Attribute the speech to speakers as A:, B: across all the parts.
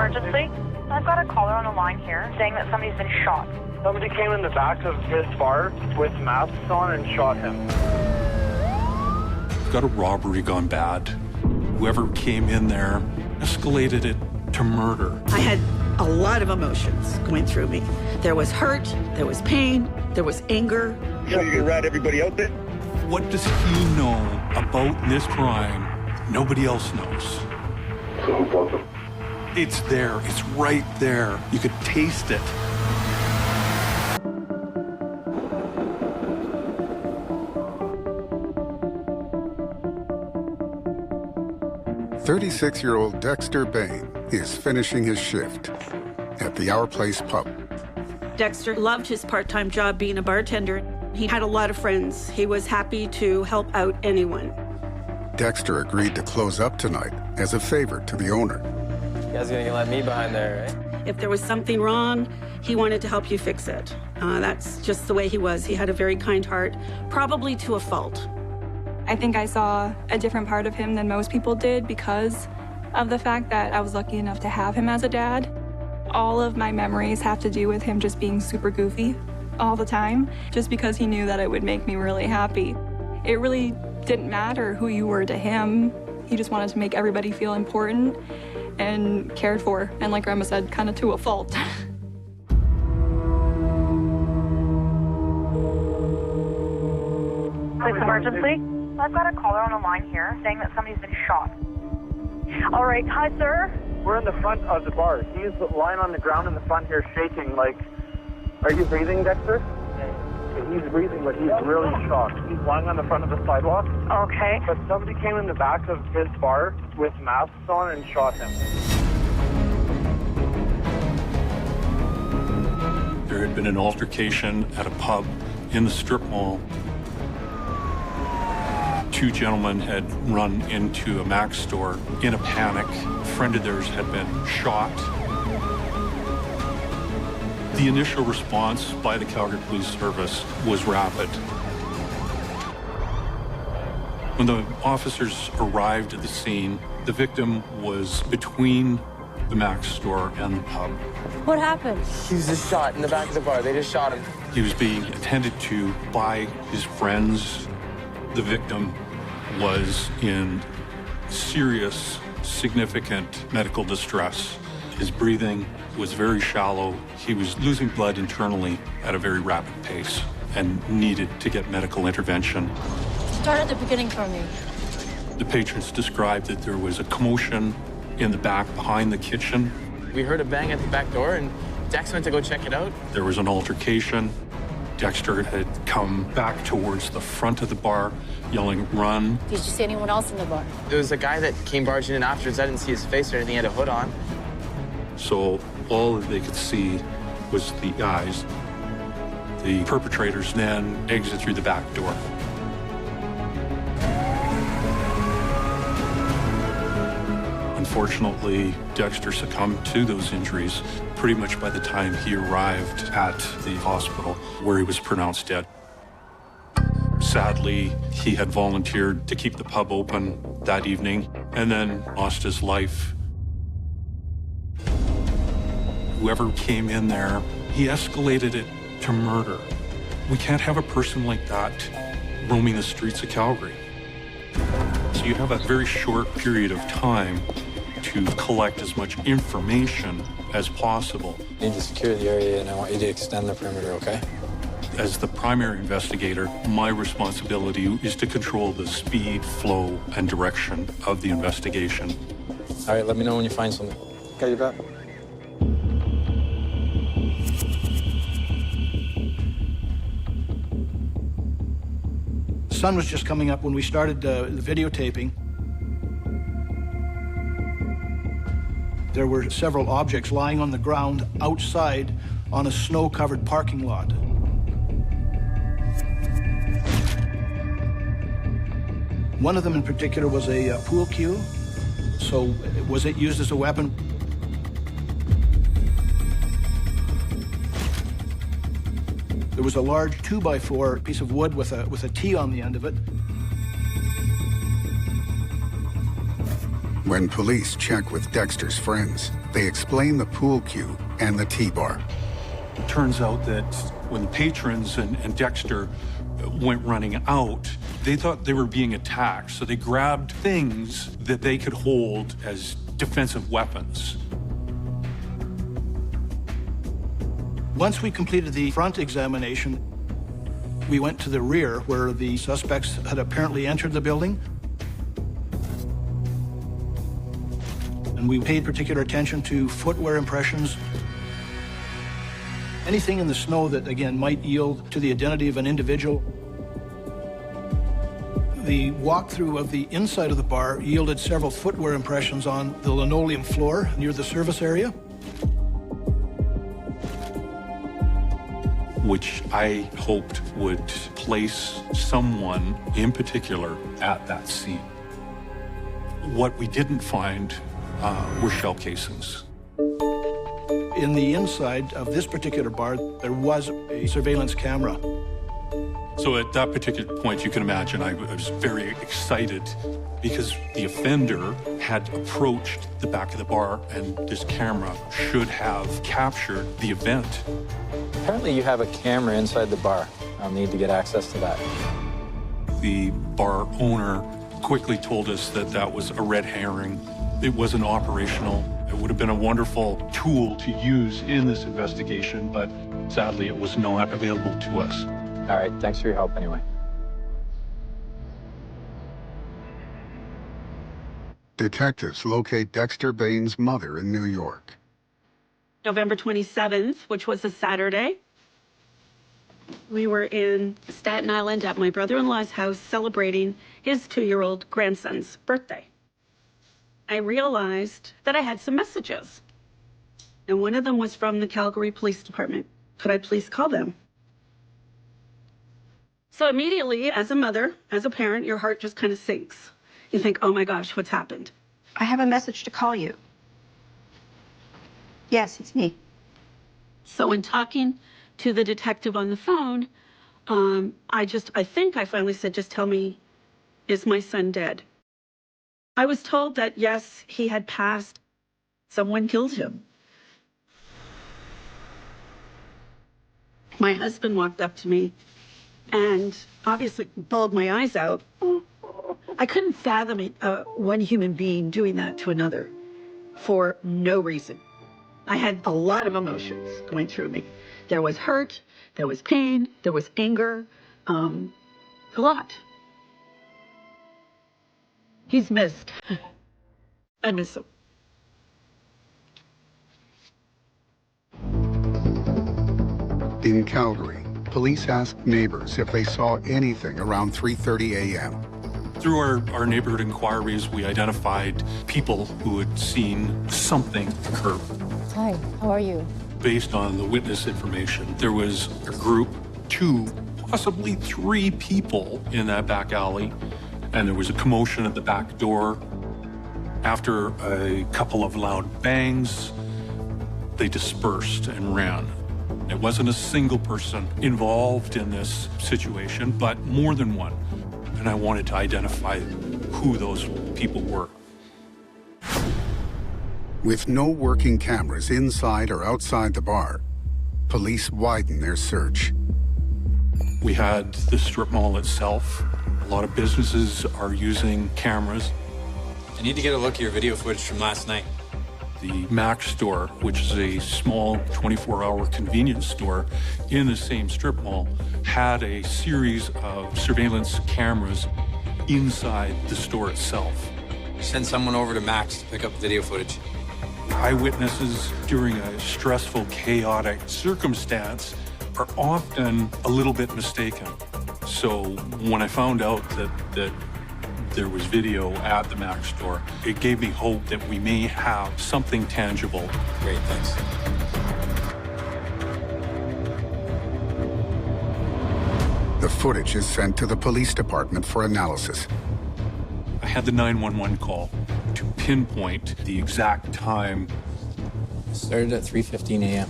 A: emergency. I've got a caller on the line here saying that somebody's been shot.
B: Somebody came in the back of his bar with masks on and shot him.
C: We've got a robbery gone bad. Whoever came in there escalated it to murder.
D: I had a lot of emotions going through me. There was hurt, there was pain, there was anger.
E: So you can rat everybody out there?
C: What does he know about this crime nobody else knows?
E: So who bought them?
C: It's there. It's right there. You could taste it.
F: "36-year-old Dexter Bain is finishing his shift at the Our Place pub.
D: Dexter loved his part-time job being a bartender. He had a lot of friends. He was happy to help out anyone.
F: Dexter agreed to close up tonight as a favor to the owner.
G: You guys are gonna let me behind there, right?
D: If there was something wrong, he wanted to help you fix it. That's just the way he was. He had a very kind heart, probably to a fault.
H: I think I saw a different part of him than most people did because of the fact that I was lucky enough to have him as a dad. All of my memories have to do with him just being super goofy all the time, just because he knew that it would make me really happy. It really didn't matter who you were to him. He just wanted to make everybody feel important and cared for, and like Grandma said, kind of to a fault.
A: Police emergency. I've got a caller on the line here saying that somebody's been shot. All right, hi, sir.
B: We're in the front of the bar. He's lying on the ground in the front here shaking like, are you breathing, Dexter? He's breathing, but he's really shocked. He's lying on the front of the sidewalk.
A: Okay.
B: But somebody came in the back of his bar with masks on and shot him.
C: There had been an altercation at a pub in the strip mall. Two gentlemen had run into a Mac store in a panic. A friend of theirs had been shot. The initial response by the Calgary Police Service was rapid. When the officers arrived at the scene, the victim was between the Mac store and the pub.
I: What happened?
G: He was just shot in the back of the bar. They just shot him.
C: He was being attended to by his friends. The victim was in serious, significant medical distress. His breathing was very shallow. He was losing blood internally at a very rapid pace and needed to get medical intervention.
I: Start at the beginning for me.
C: The patrons described that there was a commotion in the back behind the kitchen.
G: We heard a bang at the back door, and Dex went to go check it out.
C: There was an altercation. Dexter had come back towards the front of the bar, yelling, "Run."
I: Did you see anyone else in the bar?
G: There was a guy that came barging in afterwards. I didn't see his face or anything. He had a hood on.
C: So all that they could see was the eyes. The perpetrators then exit through the back door. Unfortunately, Dexter succumbed to those injuries pretty much by the time he arrived at the hospital, where he was pronounced dead. Sadly, he had volunteered to keep the pub open that evening and then lost his life. Whoever came in there, he escalated it to murder. We can't have a person like that roaming the streets of Calgary. So you have a very short period of time to collect as much information as possible.
J: I need to secure the area, and I want you to extend the perimeter, okay?
C: As the primary investigator, my responsibility is to control the speed, flow, and direction of the investigation.
J: All right, let me know when you find something.
G: Okay, you bet.
K: The sun was just coming up when we started the videotaping. There were several objects lying on the ground outside on a snow-covered parking lot. One of them in particular was a pool cue. So was it used as a weapon? There was a large 2x4 piece of wood with a T on the end of it.
F: When police check with Dexter's friends, they explain the pool cue and the T-bar.
C: It turns out that when the patrons and Dexter went running out, they thought they were being attacked, so they grabbed things that they could hold as defensive weapons.
K: Once we completed the front examination, we went to the rear where the suspects had apparently entered the building. And we paid particular attention to footwear impressions. Anything in the snow that, again, might yield to the identity of an individual. The walkthrough of the inside of the bar yielded several footwear impressions on the linoleum floor near the service area.
C: Which I hoped would place someone in particular at that scene. What we didn't find were shell casings.
K: In the inside of this particular bar, there was a surveillance camera.
C: So at that particular point, you can imagine I was very excited because the offender had approached the back of the bar and this camera should have captured the event.
J: Apparently you have a camera inside the bar. I'll need to get access to that.
C: The bar owner quickly told us that that was a red herring. It wasn't operational. It would have been a wonderful tool to use in this investigation, but sadly it was not available to us.
J: All right, thanks for your help anyway.
F: Detectives locate Dexter Bain's mother in New York.
D: November 27th, which was a Saturday, we were in Staten Island at my brother-in-law's house celebrating his 2-year-old grandson's birthday. I realized that I had some messages, and one of them was from the Calgary Police Department. Could I please call them? So immediately, as a mother, as a parent, your heart just kind of sinks. You think, oh my gosh, what's happened?
L: I have a message to call you. Yes, it's me.
D: So in talking to the detective on the phone, I think I finally said, just tell me, is my son dead? I was told that, yes, he had passed. Someone killed him. My husband walked up to me and obviously bawled my eyes out. I couldn't fathom it, one human being doing that to another for no reason. I had a lot of emotions going through me. There was hurt, there was pain, there was anger, a lot. He's missed. I miss him.
F: In Calgary, police asked neighbors if they saw anything around 3:30 a.m.
C: Through our neighborhood inquiries, we identified people who had seen something occur.
I: Hi, how are you?
C: Based on the witness information, there was a group, 2, possibly 3 people in that back alley, and there was a commotion at the back door. After a couple of loud bangs, they dispersed and ran. It wasn't a single person involved in this situation, but more than one. And I wanted to identify who those people were.
F: With no working cameras inside or outside the bar, police widen their search.
C: We had the strip mall itself. A lot of businesses are using cameras.
J: I need to get a look at your video footage from last night.
C: The Mac store, which is a small 24-hour convenience store in the same strip mall, had a series of surveillance cameras inside the store itself.
J: Send someone over to Max to pick up video footage.
C: Eyewitnesses during a stressful, chaotic circumstance are often a little bit mistaken. So when I found out that there was video at the Mac store, it gave me hope that we may have something tangible.
J: Great, thanks.
F: The footage is sent to the police department for analysis.
C: I had the 911 call to pinpoint the exact time.
J: It started at 3:15 a.m.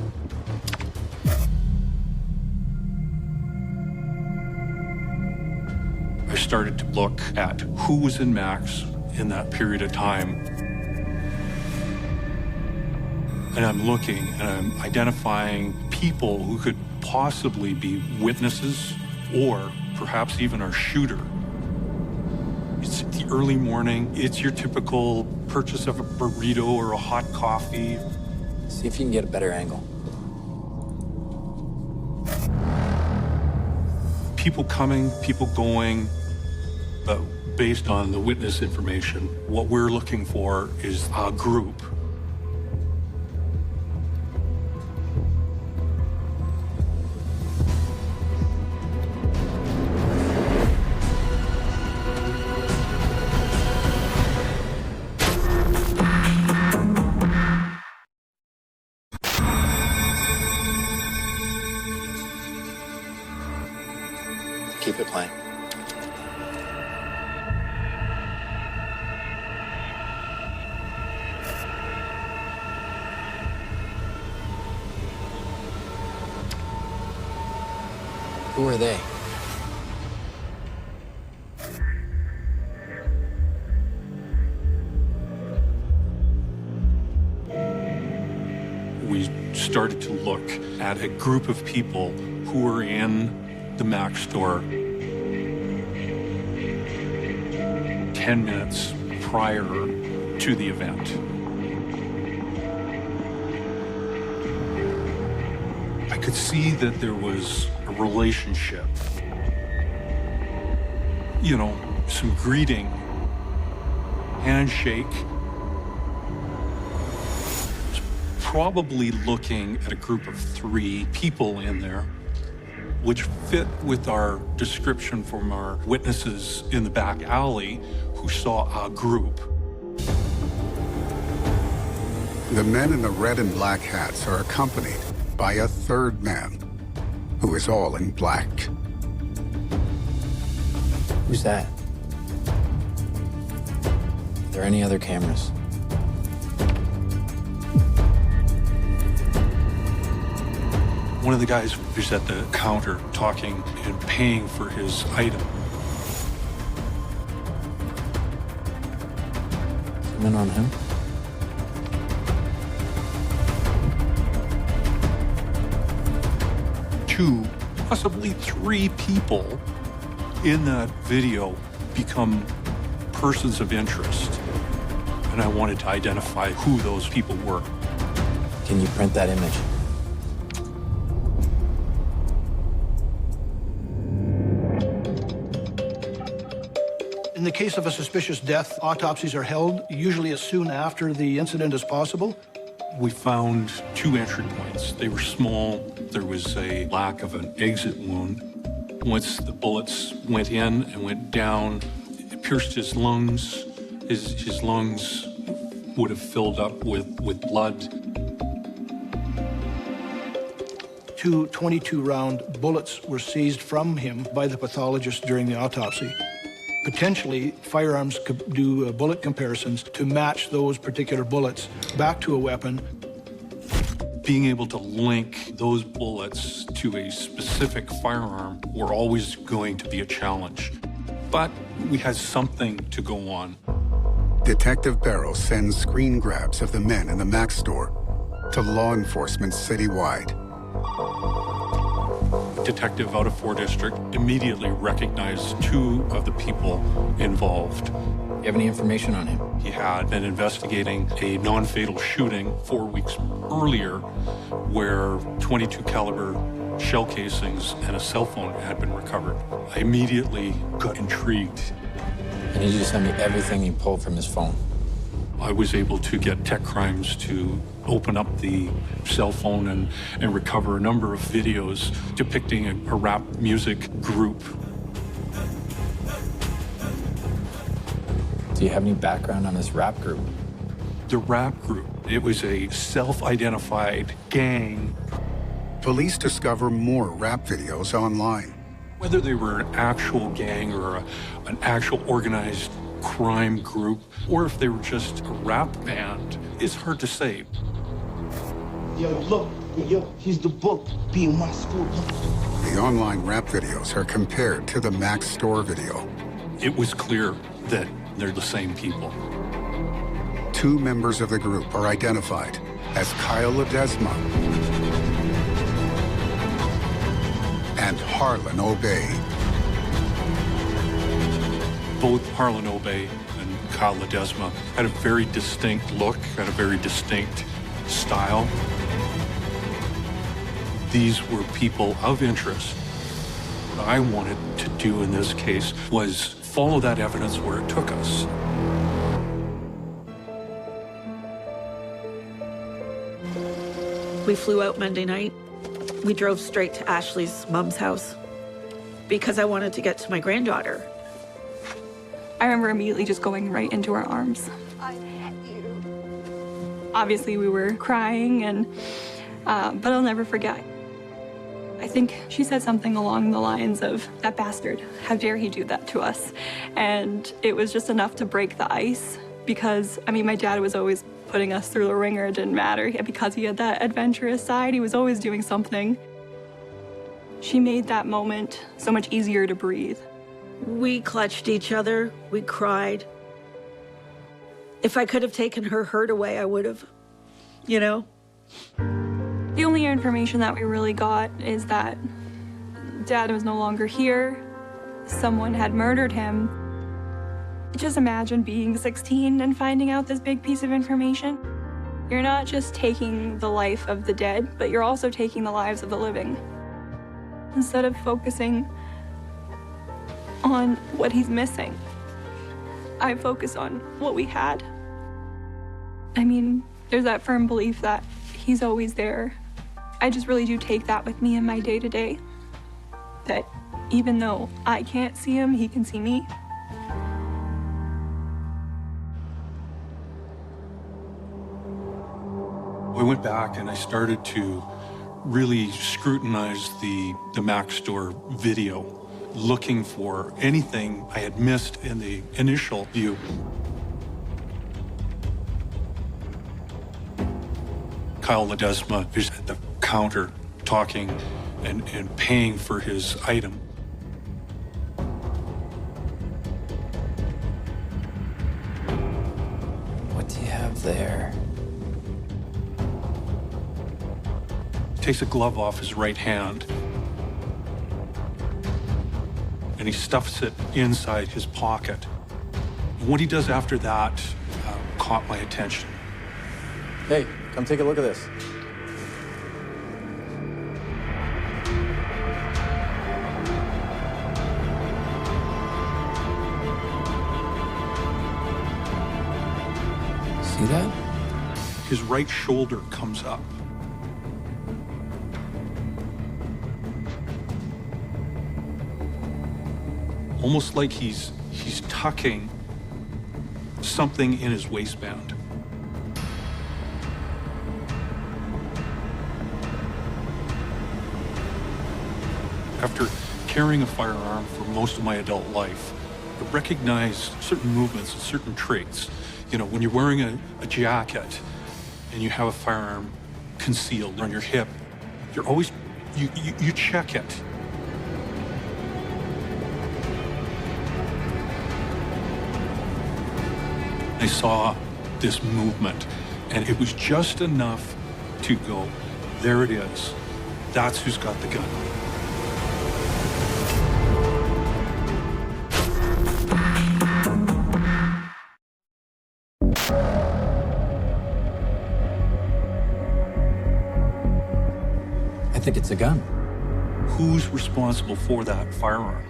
C: I started to look at who was in Max in that period of time. And I'm looking and I'm identifying people who could possibly be witnesses or perhaps even our shooter. It's the early morning. It's your typical purchase of a burrito or a hot coffee.
J: See if you can get a better angle.
C: People coming, people going, but based on the witness information, what we're looking for is a group.
J: Keep it playing. Who are they?
C: We started to look at a group of people who were in the Mac store 10 minutes prior to the event. I could see that there was a relationship. You know, some greeting, handshake. Probably looking at a group of 3 people in there, which fit with our description from our witnesses in the back alley who saw a group.
F: The men in the red and black hats are accompanied by a third man, who is all in black.
J: Who's that? Are there any other cameras?
C: One of the guys who's at the counter talking and paying for his item.
J: Something on him?
C: Two, possibly 3 people in that video become persons of interest. And I wanted to identify who those people were.
J: Can you print that image?
K: In the case of a suspicious death, autopsies are held usually as soon after the incident as possible.
C: We found 2 entry points. They were small. There was a lack of an exit wound. Once the bullets went in and went down, it pierced his lungs. His lungs would have filled up with blood.
K: 2 22-round bullets were seized from him by the pathologist during the autopsy. Potentially, firearms could do bullet comparisons to match those particular bullets back to a weapon.
C: Being able to link those bullets to a specific firearm were always going to be a challenge. But we had something to go on.
F: Detective Barrow sends screen grabs of the men in the Mac store to law enforcement citywide.
C: Detective out of 4 District immediately recognized 2 of the people involved.
J: You have any information on him?
C: He had been investigating a non-fatal shooting 4 weeks earlier where 22 caliber shell casings and a cell phone had been recovered. I immediately got intrigued.
J: I need you to send me everything he pulled from his phone.
C: I was able to get Tech Crimes to open up the cell phone and recover a number of videos depicting a rap music group.
J: Do you have any background on this rap group?
C: The rap group, it was a self-identified gang.
F: Police discover more rap videos online.
C: Whether they were an actual gang or an actual organized crime group, or if they were just a rap band, it's hard to say.
M: Yo, look, yo, he's the book, be in my school.
F: The online rap videos are compared to the Mac store video.
C: It was clear that they're the same people.
F: 2 members of the group are identified as Kyle Ledesma and Harlan Obey.
C: Both Harlan Obey and Kyle Ledesma had a very distinct look, had a very distinct style. These were people of interest. What I wanted to do in this case was follow that evidence where it took us.
D: We flew out Monday night. We drove straight to Ashley's mom's house because I wanted to get to my granddaughter.
H: I remember immediately just going right into her arms. I met you. Obviously, we were crying, but I'll never forget. I think she said something along the lines of, "That bastard, how dare he do that to us?" And it was just enough to break the ice because, I mean, my dad was always putting us through the ringer. It didn't matter. Because he had that adventurous side, he was always doing something. She made that moment so much easier to breathe.
D: We clutched each other. We cried. If I could have taken her hurt away, I would have, you know?
H: The only information that we really got is that Dad was no longer here. Someone had murdered him. Just imagine being 16 and finding out this big piece of information. You're not just taking the life of the dead, but you're also taking the lives of the living. Instead of focusing on what he's missing, I focus on what we had. I mean, there's that firm belief that he's always there. I just really do take that with me in my day-to-day. That even though I can't see him, he can see me.
C: I went back and I started to really scrutinize the Mac Store video, looking for anything I had missed in the initial view. Kyle Ledesma is at the counter talking and paying for his item.
J: What do you have there?
C: Takes a glove off his right hand and he stuffs it inside his pocket. And what he does after that caught my attention.
J: Hey, come take a look at this. See that?
C: His right shoulder comes up. Almost like he's tucking something in his waistband. After carrying a firearm for most of my adult life, I recognized certain movements and certain traits. You know, when you're wearing a jacket and you have a firearm concealed on your hip, you're always, you check it. I saw this movement, and it was just enough to go, there it is. That's who's got the gun.
J: I think it's a gun.
C: Who's responsible for that firearm?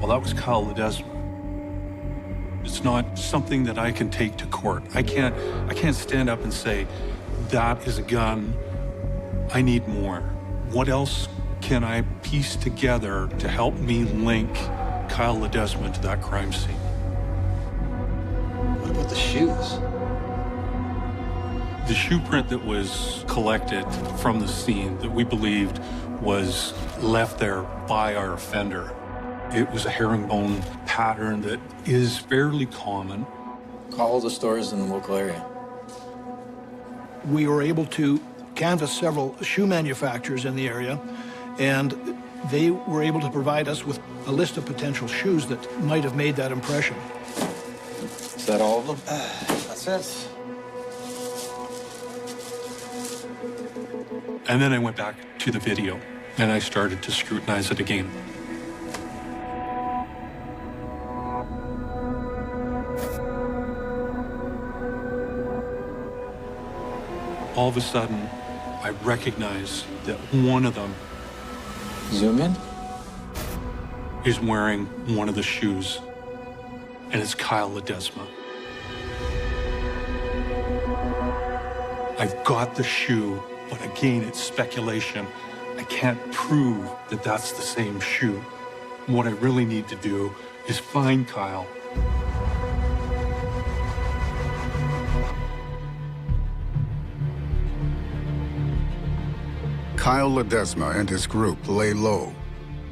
C: Well, that was Kyle Ledesma. It's not something that I can take to court. I can't stand up and say, that is a gun, I need more. What else can I piece together to help me link Kyle Ledesma to that crime scene?
J: What about the shoes?
C: The shoe print that was collected from the scene that we believed was left there by our offender. It was a herringbone pattern that is fairly common.
J: Call the stores in the local area.
K: We were able to canvass several shoe manufacturers in the area, and they were able to provide us with a list of potential shoes that might have made that impression.
J: Is that all of them?
G: That's it.
C: And then I went back to the video and I started to scrutinize it again. All of a sudden, I recognize that one of them
J: Zoom in.
C: is wearing one of the shoes, and it's Kyle Ledesma. I've got the shoe, but again, it's speculation. I can't prove that that's the same shoe. What I really need to do is find Kyle.
F: Kyle Ledesma and his group lay low.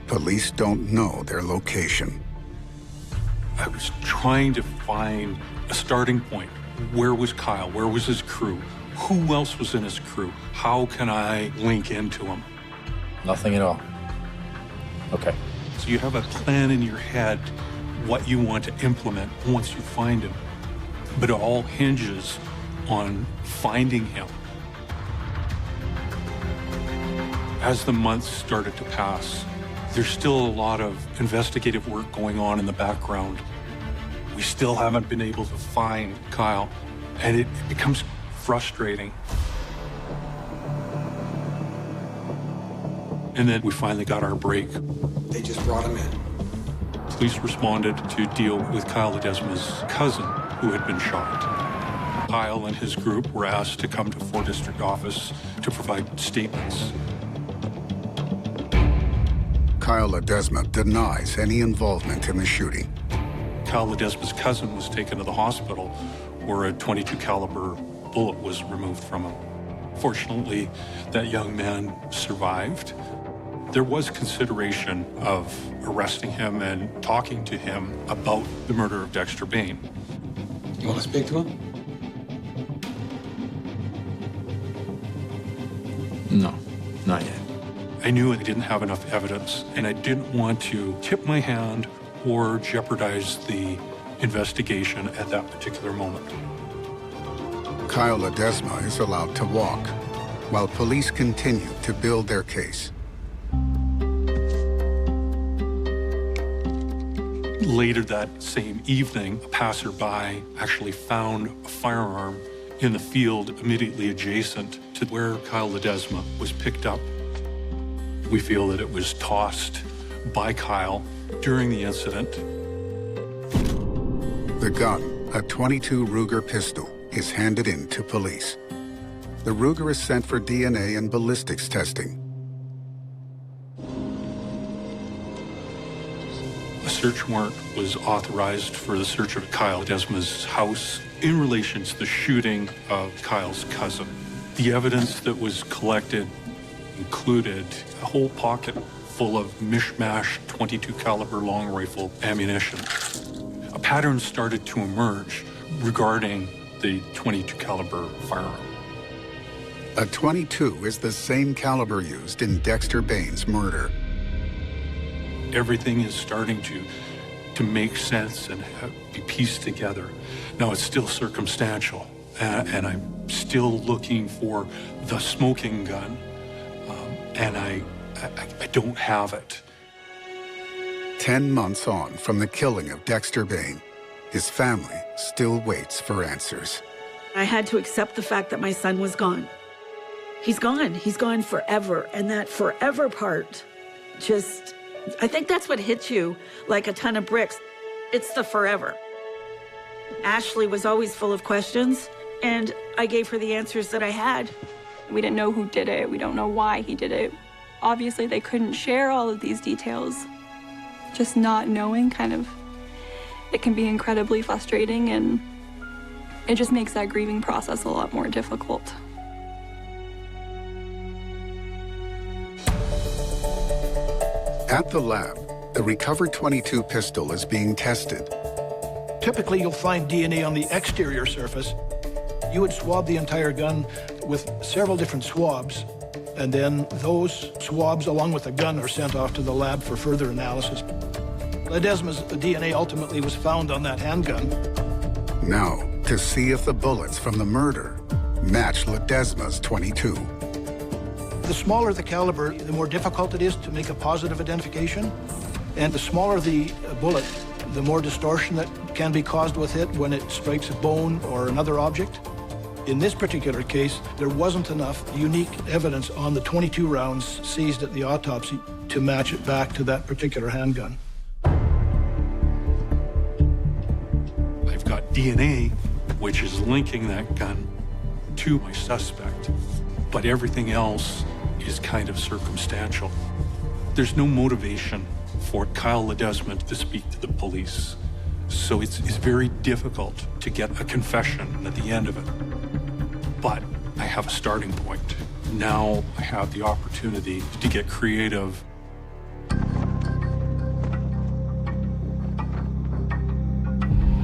F: Police don't know their location.
C: I was trying to find a starting point. Where was Kyle? Where was his crew? Who else was in his crew? How can I link into him?
J: Nothing at all. Okay.
C: So you have a plan in your head what you want to implement once you find him. But it all hinges on finding him. As the months started to pass, there's still a lot of investigative work going on in the background. We still haven't been able to find Kyle, and it becomes frustrating. And then we finally got our break.
N: They just brought him in.
C: Police responded to deal with Kyle Ledesma's cousin, who had been shot. Kyle and his group were asked to come to 4th District office to provide statements.
F: Kyle Ledesma denies any involvement in the shooting.
C: Kyle Ledesma's cousin was taken to the hospital where a .22 caliber bullet was removed from him. Fortunately, that young man survived. There was consideration of arresting him and talking to him about the murder of Dexter Bain.
N: You want to speak to him?
J: No, not yet.
C: I knew I didn't have enough evidence, and I didn't want to tip my hand or jeopardize the investigation at that particular moment.
F: Kyle Ledesma is allowed to walk, while police continue to build their case.
C: Later that same evening, a passerby actually found a firearm in the field immediately adjacent to where Kyle Ledesma was picked up. We feel that it was tossed by Kyle during the incident.
F: The gun, a .22 Ruger pistol, is handed in to police. The Ruger is sent for DNA and ballistics testing.
C: A search warrant was authorized for the search of Kyle Ledesma's house in relation to the shooting of Kyle's cousin. The evidence that was collected included a whole pocket full of mishmash .22 caliber long rifle ammunition. A pattern started to emerge regarding the .22 caliber firearm.
F: A .22 is the same caliber used in Dexter Bain's murder.
C: Everything is starting to make sense and be pieced together. Now, it's still circumstantial, and I'm still looking for the smoking gun, and I don't have it.
F: 10 months on from the killing of Dexter Bain, his family still waits for answers.
D: I had to accept the fact that my son was gone. He's gone. He's gone forever. And that forever part just, I think that's what hits you like a ton of bricks. It's the forever. Ashley was always full of questions, and I gave her the answers that I had.
H: We didn't know who did it. We don't know why he did it. Obviously, they couldn't share all of these details. Just not knowing it can be incredibly frustrating, and it just makes that grieving process a lot more difficult.
F: At the lab, the recovered .22 pistol is being tested.
K: Typically, you'll find DNA on the exterior surface. You would swab the entire gun with several different swabs, and then those swabs, along with the gun, are sent off to the lab for further analysis. Ledesma's DNA ultimately was found on that handgun.
F: Now, to see if the bullets from the murder match Ledesma's .22.
K: The smaller the caliber, the more difficult it is to make a positive identification. And the smaller the bullet, the more distortion that can be caused with it when it strikes a bone or another object. In this particular case, there wasn't enough unique evidence on the 22 rounds seized at the autopsy to match it back to that particular handgun.
C: I've got DNA, which is linking that gun to my suspect, but everything else is kind of circumstantial. There's no motivation for Kyle Ledesma to speak to the police, so it's very difficult to get a confession at the end of it. But I have a starting point. Now I have the opportunity to get creative.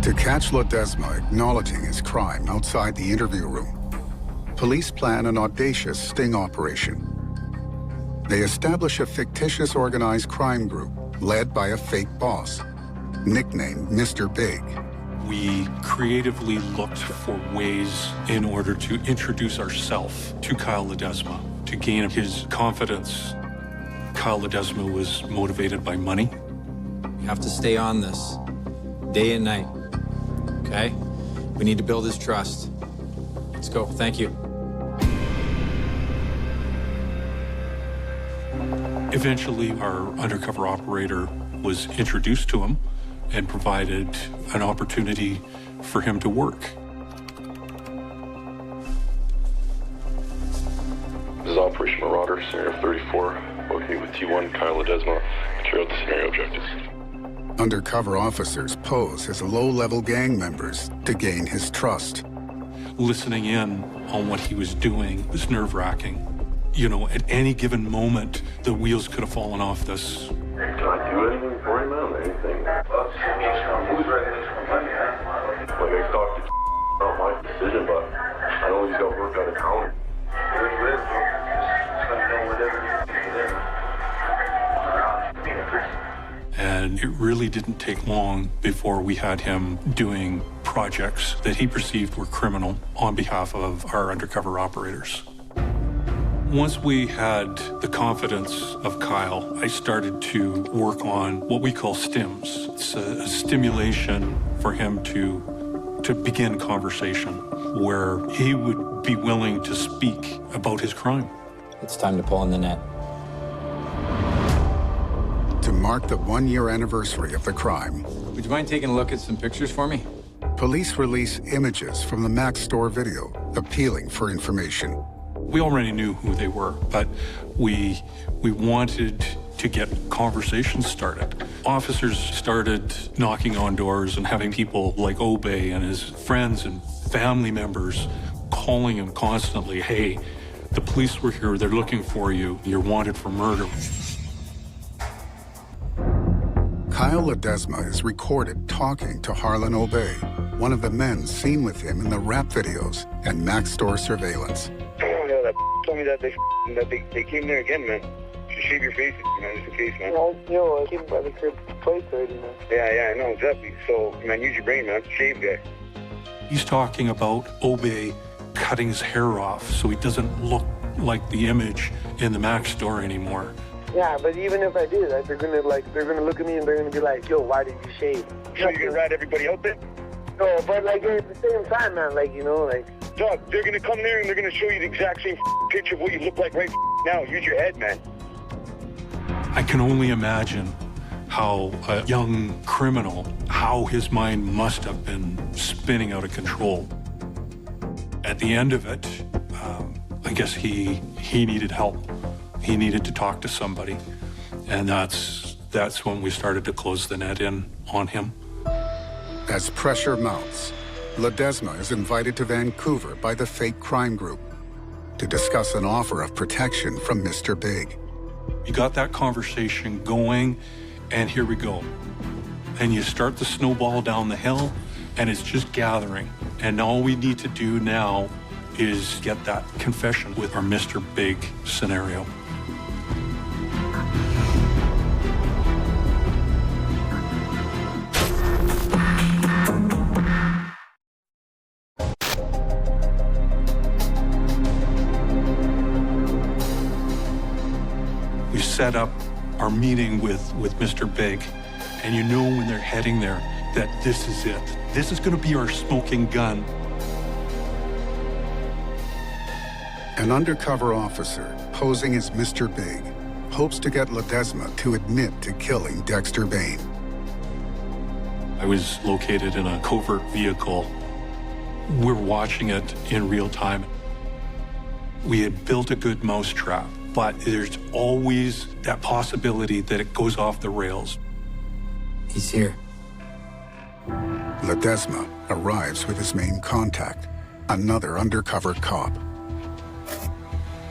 F: To catch Ledesma acknowledging his crime outside the interview room, police plan an audacious sting operation. They establish a fictitious organized crime group led by a fake boss, nicknamed Mr. Big.
C: We creatively looked for ways in order to introduce ourselves to Kyle Ledesma, to gain his confidence. Kyle Ledesma was motivated by money.
J: You have to stay on this, day and night, okay? We need to build his trust. Let's go, thank you.
C: Eventually, our undercover operator was introduced to him and provided an opportunity for him to work.
E: This is Operation Marauder, Scenario 34, working with T1 Kyle Ledesma to carry out the scenario objectives.
F: Undercover officers pose as low-level gang members to gain his trust.
C: Listening in on what he was doing was nerve-wracking. You know, at any given moment, the wheels could have fallen off this.
E: Can I do anything for you, man? Anything? Like, I talked to not my decision, but I know he's got work out of town.
C: And it really didn't take long before we had him doing projects that he perceived were criminal on behalf of our undercover operators. Once we had the confidence of Kyle, I started to work on what we call stims. It's a stimulation for him to begin conversation where he would be willing to speak about his crime.
J: It's time to pull in the net.
F: To mark the one-year anniversary of the crime,
J: would you mind taking a look at some pictures for me?
F: Police release images from the Mac Store video, appealing for information.
C: We already knew who they were, but we wanted to get conversations started. Officers started knocking on doors and having people like Obey and his friends and family members calling him constantly, hey, the police were here, they're looking for you, you're wanted for murder.
F: Kyle Ledesma is recorded talking to Harlan Obey, one of the men seen with him in the rap videos and Mac Store surveillance.
E: That told me that they came there again, man. Just shave your face, man, just in case, man.
B: I came by the crib twice already, man.
E: Yeah, I know, exactly. So, man, use your brain, man. Shave guy.
C: He's talking about Obey cutting his hair off so he doesn't look like the image in the Mac Store anymore.
B: Yeah, but even if I do that, they're gonna look at me and they're gonna be like, yo, why did you shave?
E: So you're gonna rat everybody out there?
B: No, but like at the same time, man, like, you know, like...
E: Doug, they're gonna come there and they're gonna show you the exact same picture of what you look like right now. Use your head, man.
C: I can only imagine how a young criminal, how his mind must have been spinning out of control. At the end of it, I guess he needed help. He needed to talk to somebody. And that's when we started to close the net in on him.
F: As pressure mounts, Ledesma is invited to Vancouver by the fake crime group to discuss an offer of protection from Mr. Big.
C: You got that conversation going, and here we go. And you start the snowball down the hill, and it's just gathering. And all we need to do now is get that confession with our Mr. Big scenario. set up our meeting with Mr. Big, and you know when they're heading there that this is it. This is going to be our smoking gun.
F: An undercover officer, posing as Mr. Big, hopes to get Ledesma to admit to killing Dexter Bain.
C: I was located in a covert vehicle. We're watching it in real time. We had built a good mousetrap, but there's always that possibility that it goes off the rails.
J: He's here.
F: Ledesma arrives with his main contact, another undercover cop.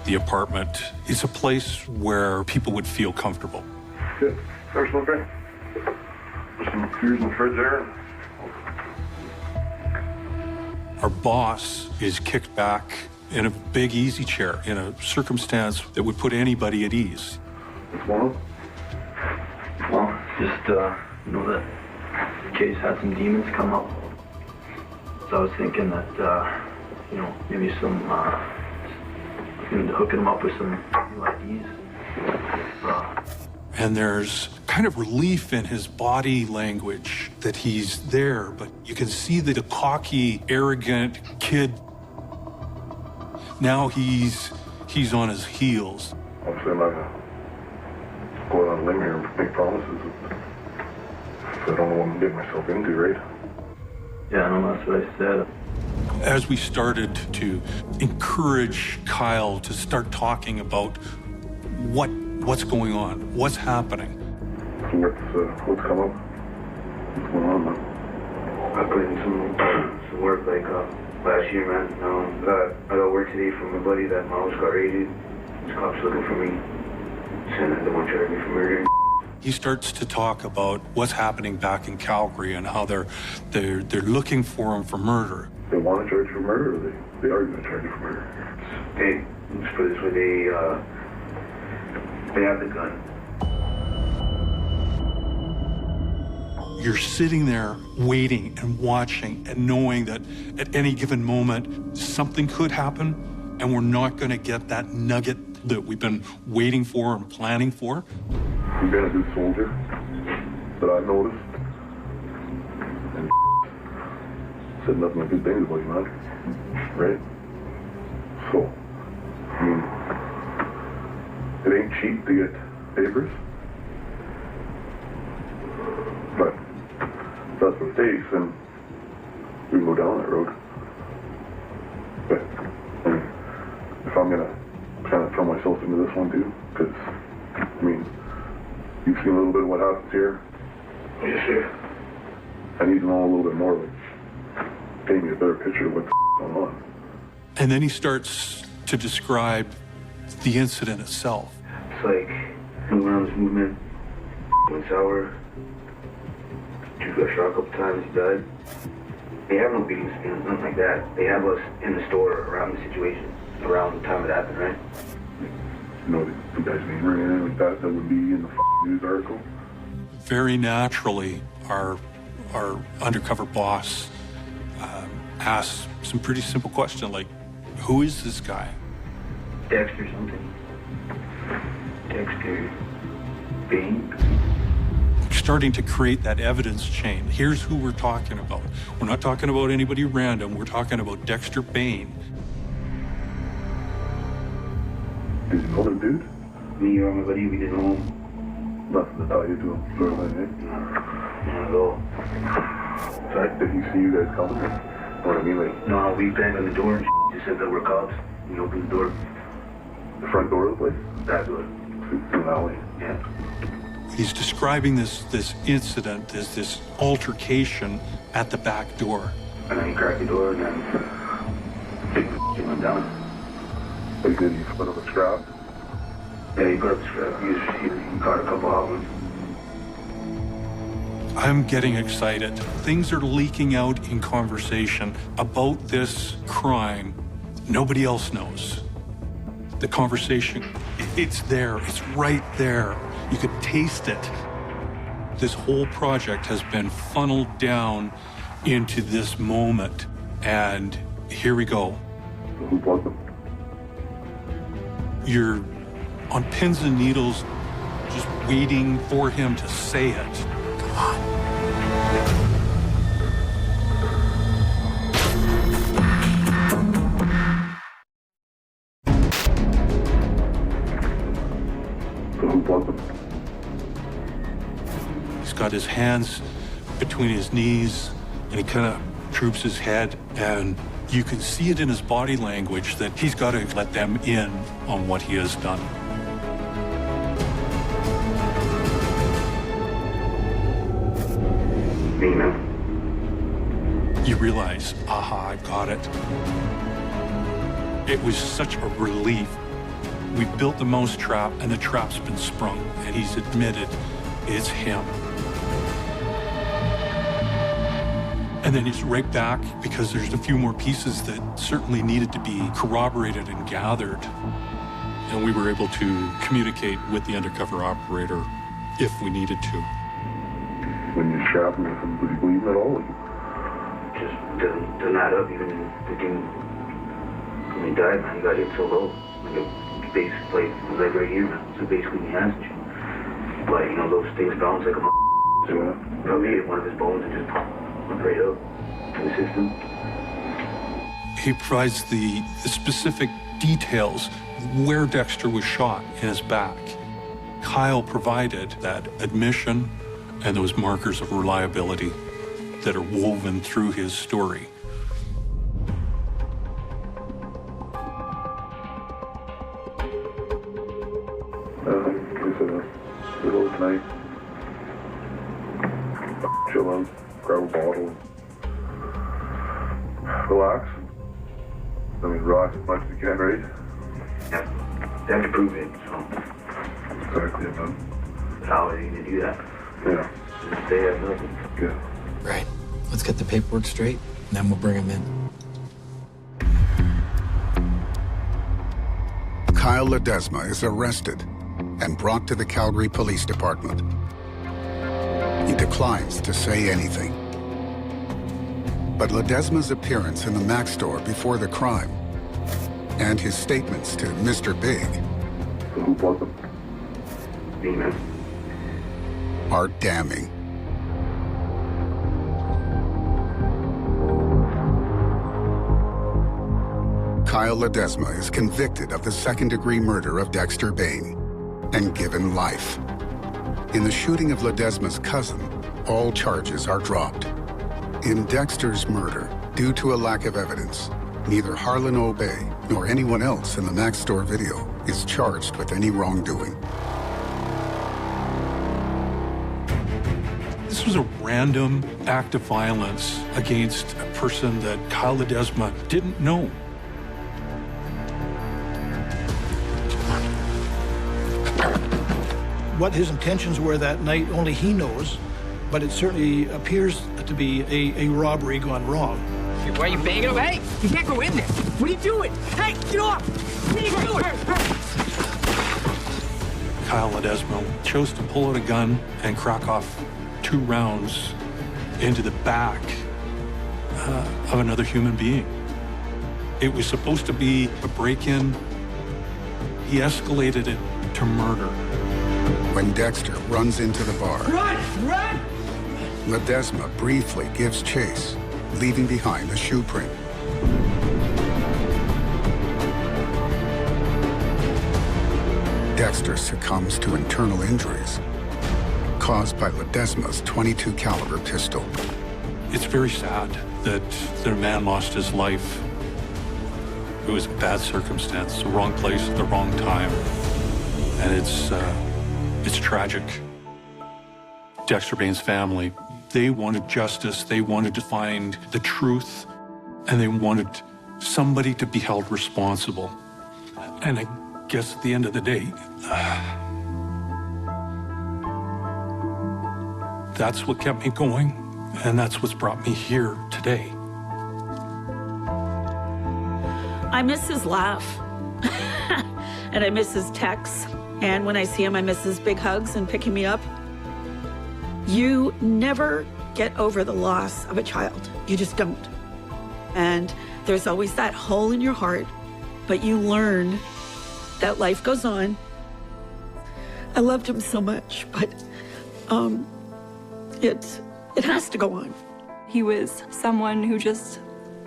C: The apartment is a place where people would feel comfortable.
E: Good. First one, okay? There's some beers in the fridge there.
C: Our boss is kicked back in a big easy chair in a circumstance that would put anybody at ease.
E: What's going on?
O: Well, just, that Case had some demons come up. So I was thinking that, maybe some, hooking them up with some new IDs.
C: And there's kind of relief in his body language that he's there, but you can see the cocky, arrogant kid. Now he's on his heels.
E: Obviously, I'm not going to go out on a limb here and make promises. I don't know what I'm getting myself into, right?
O: Yeah, no, that's what I said.
C: As we started to encourage Kyle to start talking about what's going on, what's happening.
E: So what's come up? What's going on, man?
O: I put in some work last year, man. I got work today from my buddy that my house got raided. This cop's looking for me. Saying that they want to charge me for murder.
C: He starts to talk about what's happening back in Calgary and how they're looking for him for murder.
E: They want to charge you for murder, or they are going to charge you for murder?
O: Hey, let's put it this way, they have the gun.
C: You're sitting there waiting and watching and knowing that at any given moment something could happen and we're not going to get that nugget that we've been waiting for and planning for.
E: You've been a good soldier that I've noticed. And said nothing but good things about you, man. Right? So, I mean, it ain't cheap to get papers. But if that's what it takes, then we can go down that road. But, I mean, if I'm going to kind of throw myself into this one too, because, I mean, you've seen a little bit of what happens here.
O: Yes, sir.
E: I need to know a little bit more, like, paint me a better picture of what's going on.
C: And then he starts to describe the incident itself.
O: It's like, moving around this movement, went sour. Dude got shot a couple times, he died. They have no beating skins, nothing like that. They have us in the store around the situation, around the time it happened, right?
E: You know the guy's name or anything like that would be in the news article?
C: Very naturally, our undercover boss asks some pretty simple question like, who is this guy?
O: Dexter something. Dexter Bain.
C: Starting to create that evidence chain. Here's who we're talking about. We're not talking about anybody random. We're talking about Dexter Bain.
E: Did you know the dude?
O: Me or my buddy, we didn't know him.
E: Nothing to tell you to him, sort of like that.
O: Not at all.
E: So did he see you guys coming? You know what I mean? Like,
O: no, we banged on the door and just said that we're cops. We opened the door.
E: The front door of the place?
O: That door.
E: In the alley?
O: Yeah.
C: He's describing this incident as this altercation at the back door.
O: And then he cracked the door and then he went down.
E: Like, did he put up a scrap?
O: Yeah, he put up a scrap. He caught a couple of them.
C: I'm getting excited. Things are leaking out in conversation about this crime. Nobody else knows. The conversation, it's there. It's right there. You could taste it. This whole project has been funneled down into this moment. And here we go.
E: Who plugged them?
C: You're on pins and needles waiting for him to say it.
J: Come on.
E: So who plugged them?
C: He's got his hands between his knees, and he kind of droops his head, and you can see it in his body language that he's got to let them in on what he has done.
O: Me, man.
C: You realize, aha, I got it. It was such a relief. We built the mousetrap, and the trap's been sprung, and he's admitted it's him. And then he's right back because there's a few more pieces that certainly needed to be corroborated and gathered. And we were able to communicate with the undercover operator if we needed to.
E: When you shot him with him, did he bleed at all?
O: Just doesn't add up. Even the dude, when he died, man, he got hit so low. Like a base plate was like right here, man. So basically he has to. But, you know, those things bounce like a so probably hit one of his bones and just went right up to the system.
C: He provides the specific details where Dexter was shot in his back. Kyle provided that admission and those markers of reliability that are woven through his story.
E: It's a middle of the night. Chill out, grab a bottle, relax. I mean, rock as much as you can, right?
O: Yeah, they have to prove it, so.
E: Exactly, man.
O: How are you going to do that?
E: Yeah.
O: They have nothing.
E: Yeah.
J: Right. Let's get the paperwork straight, and then we'll bring him in.
F: Kyle Ledesma is arrested and brought to the Calgary Police Department. He declines to say anything. But Ledesma's appearance in the Mac store before the crime and his statements to Mr. Big
E: So who plugged them?
O: Me, man.
F: are damning. Kyle Ledesma is convicted of the second-degree murder of Dexter Bain and given life. In the shooting of Ledesma's cousin, all charges are dropped. In Dexter's murder, due to a lack of evidence, neither Harlan Obey nor anyone else in the Mac store video is charged with any wrongdoing.
C: This was a random act of violence against a person that Kyle Ledesma didn't know.
K: What his intentions were that night, only he knows, but it certainly appears to be a robbery gone wrong.
P: Hey, why are you banging him? Hey, you can't go in there. What are you doing? Hey, get off! What are you doing?
C: Kyle Ledesma chose to pull out a gun and crack off 2 rounds into the back of another human being. It was supposed to be a break-in. He escalated it to murder.
F: When Dexter runs into the bar,
P: Run! Run!
F: Ledesma briefly gives chase, leaving behind a shoe print. Dexter succumbs to internal injuries caused by Ledesma's .22 caliber pistol.
C: It's very sad that the man lost his life. It was a bad circumstance, the wrong place at the wrong time. And it's tragic. Dexter Bain's family, they wanted justice, they wanted to find the truth, and they wanted somebody to be held responsible. And I guess at the end of the day, that's what kept me going, and that's what's brought me here today.
D: I miss his laugh, and I miss his texts. And when I see him, I miss his big hugs and picking me up. You never get over the loss of a child. You just don't. And there's always that hole in your heart, but you learn that life goes on. I loved him so much, but it has to go on.
H: He was someone who just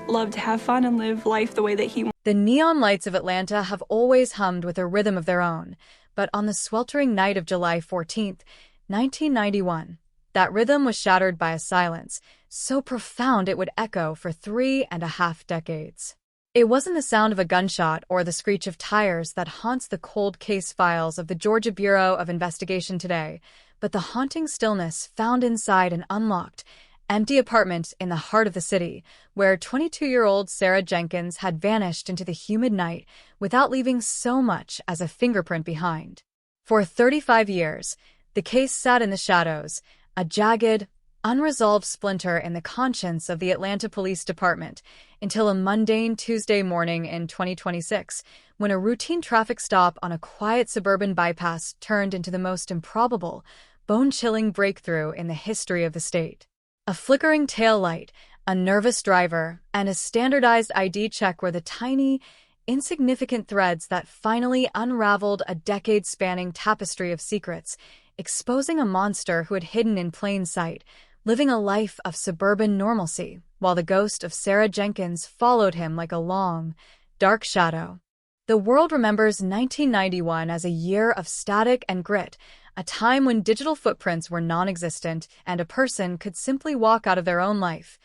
H: loved to have fun and live life the way that he wanted.
Q: The neon lights of Atlanta have always hummed with a rhythm of their own, but on the sweltering night of July 14th, 1991, that rhythm was shattered by a silence so profound it would echo for 3.5 decades. It wasn't the sound of a gunshot or the screech of tires that haunts the cold case files of the Georgia Bureau of Investigation today, but the haunting stillness found inside an unlocked, empty apartment in the heart of the city, where 22-year-old Sarah Jenkins had vanished into the humid night without leaving so much as a fingerprint behind. For 35 years, the case sat in the shadows, a jagged, unresolved splinter in the conscience of the Atlanta Police Department, until a mundane Tuesday morning in 2026, when a routine traffic stop on a quiet suburban bypass turned into the most improbable, bone-chilling breakthrough in the history of the state. A flickering tail light, a nervous driver, and a standardized ID check were the tiny, insignificant threads that finally unraveled a decade-spanning tapestry of secrets, exposing a monster who had hidden in plain sight, living a life of suburban normalcy, while the ghost of Sarah Jenkins followed him like a long, dark shadow. The world remembers 1991 as a year of static and grit, a time when digital footprints were non-existent and a person could simply walk out of their own life,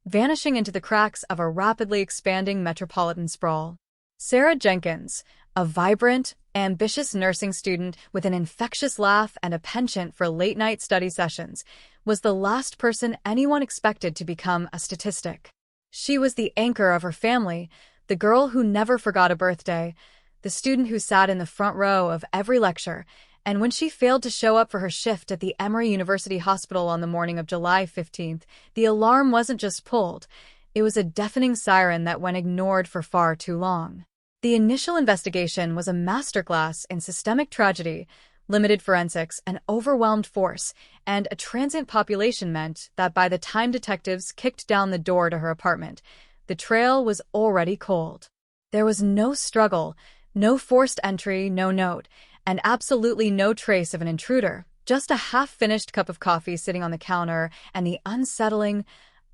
Q: vanishing into the cracks of a rapidly expanding metropolitan sprawl. Sarah Jenkins, a vibrant, ambitious nursing student with an infectious laugh and a penchant for late-night study sessions, was the last person anyone expected to become a statistic. She was the anchor of her family, the girl who never forgot a birthday, the student who sat in the front row of every lecture, and when she failed to show up for her shift at the Emory University Hospital on the morning of July 15th, the alarm wasn't just pulled, it was a deafening siren that went ignored for far too long. The initial investigation was a masterclass in systemic tragedy, limited forensics, and overwhelmed force, and a transient population meant that by the time detectives kicked down the door to her apartment, the trail was already cold. There was no struggle, no forced entry, no note, and absolutely no trace of an intruder, just a half-finished cup of coffee sitting on the counter and the unsettling,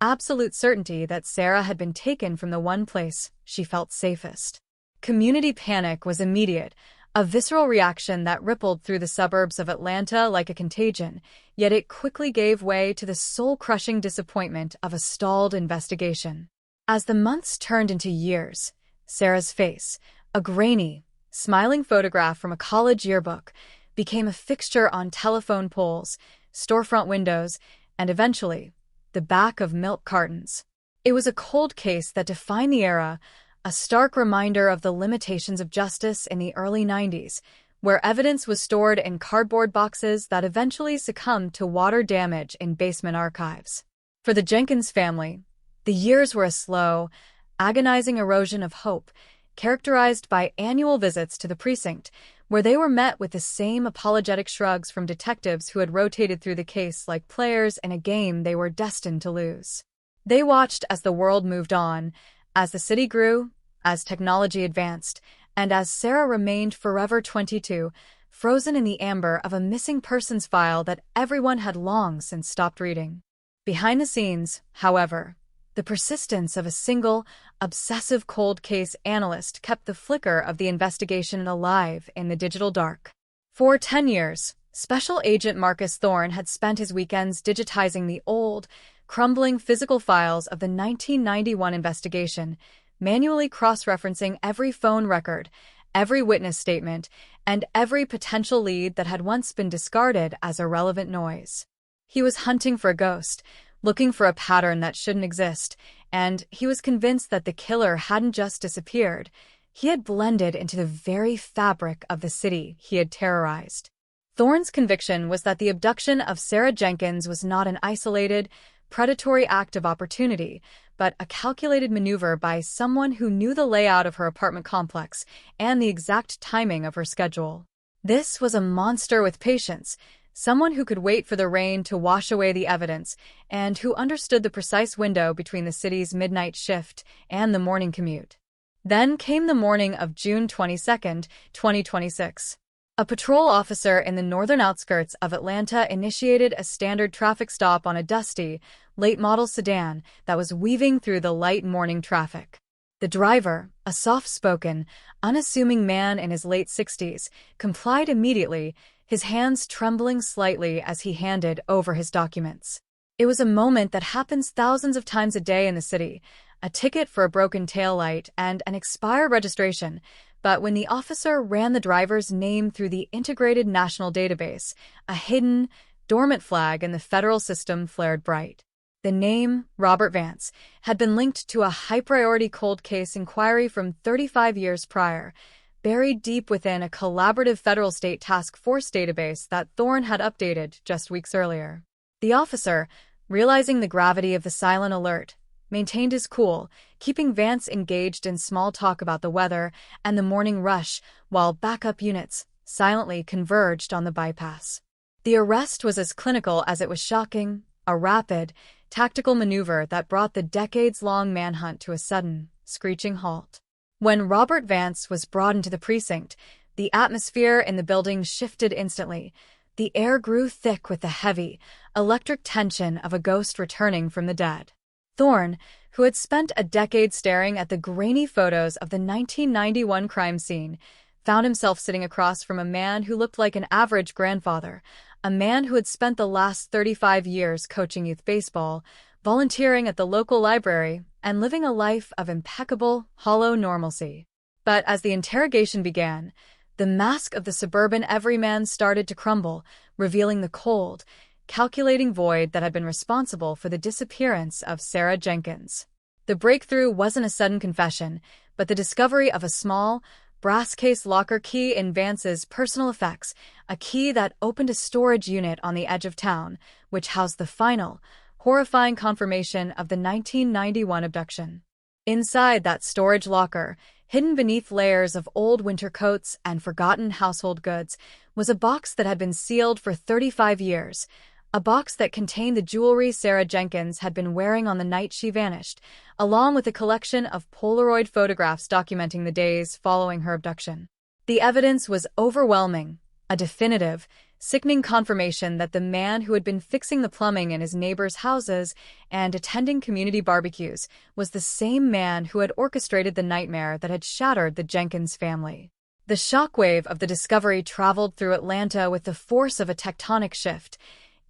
Q: absolute certainty that Sarah had been taken from the one place she felt safest. Community panic was immediate, a visceral reaction that rippled through the suburbs of Atlanta like a contagion, yet it quickly gave way to the soul-crushing disappointment of a stalled investigation. As the months turned into years, Sarah's face, a grainy, smiling photograph from a college yearbook, became a fixture on telephone poles, storefront windows, and eventually, the back of milk cartons. It was a cold case that defined the era, a stark reminder of the limitations of justice in the early 90s, where evidence was stored in cardboard boxes that eventually succumbed to water damage in basement archives. For the Jenkins family, the years were a slow, agonizing erosion of hope, characterized by annual visits to the precinct, where they were met with the same apologetic shrugs from detectives who had rotated through the case like players in a game they were destined to lose. They watched as the world moved on, as the city grew, as technology advanced, and as Sarah remained forever 22, frozen in the amber of a missing persons file that everyone had long since stopped reading. Behind the scenes, however, the persistence of a single, obsessive cold case analyst kept the flicker of the investigation alive in the digital dark. For 10 years, Special Agent Marcus Thorne had spent his weekends digitizing the old, crumbling physical files of the 1991 investigation, manually cross-referencing every phone record, every witness statement, and every potential lead that had once been discarded as irrelevant noise. He was hunting for a ghost, looking for a pattern that shouldn't exist, and he was convinced that the killer hadn't just disappeared. He had blended into the very fabric of the city he had terrorized. Thorne's conviction was that the abduction of Sarah Jenkins was not an isolated, predatory act of opportunity, but a calculated maneuver by someone who knew the layout of her apartment complex and the exact timing of her schedule. This was a monster with patience, someone who could wait for the rain to wash away the evidence, and who understood the precise window between the city's midnight shift and the morning commute. Then came the morning of June 22, 2026. A patrol officer in the northern outskirts of Atlanta initiated a standard traffic stop on a dusty, late-model sedan that was weaving through the light morning traffic. The driver, a soft-spoken, unassuming man in his late 60s, complied immediately, his hands trembling slightly as he handed over his documents. It was a moment that happens thousands of times a day in the city, a ticket for a broken taillight and an expired registration, but when the officer ran the driver's name through the integrated national database, a hidden, dormant flag in the federal system flared bright. The name, Robert Vance, had been linked to a high-priority cold case inquiry from 35 years prior, buried deep within a collaborative federal-state task force database that Thorne had updated just weeks earlier. The officer, realizing the gravity of the silent alert, maintained his cool, keeping Vance engaged in small talk about the weather and the morning rush while backup units silently converged on the bypass. The arrest was as clinical as it was shocking, a rapid, tactical maneuver that brought the decades-long manhunt to a sudden, screeching halt. When Robert Vance was brought into the precinct, the atmosphere in the building shifted instantly. The air grew thick with the heavy, electric tension of a ghost returning from the dead. Thorne, who had spent a decade staring at the grainy photos of the 1991 crime scene, found himself sitting across from a man who looked like an average grandfather, a man who had spent the last 35 years coaching youth baseball, volunteering at the local library, and living a life of impeccable, hollow normalcy. But as the interrogation began, the mask of the suburban everyman started to crumble, revealing the cold, calculating void that had been responsible for the disappearance of Sarah Jenkins. The breakthrough wasn't a sudden confession, but the discovery of a small, brass-case locker key in Vance's personal effects, a key that opened a storage unit on the edge of town, which housed the final, horrifying confirmation of the 1991 abduction. Inside that storage locker, hidden beneath layers of old winter coats and forgotten household goods, was a box that had been sealed for 35 years, a box that contained the jewelry Sarah Jenkins had been wearing on the night she vanished, along with a collection of Polaroid photographs documenting the days following her abduction. The evidence was overwhelming, a definitive, sickening confirmation that the man who had been fixing the plumbing in his neighbors' houses and attending community barbecues was the same man who had orchestrated the nightmare that had shattered the Jenkins family. The shockwave of the discovery traveled through Atlanta with the force of a tectonic shift.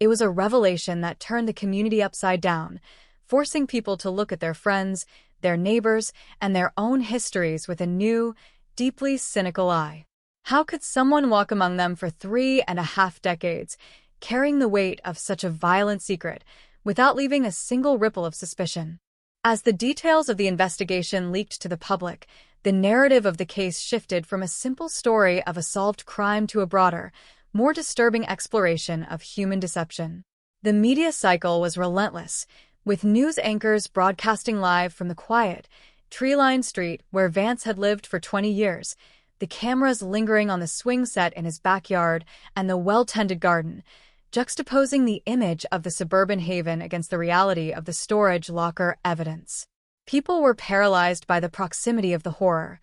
Q: It was a revelation that turned the community upside down, forcing people to look at their friends, their neighbors, and their own histories with a new, deeply cynical eye. How could someone walk among them for 3.5 decades, carrying the weight of such a violent secret, without leaving a single ripple of suspicion? As the details of the investigation leaked to the public, the narrative of the case shifted from a simple story of a solved crime to a broader, more disturbing exploration of human deception. The media cycle was relentless, with news anchors broadcasting live from the quiet, tree-lined street where Vance had lived for 20 years, the cameras lingering on the swing set in his backyard and the well-tended garden, juxtaposing the image of the suburban haven against the reality of the storage locker evidence. People were paralyzed by the proximity of the horror,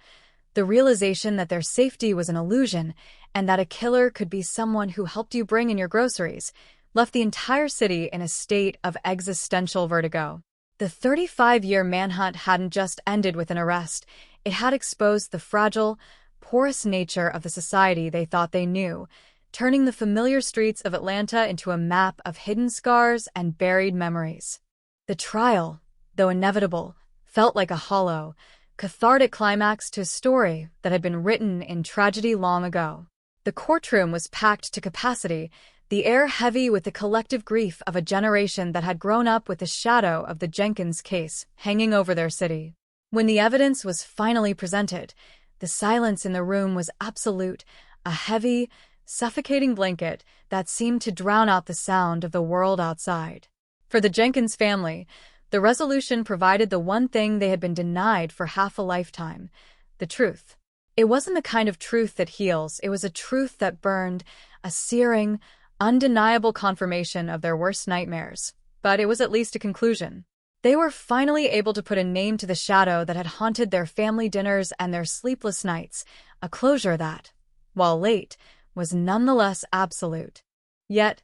Q: the realization that their safety was an illusion and that a killer could be someone who helped you bring in your groceries, left the entire city in a state of existential vertigo. The 35-year manhunt hadn't just ended with an arrest. It had exposed the fragile, porous nature of the society they thought they knew, turning the familiar streets of Atlanta into a map of hidden scars and buried memories. The trial, though inevitable, felt like a hollow, cathartic climax to a story that had been written in tragedy long ago. The courtroom was packed to capacity, the air heavy with the collective grief of a generation that had grown up with the shadow of the Jenkins case hanging over their city. When the evidence was finally presented, the silence in the room was absolute, a heavy, suffocating blanket that seemed to drown out the sound of the world outside. For the Jenkins family, the resolution provided the one thing they had been denied for half a lifetime: the truth. It wasn't the kind of truth that heals, it was a truth that burned, a searing, undeniable confirmation of their worst nightmares. But it was at least a conclusion. They were finally able to put a name to the shadow that had haunted their family dinners and their sleepless nights, a closure that, while late, was nonetheless absolute. Yet,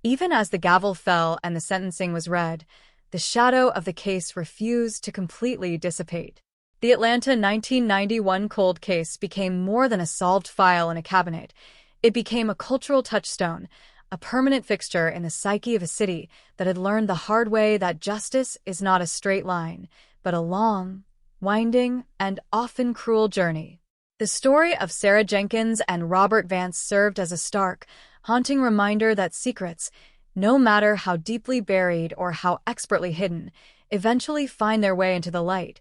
Q: even as the gavel fell and the sentencing was read, the shadow of the case refused to completely dissipate. The Atlanta 1991 cold case became more than a solved file in a cabinet. It became a cultural touchstone, a permanent fixture in the psyche of a city that had learned the hard way that justice is not a straight line, but a long, winding, and often cruel journey. The story of Sarah Jenkins and Robert Vance served as a stark, haunting reminder that secrets, no matter how deeply buried or how expertly hidden, eventually find their way into the light,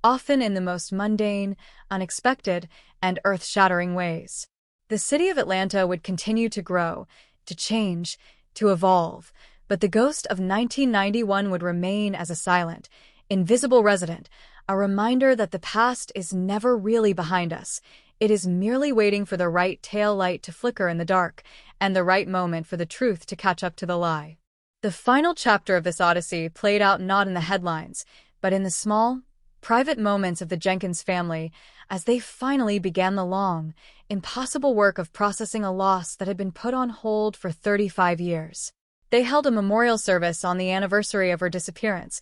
Q: often in the most mundane, unexpected, and earth-shattering ways. The city of Atlanta would continue to grow, to change, to evolve, but the ghost of 1991 would remain as a silent, invisible resident, a reminder that the past is never really behind us. It is merely waiting for the right tail light to flicker in the dark, and the right moment for the truth to catch up to the lie. The final chapter of this odyssey played out not in the headlines, but in the small, private moments of the Jenkins family as they finally began the long, impossible work of processing a loss that had been put on hold for 35 years. They held a memorial service on the anniversary of her disappearance,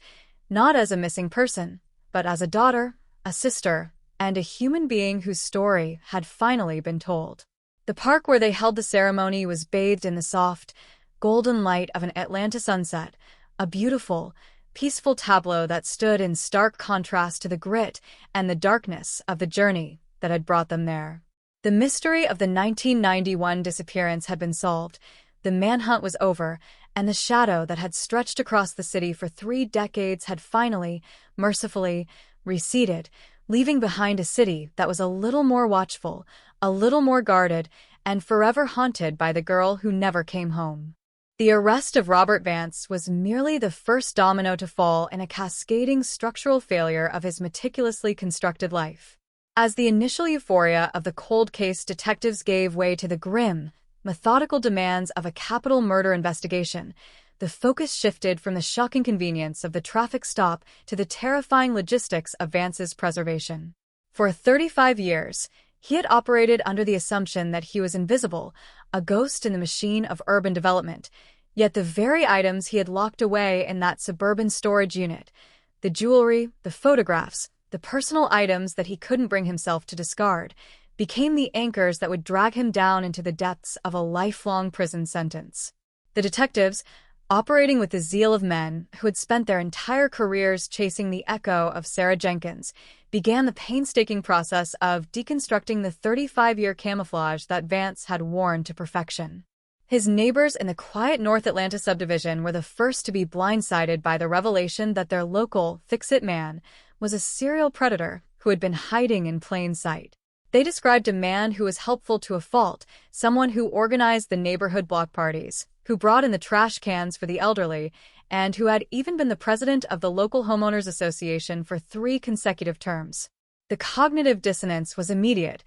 Q: not as a missing person, but as a daughter, a sister, and a human being whose story had finally been told. The park where they held the ceremony was bathed in the soft, golden light of an Atlanta sunset, a beautiful, peaceful tableau that stood in stark contrast to the grit and the darkness of the journey that had brought them there. The mystery of the 1991 disappearance had been solved, the manhunt was over, and the shadow that had stretched across the city for 3 decades had finally, mercifully, receded, leaving behind a city that was a little more watchful, a little more guarded, and forever haunted by the girl who never came home. The arrest of Robert Vance was merely the first domino to fall in a cascading structural failure of his meticulously constructed life. As the initial euphoria of the cold case detectives gave way to the grim, methodical demands of a capital murder investigation, the focus shifted from the shocking convenience of the traffic stop to the terrifying logistics of Vance's preservation. For 35 years, he had operated under the assumption that he was invisible, a ghost in the machine of urban development, yet the very items he had locked away in that suburban storage unit, the jewelry, the photographs, the personal items that he couldn't bring himself to discard, became the anchors that would drag him down into the depths of a lifelong prison sentence. The detectives, operating with the zeal of men who had spent their entire careers chasing the echo of Sarah Jenkins, began the painstaking process of deconstructing the 35-year camouflage that Vance had worn to perfection. His neighbors in the quiet North Atlanta subdivision were the first to be blindsided by the revelation that their local fix-it man was a serial predator who had been hiding in plain sight. They described a man who was helpful to a fault, someone who organized the neighborhood block parties, who brought in the trash cans for the elderly, and who had even been the president of the local homeowners association for 3 consecutive terms. The cognitive dissonance was immediate.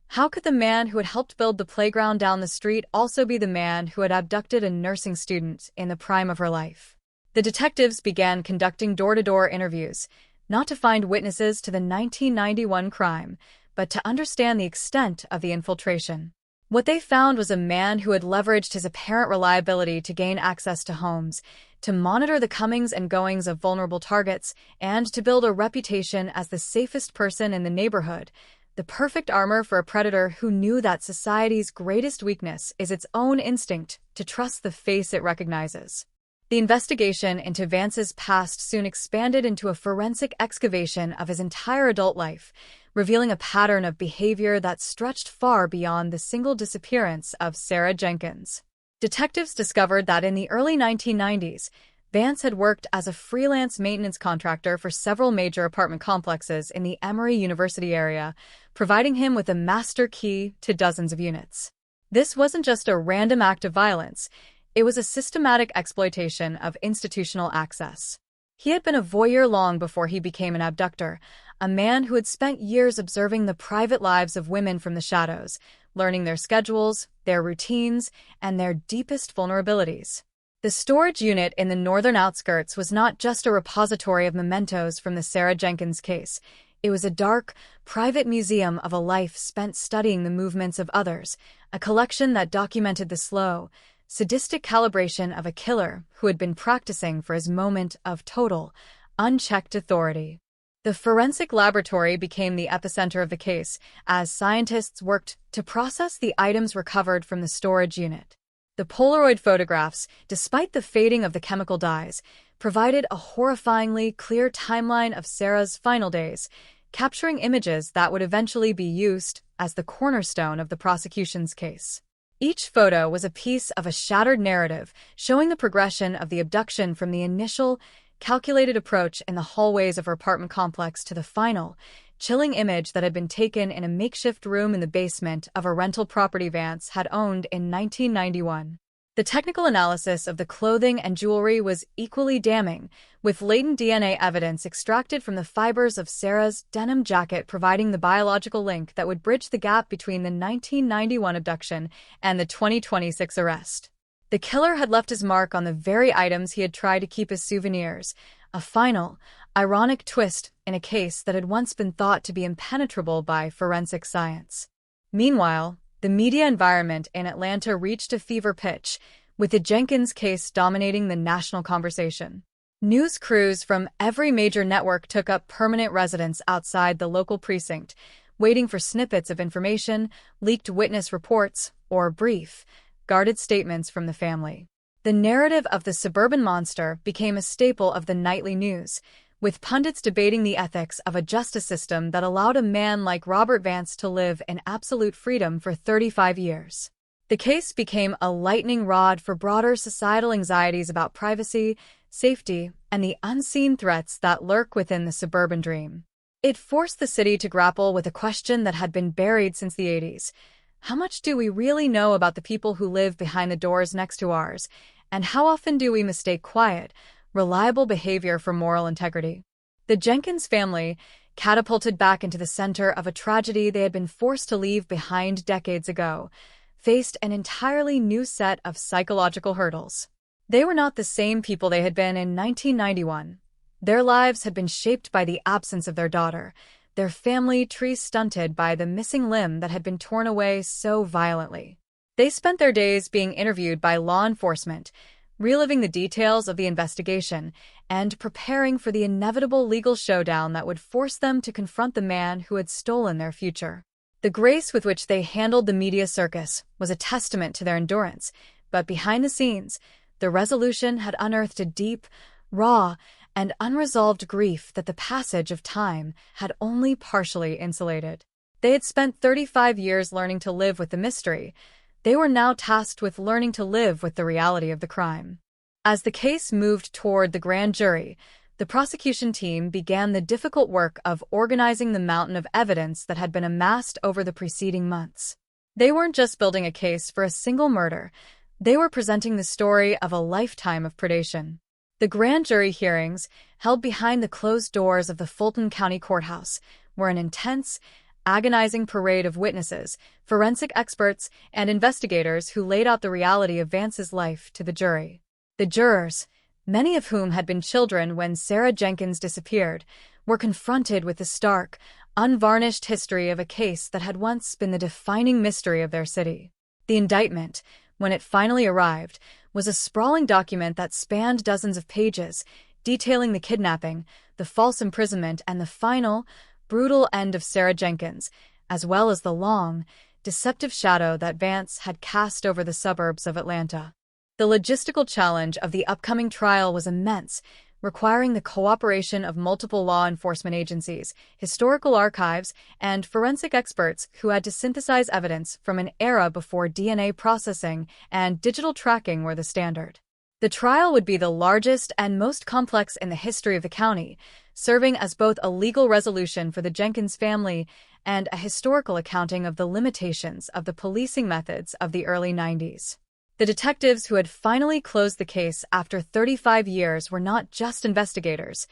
Q: How could the man who had helped build the playground down the street also be the man who had abducted a nursing student in the prime of her life? The detectives began conducting door-to-door interviews, not to find witnesses to the 1991 crime, but to understand the extent of the infiltration. What they found was a man who had leveraged his apparent reliability to gain access to homes, to monitor the comings and goings of vulnerable targets, and to build a reputation as the safest person in the neighborhood, the perfect armor for a predator who knew that society's greatest weakness is its own instinct to trust the face it recognizes. The investigation into Vance's past soon expanded into a forensic excavation of his entire adult life, revealing a pattern of behavior that stretched far beyond the single disappearance of Sarah Jenkins. Detectives discovered that in the early 1990s, Vance had worked as a freelance maintenance contractor for several major apartment complexes in the Emory University area, providing him with a master key to dozens of units. This wasn't just a random act of violence. It was a systematic exploitation of institutional access. He had been a voyeur long before he became an abductor, a man who had spent years observing the private lives of women from the shadows, learning their schedules, their routines, and their deepest vulnerabilities. The storage unit in the northern outskirts was not just a repository of mementos from the Sarah Jenkins case. It was a dark, private museum of a life spent studying the movements of others, a collection that documented the slow, sadistic calibration of a killer who had been practicing for his moment of total, unchecked authority. The forensic laboratory became the epicenter of the case as scientists worked to process the items recovered from the storage unit. The Polaroid photographs, despite the fading of the chemical dyes, provided a horrifyingly clear timeline of Sarah's final days, capturing images that would eventually be used as the cornerstone of the prosecution's case. Each photo was a piece of a shattered narrative, showing the progression of the abduction from the initial, calculated approach in the hallways of her apartment complex to the final, chilling image that had been taken in a makeshift room in the basement of a rental property Vance had owned in 1991. The technical analysis of the clothing and jewelry was equally damning, with latent DNA evidence extracted from the fibers of Sarah's denim jacket providing the biological link that would bridge the gap between the 1991 abduction and the 2026 arrest. The killer had left his mark on the very items he had tried to keep as souvenirs, a final, ironic twist in a case that had once been thought to be impenetrable by forensic science. Meanwhile, the media environment in Atlanta reached a fever pitch, with the Jenkins case dominating the national conversation. News crews from every major network took up permanent residence outside the local precinct, waiting for snippets of information, leaked witness reports, or brief, guarded statements from the family. The narrative of the suburban monster became a staple of the nightly news, with pundits debating the ethics of a justice system that allowed a man like Robert Vance to live in absolute freedom for 35 years. The case became a lightning rod for broader societal anxieties about privacy, safety, and the unseen threats that lurk within the suburban dream. It forced the city to grapple with a question that had been buried since the 80s. How much do we really know about the people who live behind the doors next to ours, and how often do we mistake quiet, reliable behavior for moral integrity? The Jenkins family, catapulted back into the center of a tragedy they had been forced to leave behind decades ago, faced an entirely new set of psychological hurdles. They were not the same people they had been in 1991. Their lives had been shaped by the absence of their daughter, their family tree stunted by the missing limb that had been torn away so violently. They spent their days being interviewed by law enforcement, reliving the details of the investigation, and preparing for the inevitable legal showdown that would force them to confront the man who had stolen their future. The grace with which they handled the media circus was a testament to their endurance, but behind the scenes, the resolution had unearthed a deep, raw, and unresolved grief that the passage of time had only partially insulated. They had spent 35 years learning to live with the mystery. They were now tasked with learning to live with the reality of the crime. As the case moved toward the grand jury, the prosecution team began the difficult work of organizing the mountain of evidence that had been amassed over the preceding months. They weren't just building a case for a single murder. They were presenting the story of a lifetime of predation. The grand jury hearings, held behind the closed doors of the Fulton County Courthouse, were an intense, agonizing parade of witnesses, forensic experts, and investigators who laid out the reality of Vance's life to the jury. The jurors, many of whom had been children when Sarah Jenkins disappeared, were confronted with the stark, unvarnished history of a case that had once been the defining mystery of their city. The indictment, when it finally arrived, was a sprawling document that spanned dozens of pages, detailing the kidnapping, the false imprisonment, and the final, brutal end of Sarah Jenkins, as well as the long, deceptive shadow that Vance had cast over the suburbs of Atlanta. The logistical challenge of the upcoming trial was immense, requiring the cooperation of multiple law enforcement agencies, historical archives, and forensic experts who had to synthesize evidence from an era before DNA processing and digital tracking were the standard. The trial would be the largest and most complex in the history of the county, serving as both a legal resolution for the Jenkins family and a historical accounting of the limitations of the policing methods of the early 90s. The detectives who had finally closed the case after 35 years were not just investigators.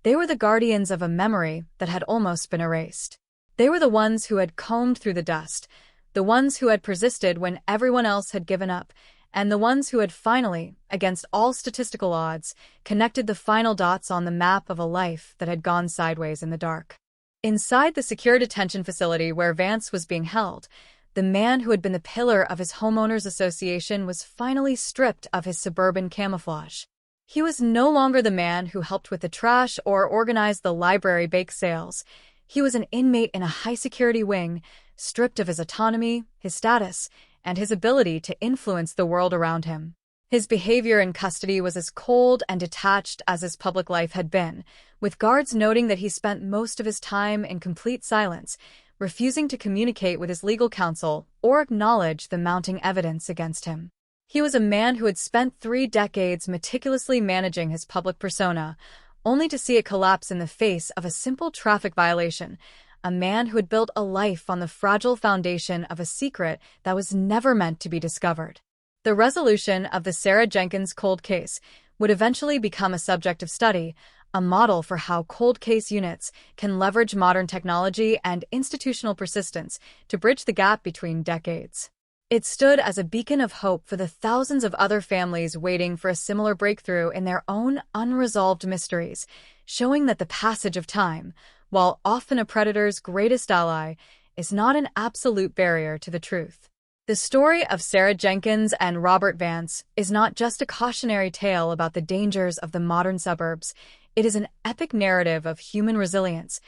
Q: They were the guardians of a memory that had almost been erased. They were the ones who had combed through the dust, the ones who had persisted when everyone else had given up, and the ones who had finally, against all statistical odds, connected the final dots on the map of a life that had gone sideways in the dark. Inside the secure detention facility where Vance was being held, the man who had been the pillar of his homeowners association was finally stripped of his suburban camouflage. He was no longer the man who helped with the trash or organized the library bake sales. He was an inmate in a high-security wing, stripped of his autonomy, his status, and his ability to influence the world around him. His behavior in custody was as cold and detached as his public life had been, with guards noting that he spent most of his time in complete silence, refusing to communicate with his legal counsel or acknowledge the mounting evidence against him. He was a man who had spent 3 decades meticulously managing his public persona, only to see it collapse in the face of a simple traffic violation, a man who had built a life on the fragile foundation of a secret that was never meant to be discovered. The resolution of the Sarah Jenkins cold case would eventually become a subject of study, a model for how cold case units can leverage modern technology and institutional persistence to bridge the gap between decades. It stood as a beacon of hope for the thousands of other families waiting for a similar breakthrough in their own unresolved mysteries, showing that the passage of time, while often a predator's greatest ally, is not an absolute barrier to the truth. The story of Sarah Jenkins and Robert Vance is not just a cautionary tale about the dangers of the modern suburbs. It is an epic narrative of human resilience,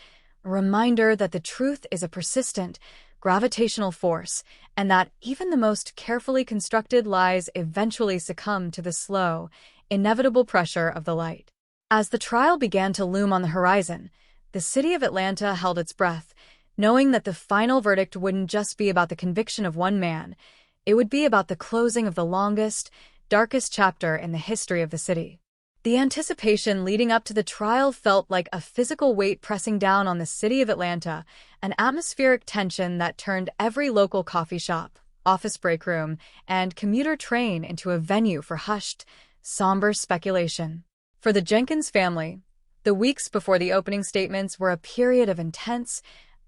Q: a reminder that the truth is a persistent, gravitational force, and that even the most carefully constructed lies eventually succumb to the slow, inevitable pressure of the light. As the trial began to loom on the horizon, the city of Atlanta held its breath, knowing that the final verdict wouldn't just be about the conviction of one man, it would be about the closing of the longest, darkest chapter in the history of the city. The anticipation leading up to the trial felt like a physical weight pressing down on the city of Atlanta, an atmospheric tension that turned every local coffee shop, office break room, and commuter train into a venue for hushed, somber speculation. For the Jenkins family, the weeks before the opening statements were a period of intense,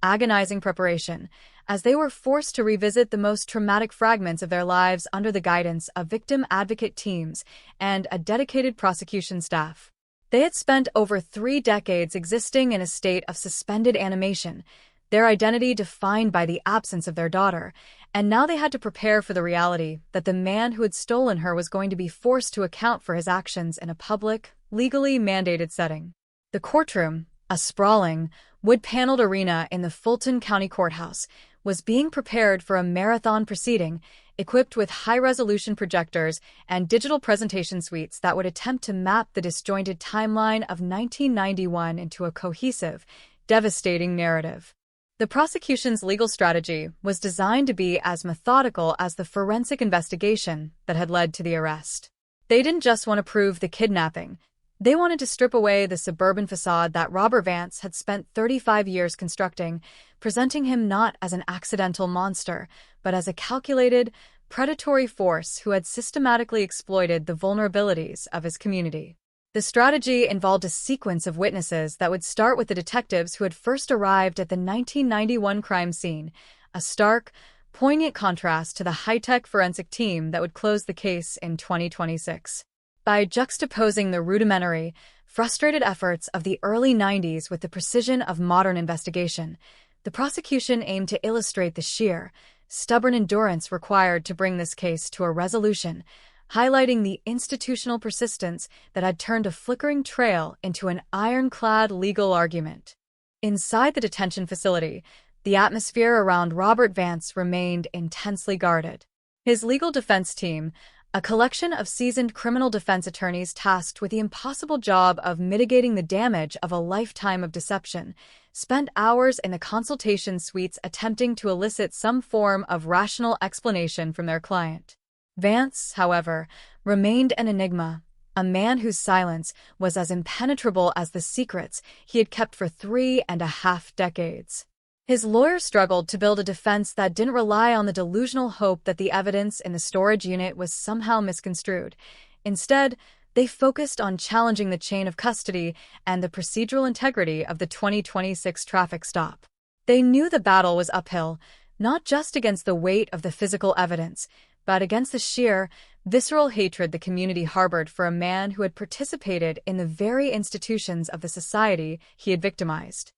Q: agonizing preparation, as they were forced to revisit the most traumatic fragments of their lives under the guidance of victim advocate teams and a dedicated prosecution staff. They had spent over 3 decades existing in a state of suspended animation, their identity defined by the absence of their daughter, and now they had to prepare for the reality that the man who had stolen her was going to be forced to account for his actions in a public, legally mandated setting. The courtroom, a sprawling, wood-paneled arena in the Fulton County Courthouse, was being prepared for a marathon proceeding equipped with high-resolution projectors and digital presentation suites that would attempt to map the disjointed timeline of 1991 into a cohesive, devastating narrative. The prosecution's legal strategy was designed to be as methodical as the forensic investigation that had led to the arrest. They didn't just want to prove the kidnapping. They wanted to strip away the suburban facade that Robert Vance had spent 35 years constructing, presenting him not as an accidental monster, but as a calculated, predatory force who had systematically exploited the vulnerabilities of his community. The strategy involved a sequence of witnesses that would start with the detectives who had first arrived at the 1991 crime scene, a stark, poignant contrast to the high-tech forensic team that would close the case in 2026. By juxtaposing the rudimentary, frustrated efforts of the early 90s with the precision of modern investigation, the prosecution aimed to illustrate the sheer, stubborn endurance required to bring this case to a resolution, highlighting the institutional persistence that had turned a flickering trail into an ironclad legal argument. Inside the detention facility, the atmosphere around Robert Vance remained intensely guarded. His legal defense team, a collection of seasoned criminal defense attorneys tasked with the impossible job of mitigating the damage of a lifetime of deception, spent hours in the consultation suites attempting to elicit some form of rational explanation from their client. Vance, however, remained an enigma, a man whose silence was as impenetrable as the secrets he had kept for 3.5 decades. His lawyers struggled to build a defense that didn't rely on the delusional hope that the evidence in the storage unit was somehow misconstrued. Instead, they focused on challenging the chain of custody and the procedural integrity of the 2026 traffic stop. They knew the battle was uphill, not just against the weight of the physical evidence, but against the sheer, visceral hatred the community harbored for a man who had participated in the very institutions of the society he had victimized.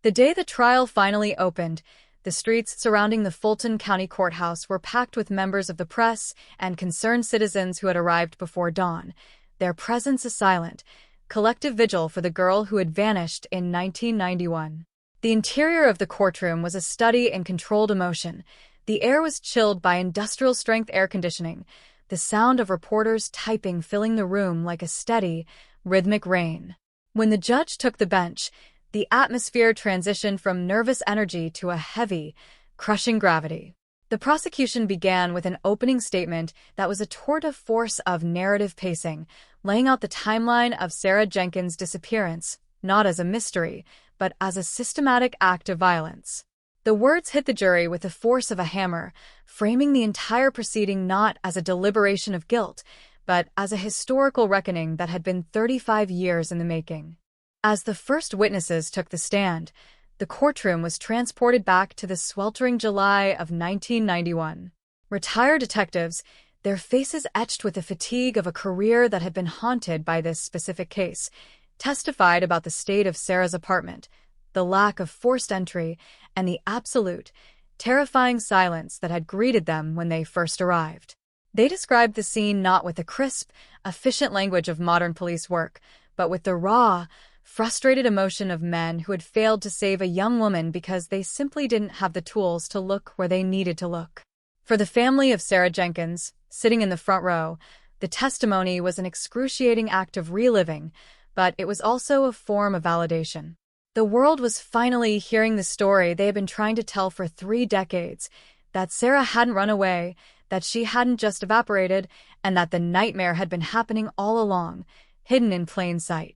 Q: The day the trial finally opened, the streets surrounding the Fulton County Courthouse were packed with members of the press and concerned citizens who had arrived before dawn, their presence a silent, collective vigil for the girl who had vanished in 1991. The interior of the courtroom was a study in controlled emotion. The air was chilled by industrial-strength air conditioning, the sound of reporters typing filling the room like a steady, rhythmic rain. When the judge took the bench, the atmosphere transitioned from nervous energy to a heavy, crushing gravity. The prosecution began with an opening statement that was a tour de force of narrative pacing, laying out the timeline of Sarah Jenkins' disappearance, not as a mystery, but as a systematic act of violence. The words hit the jury with the force of a hammer, framing the entire proceeding not as a deliberation of guilt, but as a historical reckoning that had been 35 years in the making. As the first witnesses took the stand, the courtroom was transported back to the sweltering July of 1991. Retired detectives, their faces etched with the fatigue of a career that had been haunted by this specific case, testified about the state of Sarah's apartment, the lack of forced entry, and the absolute, terrifying silence that had greeted them when they first arrived. They described the scene not with the crisp, efficient language of modern police work, but with the raw, frustrated emotion of men who had failed to save a young woman because they simply didn't have the tools to look where they needed to look. For the family of Sarah Jenkins, sitting in the front row, the testimony was an excruciating act of reliving, but it was also a form of validation. The world was finally hearing the story they had been trying to tell for 3 decades, that Sarah hadn't run away, that she hadn't just evaporated, and that the nightmare had been happening all along, hidden in plain sight.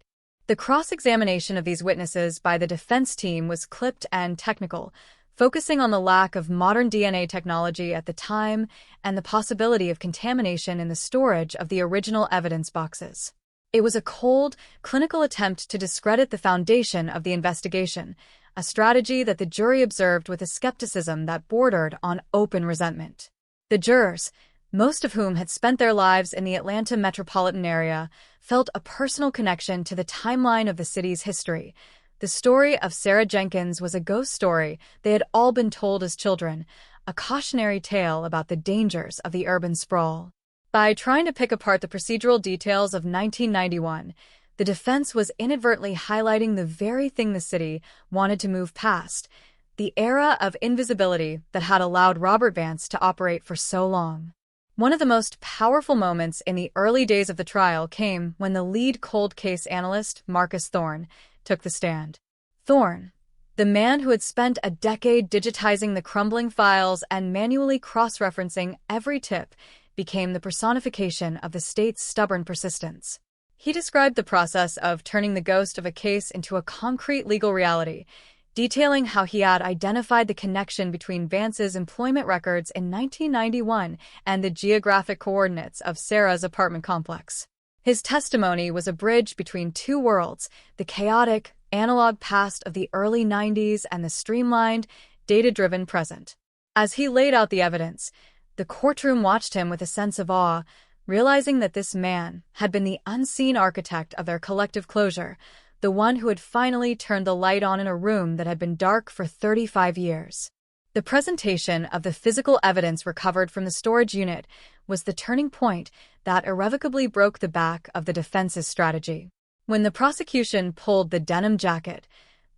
Q: The cross-examination of these witnesses by the defense team was clipped and technical, focusing on the lack of modern DNA technology at the time and the possibility of contamination in the storage of the original evidence boxes. It was a cold, clinical attempt to discredit the foundation of the investigation, a strategy that the jury observed with a skepticism that bordered on open resentment. The jurors, most of whom had spent their lives in the Atlanta metropolitan area, felt a personal connection to the timeline of the city's history. The story of Sarah Jenkins was a ghost story they had all been told as children, a cautionary tale about the dangers of the urban sprawl. By trying to pick apart the procedural details of 1991, the defense was inadvertently highlighting the very thing the city wanted to move past, the era of invisibility that had allowed Robert Vance to operate for so long. One of the most powerful moments in the early days of the trial came when the lead cold case analyst, Marcus Thorne, took the stand. Thorne, the man who had spent a decade digitizing the crumbling files and manually cross-referencing every tip, became the personification of the state's stubborn persistence. He described the process of turning the ghost of a case into a concrete legal reality, detailing how he had identified the connection between Vance's employment records in 1991 and the geographic coordinates of Sarah's apartment complex. His testimony was a bridge between two worlds, the chaotic, analog past of the early 90s and the streamlined, data-driven present. As he laid out the evidence, the courtroom watched him with a sense of awe, realizing that this man had been the unseen architect of their collective closure, the one who had finally turned the light on in a room that had been dark for 35 years. The presentation of the physical evidence recovered from the storage unit was the turning point that irrevocably broke the back of the defense's strategy. When the prosecution pulled the denim jacket,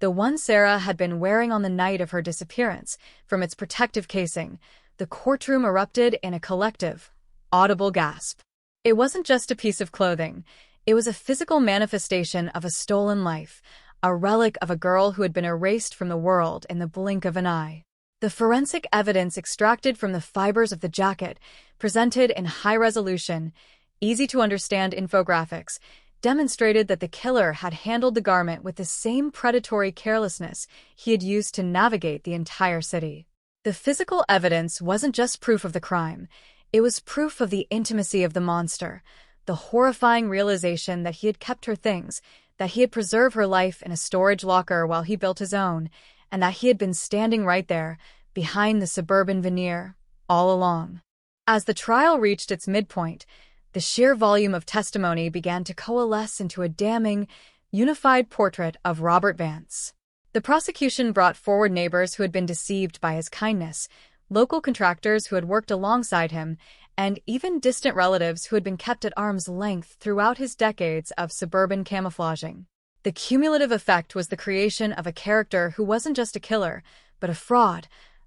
Q: the one Sarah had been wearing on the night of her disappearance, from its protective casing, the courtroom erupted in a collective, audible gasp. It wasn't just a piece of clothing. It was a physical manifestation of a stolen life, a relic of a girl who had been erased from the world in the blink of an eye. The forensic evidence extracted from the fibers of the jacket, presented in high-resolution, easy-to-understand infographics, demonstrated that the killer had handled the garment with the same predatory carelessness he had used to navigate the entire city. The physical evidence wasn't just proof of the crime. It was proof of the intimacy of the monster, the horrifying realization that he had kept her things, that he had preserved her life in a storage locker while he built his own, and that he had been standing right there, behind the suburban veneer, all along. As the trial reached its midpoint, the sheer volume of testimony began to coalesce into a damning, unified portrait of Robert Vance. The prosecution brought forward neighbors who had been deceived by his kindness, local contractors who had worked alongside him, and even distant relatives who had been kept at arm's length throughout his decades of suburban camouflaging. The cumulative effect was the creation of a character who wasn't just a killer, but a fraud,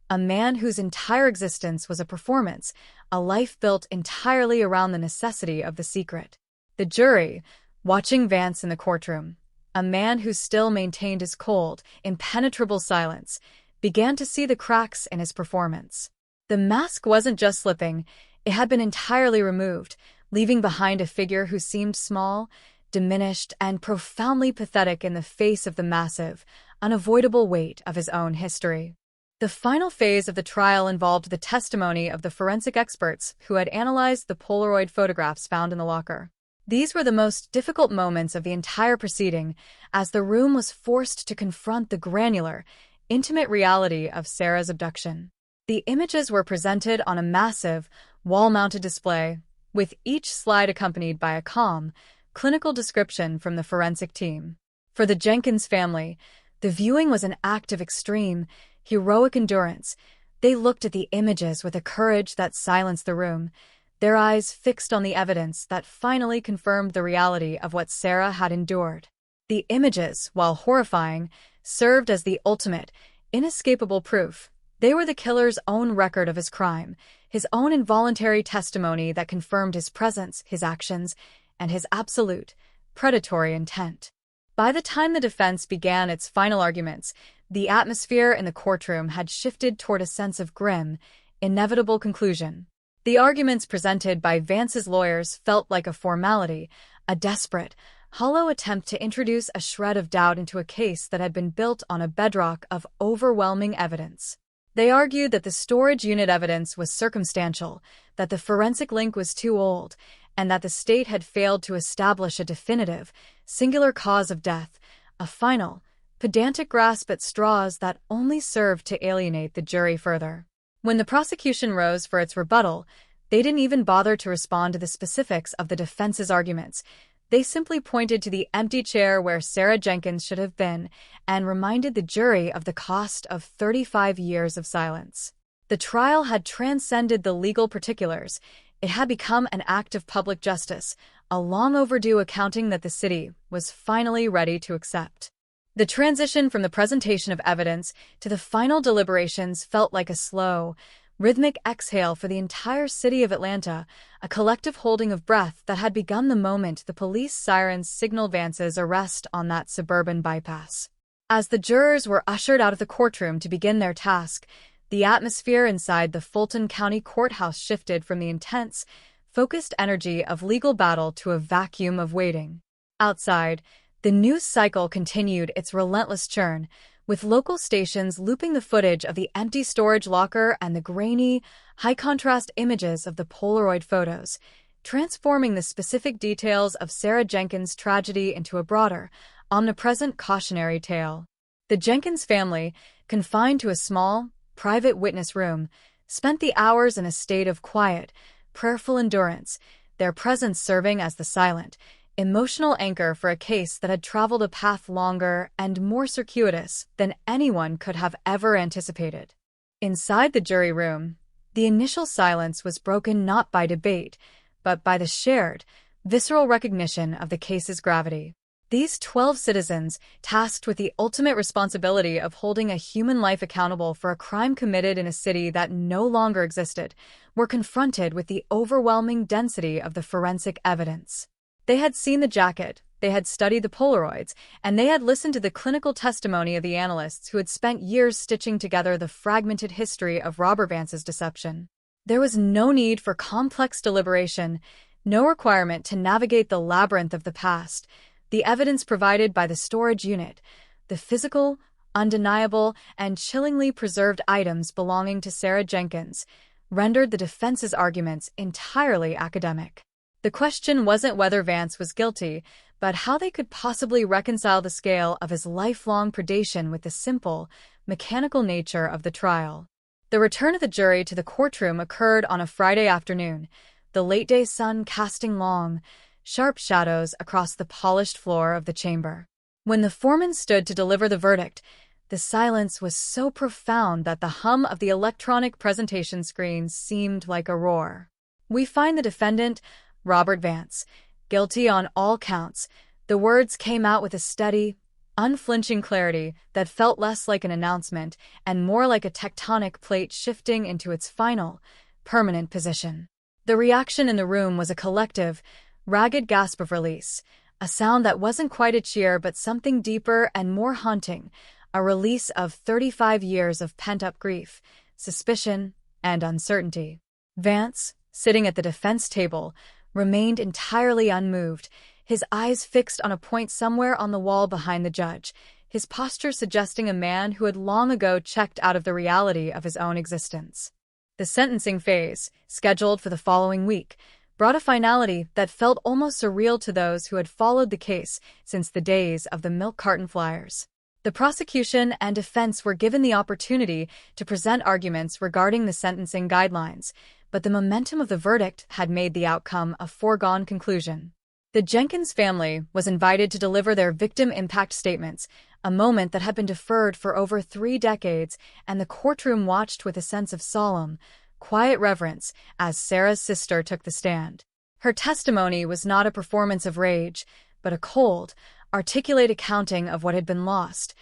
Q: a man whose entire existence was a performance, a life built entirely around the necessity of the secret. The jury, watching Vance in the courtroom, a man who still maintained his cold, impenetrable silence, began to see the cracks in his performance. The mask wasn't just slipping, it had been entirely removed, leaving behind a figure who seemed small, diminished, and profoundly pathetic in the face of the massive, unavoidable weight of his own history. The final phase of the trial involved the testimony of the forensic experts who had analyzed the Polaroid photographs found in the locker. These were the most difficult moments of the entire proceeding, as the room was forced to confront the granular, intimate reality of Sarah's abduction. The images were presented on a massive, wall-mounted display, with each slide accompanied by a calm, clinical description from the forensic team. For the Jenkins family, the viewing was an act of extreme, heroic endurance. They looked at the images with a courage that silenced the room, their eyes fixed on the evidence that finally confirmed the reality of what Sarah had endured. The images, while horrifying, served as the ultimate, inescapable proof. They were the killer's own record of his crime, his own involuntary testimony that confirmed his presence, his actions, and his absolute, predatory intent. By the time the defense began its final arguments, the atmosphere in the courtroom had shifted toward a sense of grim, inevitable conclusion. The arguments presented by Vance's lawyers felt like a formality, a desperate, hollow attempt to introduce a shred of doubt into a case that had been built on a bedrock of overwhelming evidence. They argued that the storage unit evidence was circumstantial, that the forensic link was too old, and that the state had failed to establish a definitive, singular cause of death, a final, pedantic grasp at straws that only served to alienate the jury further. When the prosecution rose for its rebuttal, they didn't even bother to respond to the specifics of the defense's arguments. They simply pointed to the empty chair where Sarah Jenkins should have been and reminded the jury of the cost of 35 years of silence. The trial had transcended the legal particulars. It had become an act of public justice, a long overdue accounting that the city was finally ready to accept. The transition from the presentation of evidence to the final deliberations felt like a slow, rhythmic exhale for the entire city of Atlanta, a collective holding of breath that had begun the moment the police sirens signaled Vance's arrest on that suburban bypass. As the jurors were ushered out of the courtroom to begin their task, the atmosphere inside the Fulton County Courthouse shifted from the intense, focused energy of legal battle to a vacuum of waiting. Outside, the news cycle continued its relentless churn, with local stations looping the footage of the empty storage locker and the grainy, high-contrast images of the Polaroid photos, transforming the specific details of Sarah Jenkins' tragedy into a broader, omnipresent cautionary tale. The Jenkins family, confined to a small, private witness room, spent the hours in a state of quiet, prayerful endurance, their presence serving as the silent, emotional anchor for a case that had traveled a path longer and more circuitous than anyone could have ever anticipated. Inside the jury room, the initial silence was broken not by debate, but by the shared, visceral recognition of the case's gravity. These 12 citizens, tasked with the ultimate responsibility of holding a human life accountable for a crime committed in a city that no longer existed, were confronted with the overwhelming density of the forensic evidence. They had seen the jacket, they had studied the Polaroids, and they had listened to the clinical testimony of the analysts who had spent years stitching together the fragmented history of Robert Vance's deception. There was no need for complex deliberation, no requirement to navigate the labyrinth of the past. The evidence provided by the storage unit, the physical, undeniable, and chillingly preserved items belonging to Sarah Jenkins, rendered the defense's arguments entirely academic. The question wasn't whether Vance was guilty, but how they could possibly reconcile the scale of his lifelong predation with the simple, mechanical nature of the trial. The return of the jury to the courtroom occurred on a Friday afternoon, the late-day sun casting long, sharp shadows across the polished floor of the chamber. When the foreman stood to deliver the verdict, The silence was so profound that the hum of the electronic presentation screens seemed like a roar. We find the defendant, Robert Vance, guilty on all counts. The words came out with a steady, unflinching clarity that felt less like an announcement and more like a tectonic plate shifting into its final, permanent position. The reaction in the room was a collective, ragged gasp of release, a sound that wasn't quite a cheer but something deeper and more haunting, a release of 35 years of pent-up grief, suspicion, and uncertainty. Vance, sitting at the defense table, remained entirely unmoved, his eyes fixed on a point somewhere on the wall behind the judge, his posture suggesting a man who had long ago checked out of the reality of his own existence. The sentencing phase, scheduled for the following week, brought a finality that felt almost surreal to those who had followed the case since the days of the milk carton flyers. The prosecution and defense were given the opportunity to present arguments regarding the sentencing guidelines, but the momentum of the verdict had made the outcome a foregone conclusion. The Jenkins family was invited to deliver their victim impact statements, a moment that had been deferred for over 3 decades, and the courtroom watched with a sense of solemn, quiet reverence as Sarah's sister took the stand. Her testimony was not a performance of rage, but a cold, articulate accounting of what had been lost,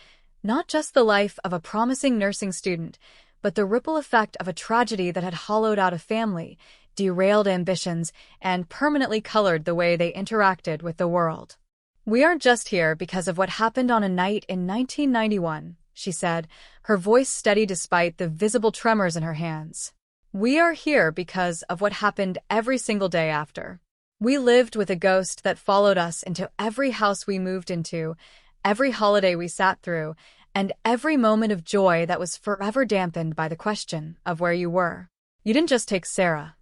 Q: not just the life of a promising nursing student, but the ripple effect of a tragedy that had hollowed out a family, derailed ambitions, and permanently colored the way they interacted with the world. "We aren't just here because of what happened on a night in 1991, she said, her voice steady despite the visible tremors in her hands. "We are here because of what happened every single day after. We lived with a ghost that followed us into every house we moved into, every holiday we sat through, and every moment of joy that was forever dampened by the question of where you were. You didn't just take Sarah.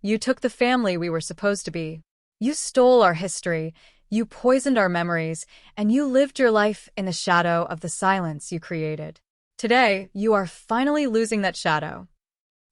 Q: You took the family we were supposed to be. You stole our history, you poisoned our memories, and you lived your life in the shadow of the silence you created. Today, you are finally losing that shadow."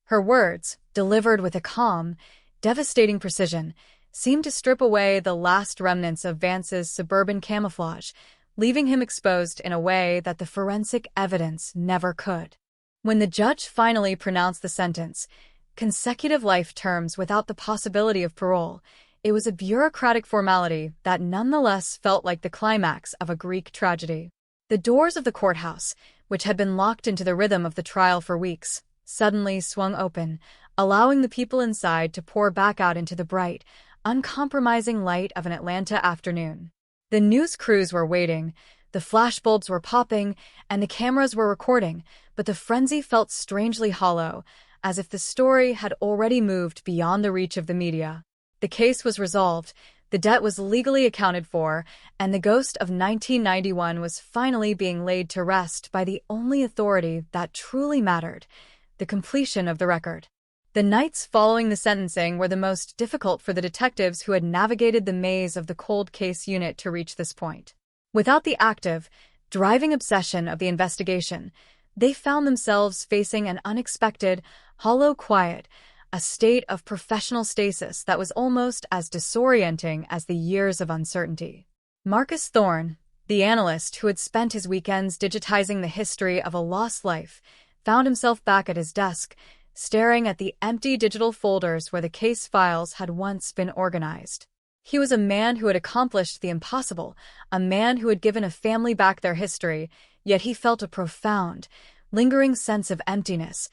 Q: Her words, delivered with a calm, devastating precision, seemed to strip away the last remnants of Vance's suburban camouflage, leaving him exposed in a way that the forensic evidence never could. When the judge finally pronounced the sentence, consecutive life terms without the possibility of parole, it was a bureaucratic formality that nonetheless felt like the climax of a Greek tragedy. The doors of the courthouse, which had been locked into the rhythm of the trial for weeks, suddenly swung open, allowing the people inside to pour back out into the bright, uncompromising light of an Atlanta afternoon. The news crews were waiting, the flashbulbs were popping, and the cameras were recording, but the frenzy felt strangely hollow, as if the story had already moved beyond the reach of the media. The case was resolved, the debt was legally accounted for, and the ghost of 1991 was finally being laid to rest by the only authority that truly mattered: the completion of the record. The nights following the sentencing were the most difficult for the detectives who had navigated the maze of the cold case unit to reach this point. Without the active, driving obsession of the investigation, they found themselves facing an unexpected, hollow quiet, a state of professional stasis that was almost as disorienting as the years of uncertainty. Marcus Thorne, the analyst who had spent his weekends digitizing the history of a lost life, found himself back at his desk, staring at the empty digital folders where the case files had once been organized. He was a man who had accomplished the impossible, a man who had given a family back their history, yet he felt a profound, lingering sense of emptiness,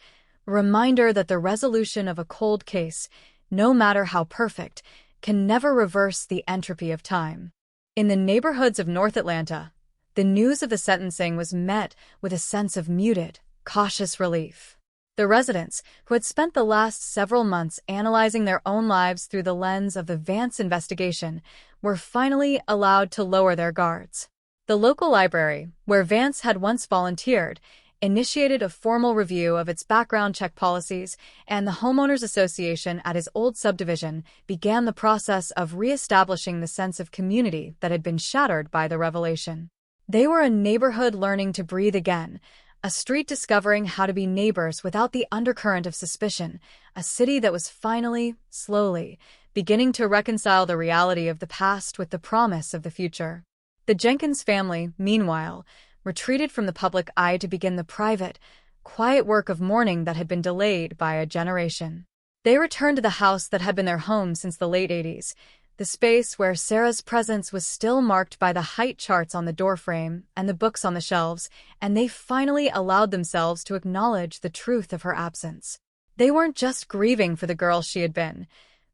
Q: a reminder that the resolution of a cold case, no matter how perfect, can never reverse the entropy of time. In the neighborhoods of North Atlanta, the news of the sentencing was met with a sense of muted, cautious relief. The residents, who had spent the last several months analyzing their own lives through the lens of the Vance investigation, were finally allowed to lower their guards. The local library, where Vance had once volunteered, initiated a formal review of its background check policies, and the homeowners association at his old subdivision began the process of re-establishing the sense of community that had been shattered by the revelation. They were a neighborhood learning to breathe again, a street discovering how to be neighbors without the undercurrent of suspicion, a city that was finally, slowly, beginning to reconcile the reality of the past with the promise of the future. The Jenkins family, meanwhile, retreated from the public eye to begin the private, quiet work of mourning that had been delayed by a generation. They returned to the house that had been their home since the late 80s, the space where Sarah's presence was still marked by the height charts on the doorframe and the books on the shelves, and they finally allowed themselves to acknowledge the truth of her absence. They weren't just grieving for the girl she had been.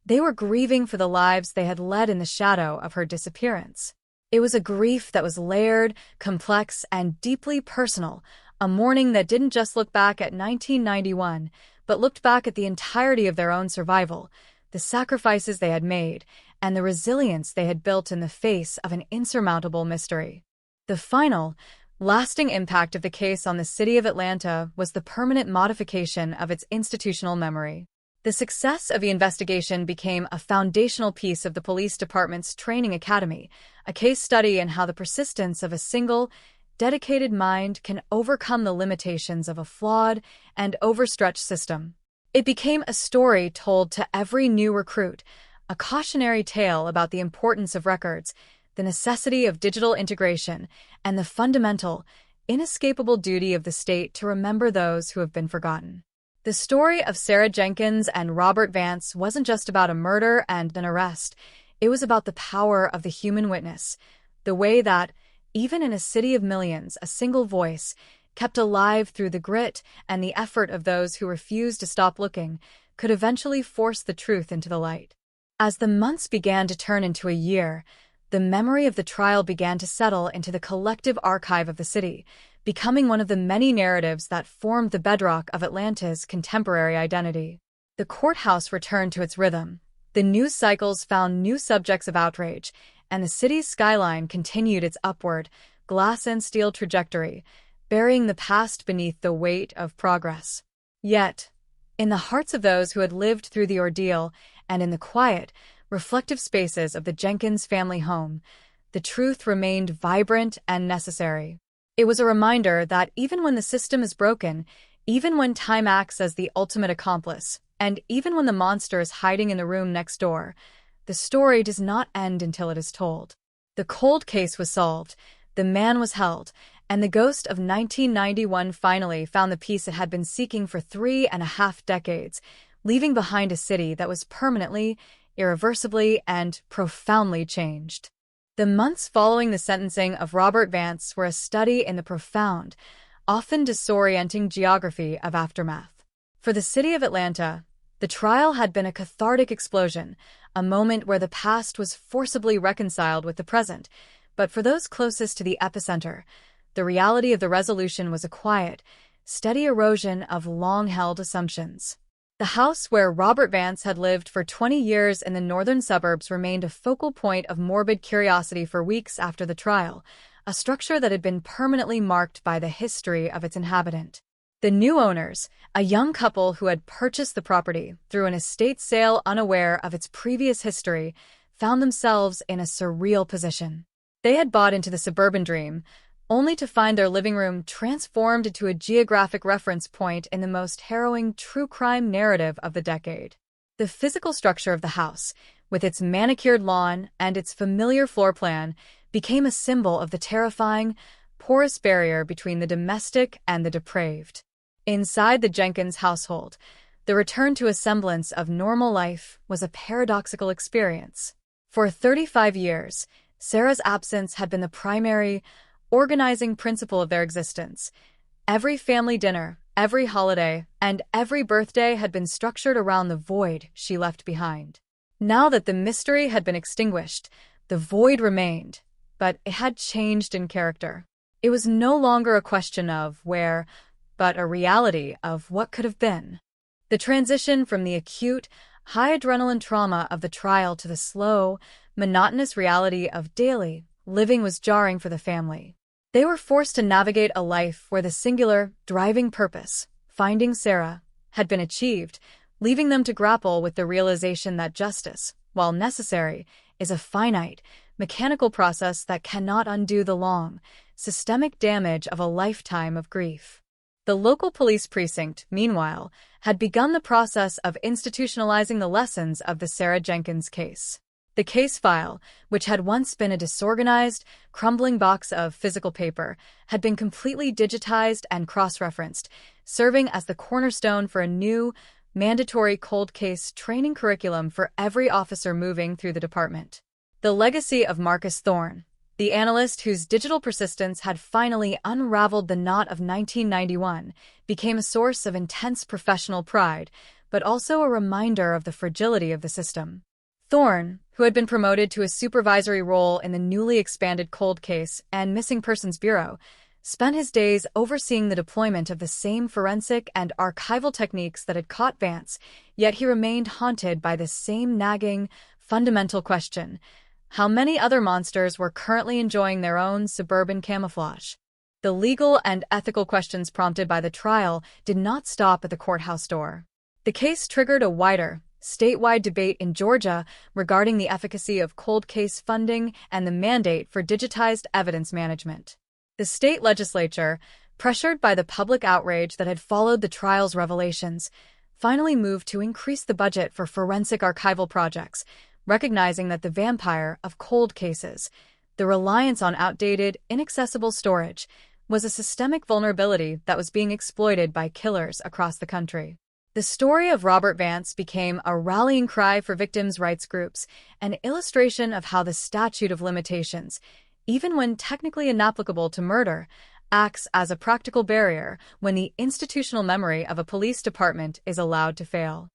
Q: They were grieving for the lives they had led in the shadow of her disappearance. It was a grief that was layered, complex, and deeply personal, a mourning that didn't just look back at 1991, but looked back at the entirety of their own survival, the sacrifices they had made, and the resilience they had built in the face of an insurmountable mystery. The final, lasting impact of the case on the city of Atlanta was the permanent modification of its institutional memory. The success of the investigation became a foundational piece of the police department's training academy, a case study in how the persistence of a single, dedicated mind can overcome the limitations of a flawed and overstretched system. It became a story told to every new recruit, a cautionary tale about the importance of records, the necessity of digital integration, and the fundamental, inescapable duty of the state to remember those who have been forgotten. The story of Sarah Jenkins and Robert Vance wasn't just about a murder and an arrest. It was about the power of the human witness, the way that, even in a city of millions, a single voice, kept alive through the grit and the effort of those who refused to stop looking, could eventually force the truth into the light. As the months began to turn into a year, the memory of the trial began to settle into the collective archive of the city, becoming one of the many narratives that formed the bedrock of Atlanta's contemporary identity. The courthouse returned to its rhythm, the news cycles found new subjects of outrage, and the city's skyline continued its upward, glass and steel trajectory, burying the past beneath the weight of progress. Yet, in the hearts of those who had lived through the ordeal, and in the quiet, reflective spaces of the Jenkins family home, the truth remained vibrant and necessary. It was a reminder that even when the system is broken, even when time acts as the ultimate accomplice, and even when the monster is hiding in the room next door, the story does not end until it is told. The cold case was solved, the man was held, and the ghost of 1991 finally found the peace it had been seeking for 3.5 decades, leaving behind a city that was permanently, irreversibly, and profoundly changed. The months following the sentencing of Robert Vance were a study in the profound, often disorienting geography of aftermath. For the city of Atlanta, the trial had been a cathartic explosion, a moment where the past was forcibly reconciled with the present. But for those closest to the epicenter, the reality of the resolution was a quiet, steady erosion of long-held assumptions. The house where Robert Vance had lived for 20 years in the northern suburbs remained a focal point of morbid curiosity for weeks after the trial, a structure that had been permanently marked by the history of its inhabitant. The new owners, a young couple who had purchased the property through an estate sale unaware of its previous history, found themselves in a surreal position. They had bought into the suburban dream, only to find their living room transformed into a geographic reference point in the most harrowing true crime narrative of the decade. The physical structure of the house, with its manicured lawn and its familiar floor plan, became a symbol of the terrifying, porous barrier between the domestic and the depraved. Inside the Jenkins household, the return to a semblance of normal life was a paradoxical experience. For 35 years, Sarah's absence had been the primary, organizing principle of their existence. Every family dinner, every holiday, and every birthday had been structured around the void she left behind. Now that the mystery had been extinguished, the void remained, but it had changed in character. It was no longer a question of where, but a reality of what could have been. The transition from the acute, high-adrenaline trauma of the trial to the slow, monotonous reality of daily living was jarring for the family. They were forced to navigate a life where the singular, driving purpose, finding Sarah, had been achieved, leaving them to grapple with the realization that justice, while necessary, is a finite, mechanical process that cannot undo the long, systemic damage of a lifetime of grief. The local police precinct, meanwhile, had begun the process of institutionalizing the lessons of the Sarah Jenkins case. The case file, which had once been a disorganized, crumbling box of physical paper, had been completely digitized and cross-referenced, serving as the cornerstone for a new, mandatory cold case training curriculum for every officer moving through the department. The legacy of Marcus Thorne, the analyst whose digital persistence had finally unraveled the knot of 1991, became a source of intense professional pride, but also a reminder of the fragility of the system. Thorne, who had been promoted to a supervisory role in the newly expanded Cold Case and Missing Persons Bureau, spent his days overseeing the deployment of the same forensic and archival techniques that had caught Vance, yet he remained haunted by the same nagging, fundamental question: how many other monsters were currently enjoying their own suburban camouflage? The legal and ethical questions prompted by the trial did not stop at the courthouse door. The case triggered a wider, statewide debate in Georgia regarding the efficacy of cold case funding and the mandate for digitized evidence management. The state legislature, pressured by the public outrage that had followed the trial's revelations, finally moved to increase the budget for forensic archival projects, recognizing that the vampire of cold cases, the reliance on outdated, inaccessible storage, was a systemic vulnerability that was being exploited by killers across the country. The story of Robert Vance became a rallying cry for victims' rights groups, an illustration of how the statute of limitations, even when technically inapplicable to murder, acts as a practical barrier when the institutional memory of a police department is allowed to fail.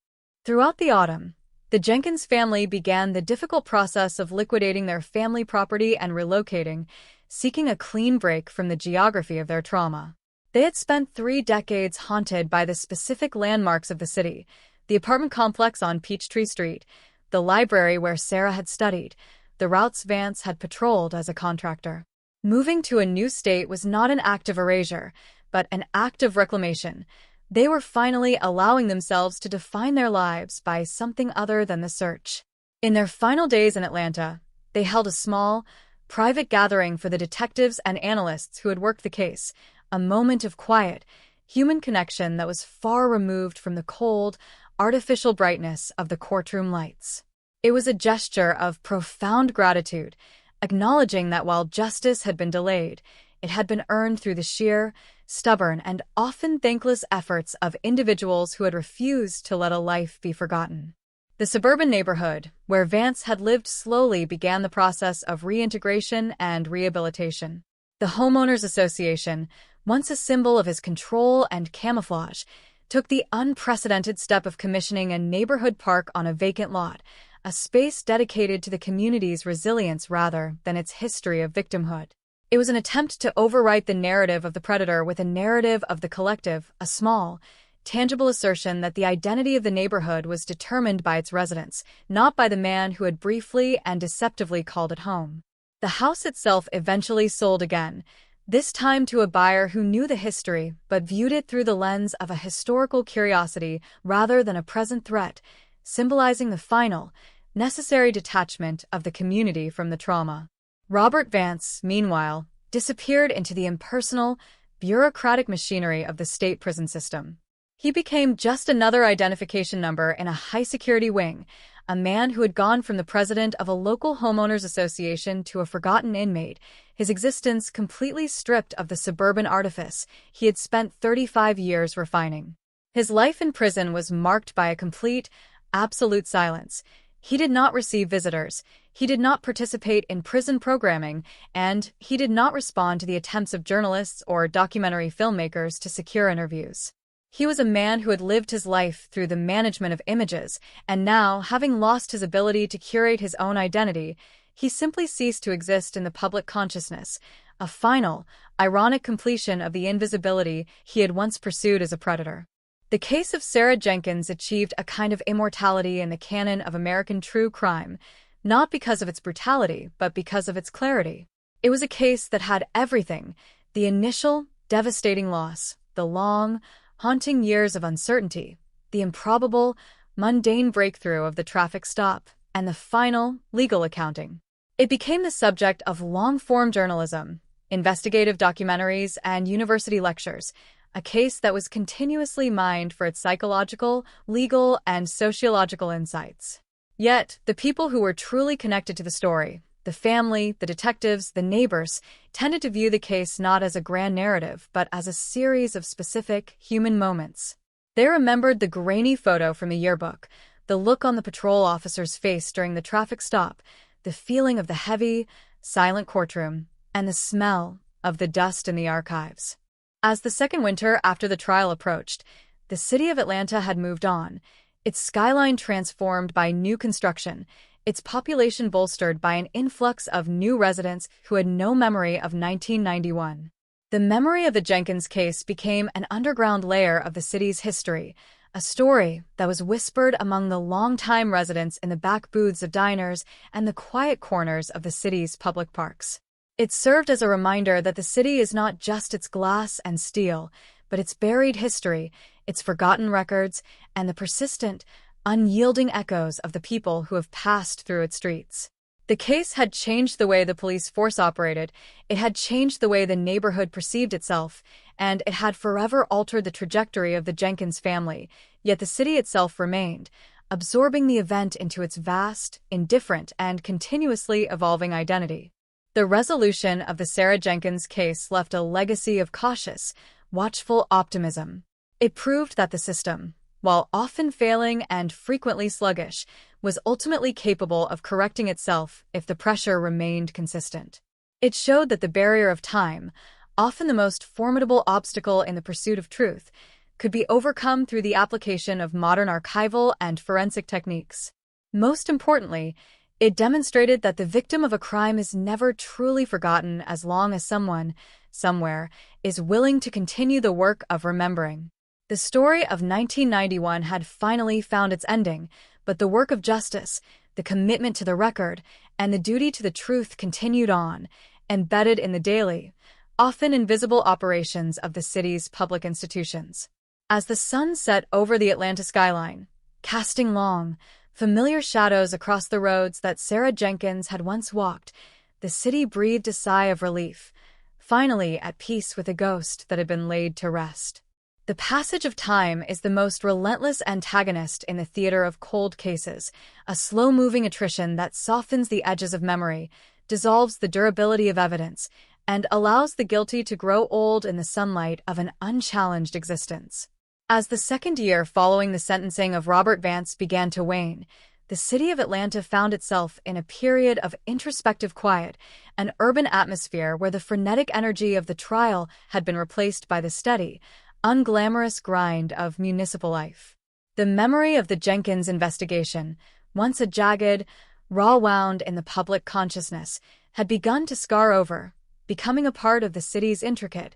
Q: Throughout the autumn, the Jenkins family began the difficult process of liquidating their family property and relocating, seeking a clean break from the geography of their trauma. They had spent 3 decades haunted by the specific landmarks of the city: the apartment complex on Peachtree Street, the library where Sarah had studied, the routes Vance had patrolled as a contractor. Moving to a new state was not an act of erasure, but an act of reclamation. They were finally allowing themselves to define their lives by something other than the search. In their final days in Atlanta, they held a small, private gathering for the detectives and analysts who had worked the case, a moment of quiet, human connection that was far removed from the cold, artificial brightness of the courtroom lights. It was a gesture of profound gratitude, acknowledging that while justice had been delayed, it had been earned through the sheer, stubborn, and often thankless efforts of individuals who had refused to let a life be forgotten. The suburban neighborhood, where Vance had lived slowly, began the process of reintegration and rehabilitation. The Homeowners Association, once a symbol of his control and camouflage, took the unprecedented step of commissioning a neighborhood park on a vacant lot, a space dedicated to the community's resilience rather than its history of victimhood. It was an attempt to overwrite the narrative of the predator with a narrative of the collective, a small, tangible assertion that the identity of the neighborhood was determined by its residents, not by the man who had briefly and deceptively called it home. The house itself eventually sold again, this time to a buyer who knew the history but viewed it through the lens of a historical curiosity rather than a present threat, symbolizing the final, necessary detachment of the community from the trauma. Robert Vance, meanwhile, disappeared into the impersonal, bureaucratic machinery of the state prison system. He became just another identification number in a high-security wing, a man who had gone from the president of a local homeowners association to a forgotten inmate, his existence completely stripped of the suburban artifice he had spent 35 years refining. His life in prison was marked by a complete, absolute silence. He did not receive visitors, he did not participate in prison programming, and he did not respond to the attempts of journalists or documentary filmmakers to secure interviews. He was a man who had lived his life through the management of images, and now, having lost his ability to curate his own identity, he simply ceased to exist in the public consciousness, a final, ironic completion of the invisibility he had once pursued as a predator. The case of Sarah Jenkins achieved a kind of immortality in the canon of American true crime, not because of its brutality, but because of its clarity. It was a case that had everything: the initial, devastating loss, the long, haunting years of uncertainty, the improbable, mundane breakthrough of the traffic stop, and the final, legal accounting. It became the subject of long-form journalism, investigative documentaries, and university lectures, a case that was continuously mined for its psychological, legal, and sociological insights. Yet, the people who were truly connected to the story, the family, the detectives, the neighbors, tended to view the case not as a grand narrative, but as a series of specific, human moments. They remembered the grainy photo from the yearbook, the look on the patrol officer's face during the traffic stop, the feeling of the heavy, silent courtroom, and the smell of the dust in the archives. As the second winter after the trial approached, the city of Atlanta had moved on, its skyline transformed by new construction, its population bolstered by an influx of new residents who had no memory of 1991. The memory of the Jenkins case became an underground layer of the city's history, a story that was whispered among the longtime residents in the back booths of diners and the quiet corners of the city's public parks. It served as a reminder that the city is not just its glass and steel, but its buried history, its forgotten records, and the persistent, unyielding echoes of the people who have passed through its streets. The case had changed the way the police force operated, it had changed the way the neighborhood perceived itself, and it had forever altered the trajectory of the Jenkins family, yet the city itself remained, absorbing the event into its vast, indifferent, and continuously evolving identity. The resolution of the Sarah Jenkins case left a legacy of cautious, watchful optimism. It proved that the system, while often failing and frequently sluggish, was ultimately capable of correcting itself if the pressure remained consistent. It showed that the barrier of time, often the most formidable obstacle in the pursuit of truth, could be overcome through the application of modern archival and forensic techniques. Most importantly, it demonstrated that the victim of a crime is never truly forgotten as long as someone, somewhere, is willing to continue the work of remembering. The story of 1991 had finally found its ending, but the work of justice, the commitment to the record, and the duty to the truth continued on, embedded in the daily, often invisible operations of the city's public institutions. As the sun set over the Atlanta skyline, casting long, familiar shadows across the roads that Sarah Jenkins had once walked, the city breathed a sigh of relief, finally at peace with a ghost that had been laid to rest. The passage of time is the most relentless antagonist in the theater of cold cases, a slow-moving attrition that softens the edges of memory, dissolves the durability of evidence, and allows the guilty to grow old in the sunlight of an unchallenged existence. As the second year following the sentencing of Robert Vance began to wane, the city of Atlanta found itself in a period of introspective quiet, an urban atmosphere where the frenetic energy of the trial had been replaced by the steady, unglamorous grind of municipal life. The memory of the Jenkins investigation, once a jagged, raw wound in the public consciousness, had begun to scar over, becoming a part of the city's intricate,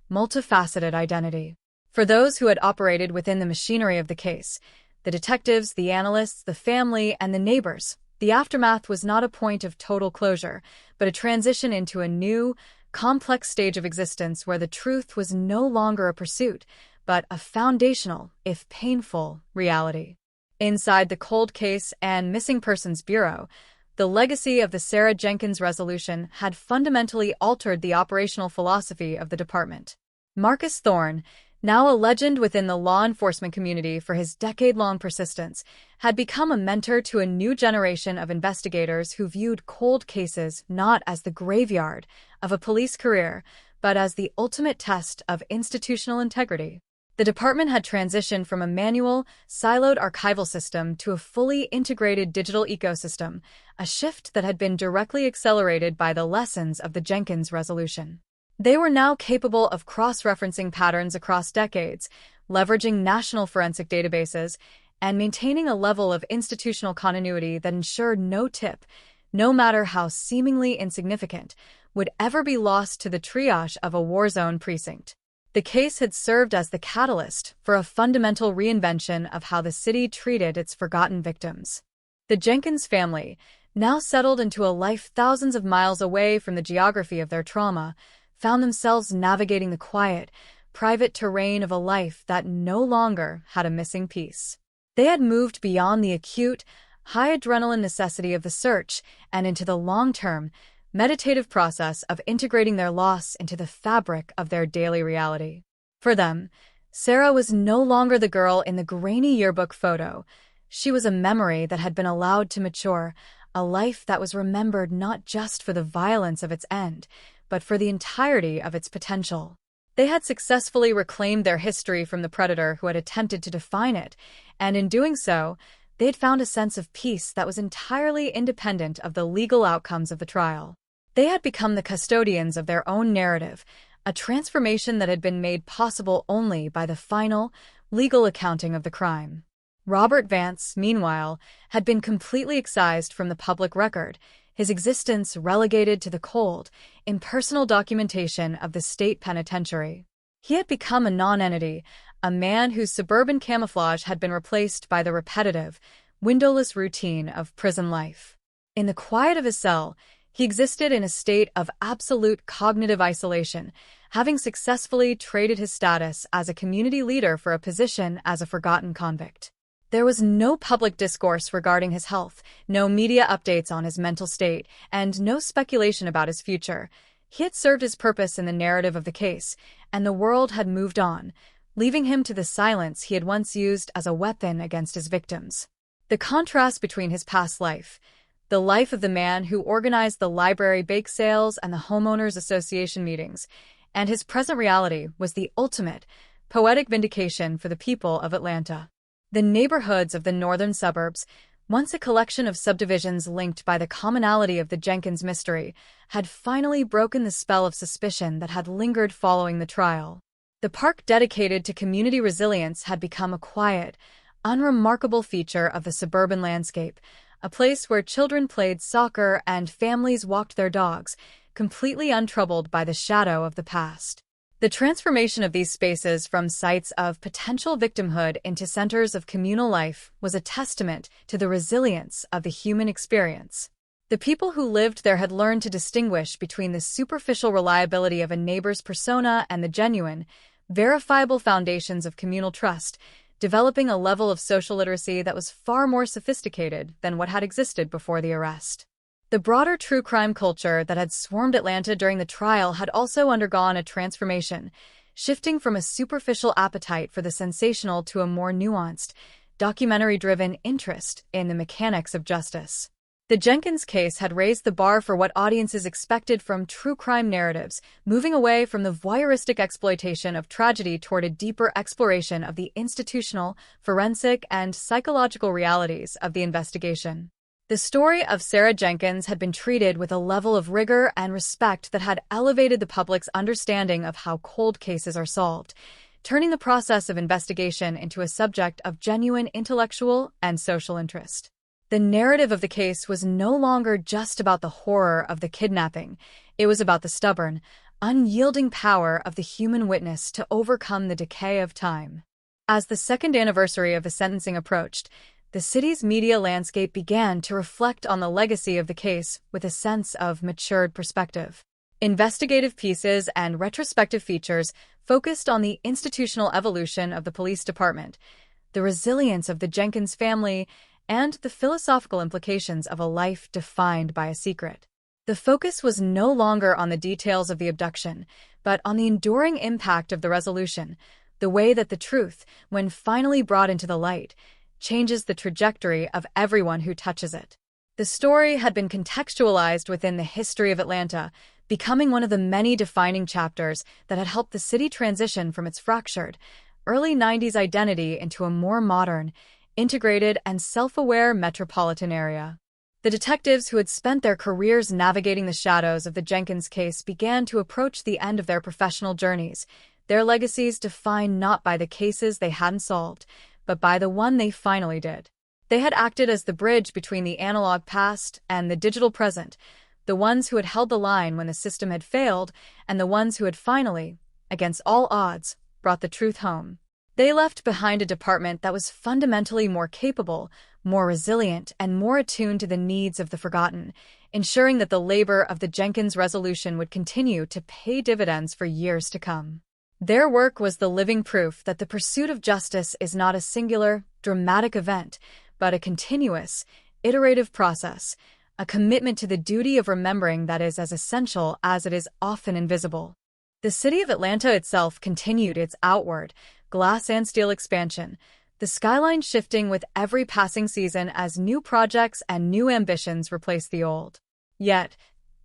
Q: multifaceted identity. For those who had operated within the machinery of the case, the detectives, the analysts, the family, and the neighbors, the aftermath was not a point of total closure, but a transition into a new, complex stage of existence where the truth was no longer a pursuit, but a foundational, if painful, reality. Inside the Cold Case and Missing Persons Bureau, the legacy of the Sarah Jenkins resolution had fundamentally altered the operational philosophy of the department. Marcus Thorne, now a legend within the law enforcement community for his decade-long persistence, had become a mentor to a new generation of investigators who viewed cold cases not as the graveyard of a police career, but as the ultimate test of institutional integrity. The department had transitioned from a manual, siloed archival system to a fully integrated digital ecosystem, a shift that had been directly accelerated by the lessons of the Jenkins resolution. They were now capable of cross-referencing patterns across decades, leveraging national forensic databases, and maintaining a level of institutional continuity that ensured no tip, no matter how seemingly insignificant, would ever be lost to the triage of a war zone precinct. The case had served as the catalyst for a fundamental reinvention of how the city treated its forgotten victims. The Jenkins family, now settled into a life thousands of miles away from the geography of their trauma, found themselves navigating the quiet, private terrain of a life that no longer had a missing piece. They had moved beyond the acute, high-adrenaline necessity of the search and into the long-term, meditative process of integrating their loss into the fabric of their daily reality. For them, Sarah was no longer the girl in the grainy yearbook photo. She was a memory that had been allowed to mature, a life that was remembered not just for the violence of its end, but for the entirety of its potential. They had successfully reclaimed their history from the predator who had attempted to define it, and in doing so, they had found a sense of peace that was entirely independent of the legal outcomes of the trial. They had become the custodians of their own narrative, a transformation that had been made possible only by the final, legal accounting of the crime. Robert Vance, meanwhile, had been completely excised from the public record, his existence relegated to the cold, impersonal documentation of the state penitentiary. He had become a non-entity, a man whose suburban camouflage had been replaced by the repetitive, windowless routine of prison life. In the quiet of his cell, he existed in a state of absolute cognitive isolation, having successfully traded his status as a community leader for a position as a forgotten convict. There was no public discourse regarding his health, no media updates on his mental state, and no speculation about his future. He had served his purpose in the narrative of the case, and the world had moved on, leaving him to the silence he had once used as a weapon against his victims. The contrast between his past life, the life of the man who organized the library bake sales and the homeowners association meetings, and his present reality was the ultimate, poetic vindication for the people of Atlanta. The neighborhoods of the northern suburbs, once a collection of subdivisions linked by the commonality of the Jenkins mystery, had finally broken the spell of suspicion that had lingered following the trial. The park dedicated to community resilience had become a quiet, unremarkable feature of the suburban landscape, a place where children played soccer and families walked their dogs, completely untroubled by the shadow of the past. The transformation of these spaces from sites of potential victimhood into centers of communal life was a testament to the resilience of the human experience. The people who lived there had learned to distinguish between the superficial reliability of a neighbor's persona and the genuine, verifiable foundations of communal trust, developing a level of social literacy that was far more sophisticated than what had existed before the arrest. The broader true crime culture that had swarmed Atlanta during the trial had also undergone a transformation, shifting from a superficial appetite for the sensational to a more nuanced, documentary-driven interest in the mechanics of justice. The Jenkins case had raised the bar for what audiences expected from true crime narratives, moving away from the voyeuristic exploitation of tragedy toward a deeper exploration of the institutional, forensic, and psychological realities of the investigation. The story of Sarah Jenkins had been treated with a level of rigor and respect that had elevated the public's understanding of how cold cases are solved, turning the process of investigation into a subject of genuine intellectual and social interest. The narrative of the case was no longer just about the horror of the kidnapping. It was about the stubborn, unyielding power of the human witness to overcome the decay of time. As the second anniversary of the sentencing approached, the city's media landscape began to reflect on the legacy of the case with a sense of matured perspective. Investigative pieces and retrospective features focused on the institutional evolution of the police department, the resilience of the Jenkins family, and the philosophical implications of a life defined by a secret. The focus was no longer on the details of the abduction, but on the enduring impact of the resolution, the way that the truth, when finally brought into the light, changes the trajectory of everyone who touches it. The story had been contextualized within the history of Atlanta, becoming one of the many defining chapters that had helped the city transition from its fractured, early 90s identity into a more modern, integrated, and self-aware metropolitan area. The detectives who had spent their careers navigating the shadows of the Jenkins case began to approach the end of their professional journeys, their legacies defined not by the cases they hadn't solved, but by the one they finally did. They had acted as the bridge between the analog past and the digital present, the ones who had held the line when the system had failed, and the ones who had finally, against all odds, brought the truth home. They left behind a department that was fundamentally more capable, more resilient, and more attuned to the needs of the forgotten, ensuring that the labor of the Jenkins resolution would continue to pay dividends for years to come. Their work was the living proof that the pursuit of justice is not a singular, dramatic event, but a continuous, iterative process, a commitment to the duty of remembering that is as essential as it is often invisible. The city of Atlanta itself continued its outward, glass and steel expansion, the skyline shifting with every passing season as new projects and new ambitions replace the old. Yet,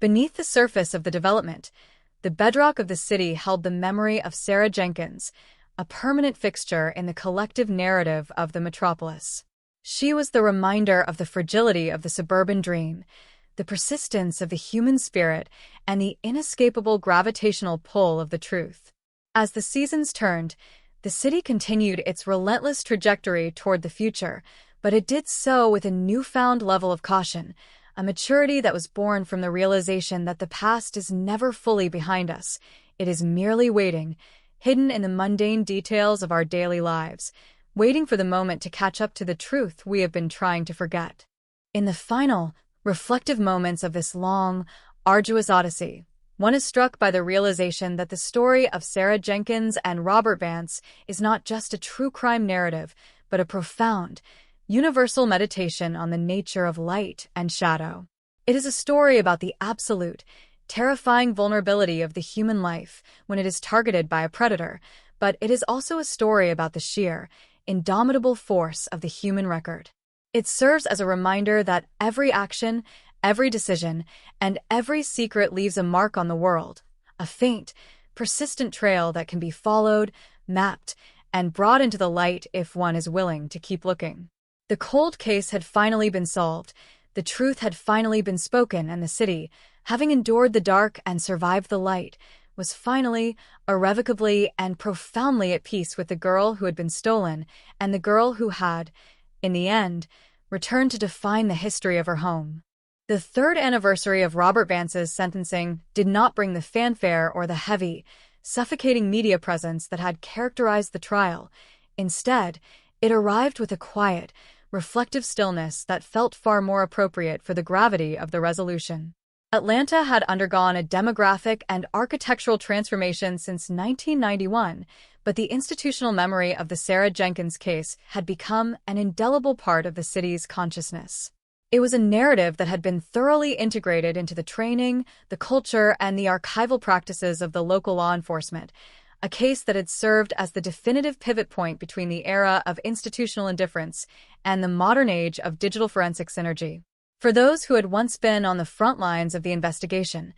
Q: beneath the surface of the development, the bedrock of the city held the memory of Sarah Jenkins, a permanent fixture in the collective narrative of the metropolis. She was the reminder of the fragility of the suburban dream, the persistence of the human spirit, and the inescapable gravitational pull of the truth. As the seasons turned, the city continued its relentless trajectory toward the future, but it did so with a newfound level of caution, a maturity that was born from the realization that the past is never fully behind us. It is merely waiting, hidden in the mundane details of our daily lives, waiting for the moment to catch up to the truth we have been trying to forget. In the final, reflective moments of this long, arduous odyssey, one is struck by the realization that the story of Sarah Jenkins and Robert Vance is not just a true crime narrative, but a profound, universal meditation on the nature of light and shadow. It is a story about the absolute, terrifying vulnerability of the human life when it is targeted by a predator, but it is also a story about the sheer, indomitable force of the human record. It serves as a reminder that every action, every decision, and every secret leaves a mark on the world, a faint, persistent trail that can be followed, mapped, and brought into the light if one is willing to keep looking. The cold case had finally been solved, the truth had finally been spoken, and the city, having endured the dark and survived the light, was finally, irrevocably, and profoundly at peace with the girl who had been stolen and the girl who had, in the end, returned to define the history of her home. The third anniversary of Robert Vance's sentencing did not bring the fanfare or the heavy, suffocating media presence that had characterized the trial. Instead, it arrived with a quiet, reflective stillness that felt far more appropriate for the gravity of the resolution. Atlanta had undergone a demographic and architectural transformation since 1991, but the institutional memory of the Sarah Jenkins case had become an indelible part of the city's consciousness. It was a narrative that had been thoroughly integrated into the training, the culture, and the archival practices of the local law enforcement, a case that had served as the definitive pivot point between the era of institutional indifference and the modern age of digital forensic synergy. For those who had once been on the front lines of the investigation,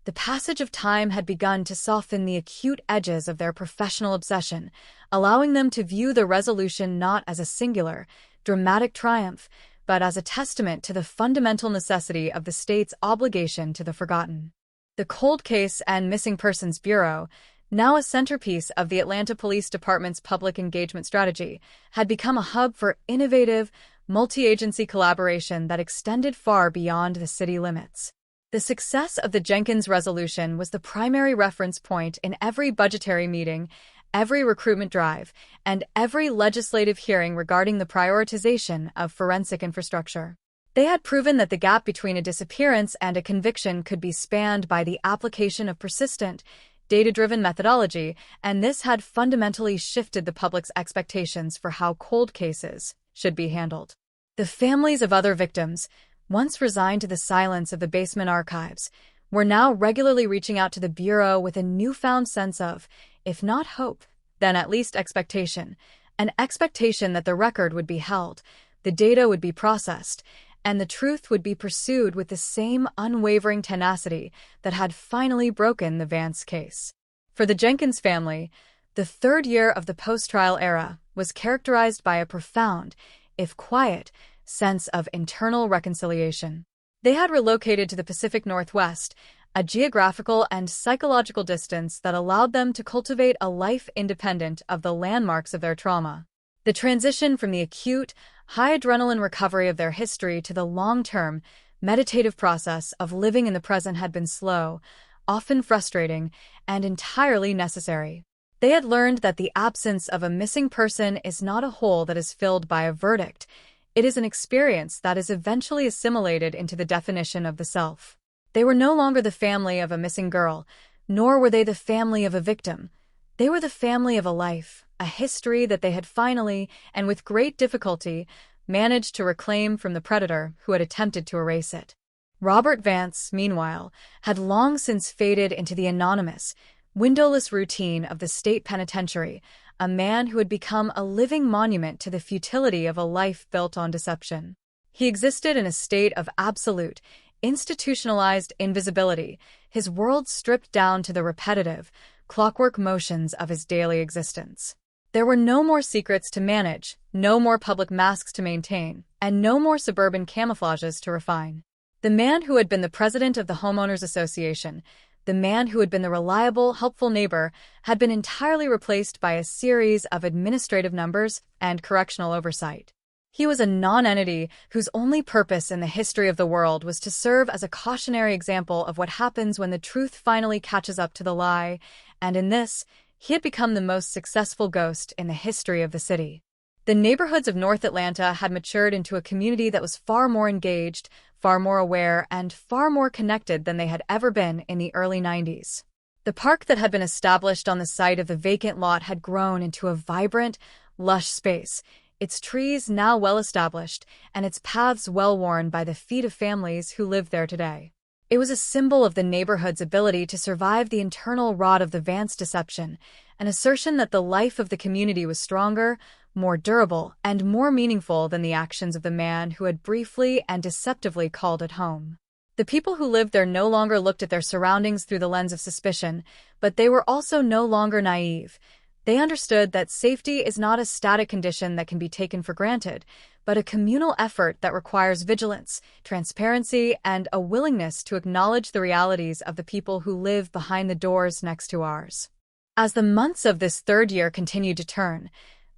Q: the passage of time had begun to soften the acute edges of their professional obsession, allowing them to view the resolution not as a singular, dramatic triumph, but as a testament to the fundamental necessity of the state's obligation to the forgotten. The Cold Case and Missing Persons Bureau, now a centerpiece of the Atlanta Police Department's public engagement strategy, had become a hub for innovative, multi-agency collaboration that extended far beyond the city limits. The success of the Jenkins resolution was the primary reference point in every budgetary meeting, every recruitment drive, and every legislative hearing regarding the prioritization of forensic infrastructure. They had proven that the gap between a disappearance and a conviction could be spanned by the application of persistent, data-driven methodology, and this had fundamentally shifted the public's expectations for how cold cases should be handled. The families of other victims, once resigned to the silence of the basement archives, were now regularly reaching out to the Bureau with a newfound sense of, if not hope, then at least expectation, an expectation that the record would be held, the data would be processed, and the truth would be pursued with the same unwavering tenacity that had finally broken the Vance case. For the Jenkins family, the third year of the post-trial era was characterized by a profound, if quiet, sense of internal reconciliation. They had relocated to the Pacific Northwest, a geographical and psychological distance that allowed them to cultivate a life independent of the landmarks of their trauma. The transition from the acute, high-adrenaline recovery of their history to the long-term, meditative process of living in the present had been slow, often frustrating, and entirely necessary. They had learned that the absence of a missing person is not a hole that is filled by a verdict. It is an experience that is eventually assimilated into the definition of the self. They were no longer the family of a missing girl, nor were they the family of a victim. They were the family of a life, a history that they had finally, and with great difficulty, managed to reclaim from the predator who had attempted to erase it. Robert Vance, meanwhile, had long since faded into the anonymous, windowless routine of the state penitentiary, a man who had become a living monument to the futility of a life built on deception. He existed in a state of absolute, institutionalized invisibility, his world stripped down to the repetitive, clockwork motions of his daily existence. There were no more secrets to manage, no more public masks to maintain, and no more suburban camouflages to refine. The man who had been the president of the Homeowners Association, the man who had been the reliable, helpful neighbor, had been entirely replaced by a series of administrative numbers and correctional oversight. He was a non-entity whose only purpose in the history of the world was to serve as a cautionary example of what happens when the truth finally catches up to the lie, and in this, he had become the most successful ghost in the history of the city. The neighborhoods of North Atlanta had matured into a community that was far more engaged, far more aware, and far more connected than they had ever been in the early 90s. The park that had been established on the site of the vacant lot had grown into a vibrant, lush space, its trees now well established and its paths well worn by the feet of families who live there today. It was a symbol of the neighborhood's ability to survive the internal rot of the Vance deception, an assertion that the life of the community was stronger, more durable, and more meaningful than the actions of the man who had briefly and deceptively called it home. The people who lived there no longer looked at their surroundings through the lens of suspicion, but they were also no longer naive. They understood that safety is not a static condition that can be taken for granted, but a communal effort that requires vigilance, transparency, and a willingness to acknowledge the realities of the people who live behind the doors next to ours. As the months of this third year continued to turn,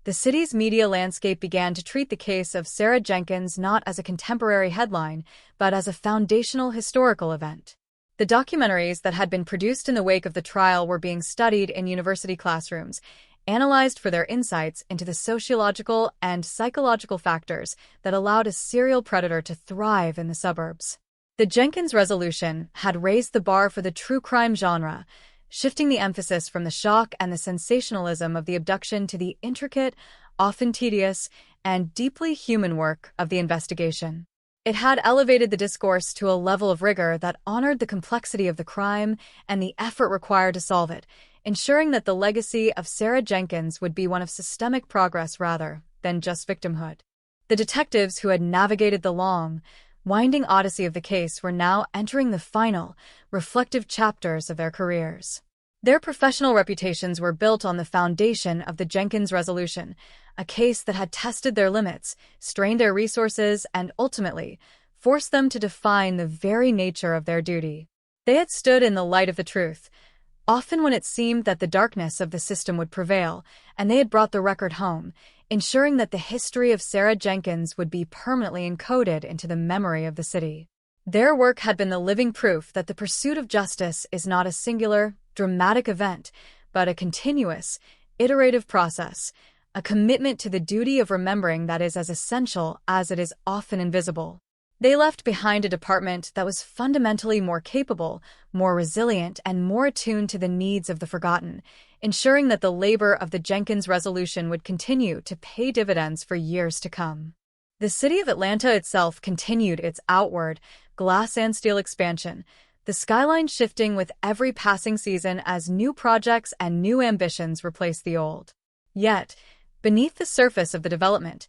Q: the city's media landscape began to treat the case of Sarah Jenkins not as a contemporary headline, but as a foundational historical event. The documentaries that had been produced in the wake of the trial were being studied in university classrooms, analyzed for their insights into the sociological and psychological factors that allowed a serial predator to thrive in the suburbs. The Jenkins resolution had raised the bar for the true crime genre, shifting the emphasis from the shock and the sensationalism of the abduction to the intricate, often tedious, and deeply human work of the investigation. It had elevated the discourse to a level of rigor that honored the complexity of the crime and the effort required to solve it, ensuring that the legacy of Sarah Jenkins would be one of systemic progress rather than just victimhood. The detectives who had navigated the long, winding odyssey of the case were now entering the final, reflective chapters of their careers. Their professional reputations were built on the foundation of the Jenkins resolution, a case that had tested their limits, strained their resources, and ultimately forced them to define the very nature of their duty. They had stood in the light of the truth, often when it seemed that the darkness of the system would prevail, and they had brought the record home, ensuring that the history of Sarah Jenkins would be permanently encoded into the memory of the city. Their work had been the living proof that the pursuit of justice is not a singular, dramatic event, but a continuous, iterative process, a commitment to the duty of remembering that is as essential as it is often invisible. They left behind a department that was fundamentally more capable, more resilient, and more attuned to the needs of the forgotten, ensuring that the labor of the Jenkins resolution would continue to pay dividends for years to come. The city of Atlanta itself continued its outward, glass and steel expansion, the skyline shifting with every passing season as new projects and new ambitions replaced the old. Yet, beneath the surface of the development,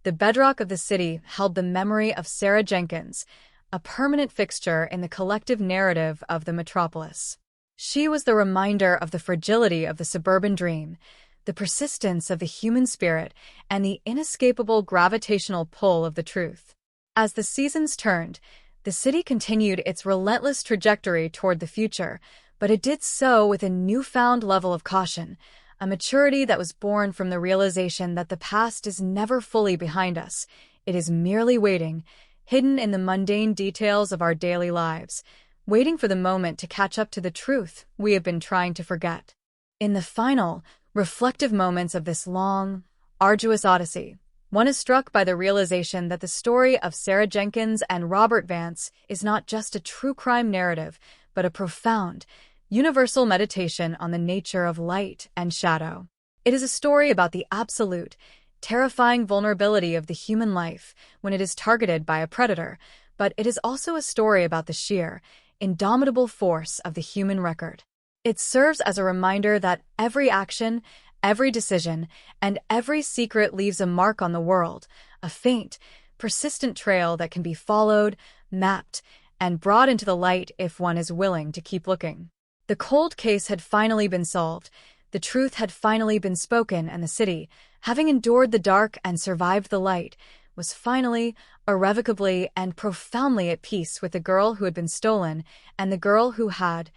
Q: the bedrock of the city held the memory of Sarah Jenkins, a permanent fixture in the collective narrative of the metropolis. She was the reminder of the fragility of the suburban dream, the persistence of the human spirit, and the inescapable gravitational pull of the truth. As the seasons turned, the city continued its relentless trajectory toward the future, but it did so with a newfound level of caution, a maturity that was born from the realization that the past is never fully behind us. It is merely waiting, hidden in the mundane details of our daily lives, waiting for the moment to catch up to the truth we have been trying to forget. In the final, reflective moments of this long, arduous odyssey, one is struck by the realization that the story of Sarah Jenkins and Robert Vance is not just a true crime narrative, but a profound, universal meditation on the nature of light and shadow. It is a story about the absolute, terrifying vulnerability of the human life when it is targeted by a predator, but it is also a story about the sheer, indomitable force of the human record. It serves as a reminder that every action, Every decision and every secret leaves a mark on the world, a faint, persistent trail that can be followed, mapped, and brought into the light if one is willing to keep looking. The cold case had finally been solved. The truth had finally been spoken, and the city, having endured the dark and survived the light, was finally, irrevocably, and profoundly at peace with the girl who had been stolen and the girl who had,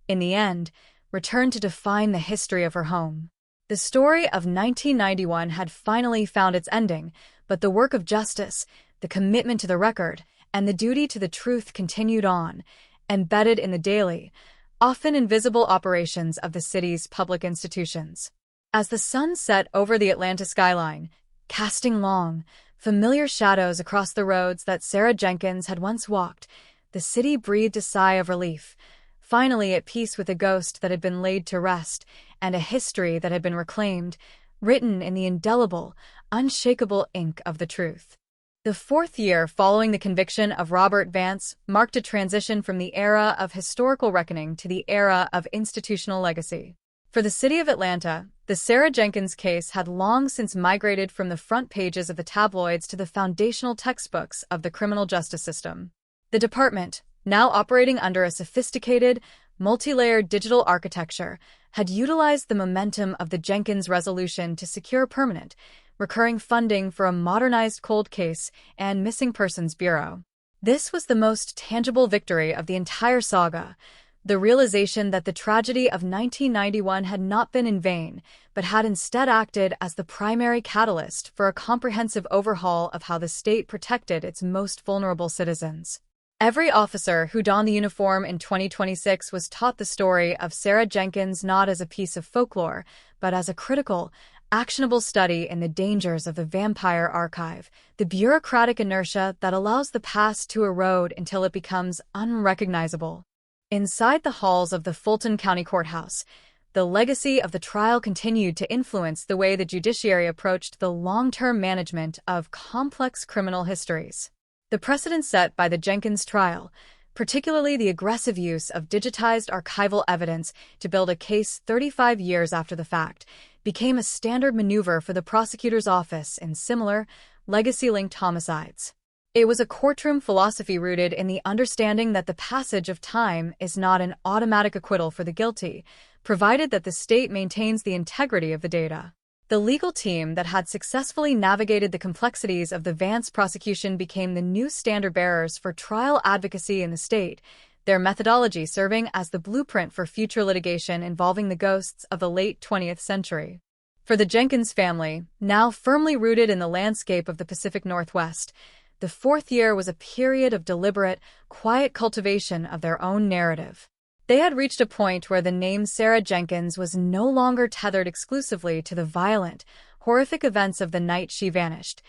Q: in the end, returned to define the history of her home. The story of 1991 had finally found its ending, but the work of justice, the commitment to the record, and the duty to the truth continued on, embedded in the daily, often invisible operations of the city's public institutions. As the sun set over the Atlanta skyline, casting long, familiar shadows across the roads that Sarah Jenkins had once walked, the city breathed a sigh of relief, finally at peace with a ghost that had been laid to rest and a history that had been reclaimed, written in the indelible, unshakable ink of the truth. The fourth year following the conviction of Robert Vance marked a transition from the era of historical reckoning to the era of institutional legacy. For the city of Atlanta, the Sarah Jenkins case had long since migrated from the front pages of the tabloids to the foundational textbooks of the criminal justice system. The department, now operating under a sophisticated, multi-layered digital architecture, had utilized the momentum of the Jenkins resolution to secure permanent, recurring funding for a modernized cold case and missing persons bureau. This was the most tangible victory of the entire saga, the realization that the tragedy of 1991 had not been in vain, but had instead acted as the primary catalyst for a comprehensive overhaul of how the state protected its most vulnerable citizens. Every officer who donned the uniform in 2026 was taught the story of Sarah Jenkins not as a piece of folklore, but as a critical, actionable study in the dangers of the vampire archive, the bureaucratic inertia that allows the past to erode until it becomes unrecognizable. Inside the halls of the Fulton County Courthouse, the legacy of the trial continued to influence the way the judiciary approached the long-term management of complex criminal histories. The precedent set by the Jenkins trial, particularly the aggressive use of digitized archival evidence to build a case 35 years after the fact, became a standard maneuver for the prosecutor's office in similar, legacy-linked homicides. It was a courtroom philosophy rooted in the understanding that the passage of time is not an automatic acquittal for the guilty, provided that the state maintains the integrity of the data. The legal team that had successfully navigated the complexities of the Vance prosecution became the new standard-bearers for trial advocacy in the state, their methodology serving as the blueprint for future litigation involving the ghosts of the late 20th century. For the Jenkins family, now firmly rooted in the landscape of the Pacific Northwest, the fourth year was a period of deliberate, quiet cultivation of their own narrative. They had reached a point where the name Sarah Jenkins was no longer tethered exclusively to the violent, horrific events of the night she vanished.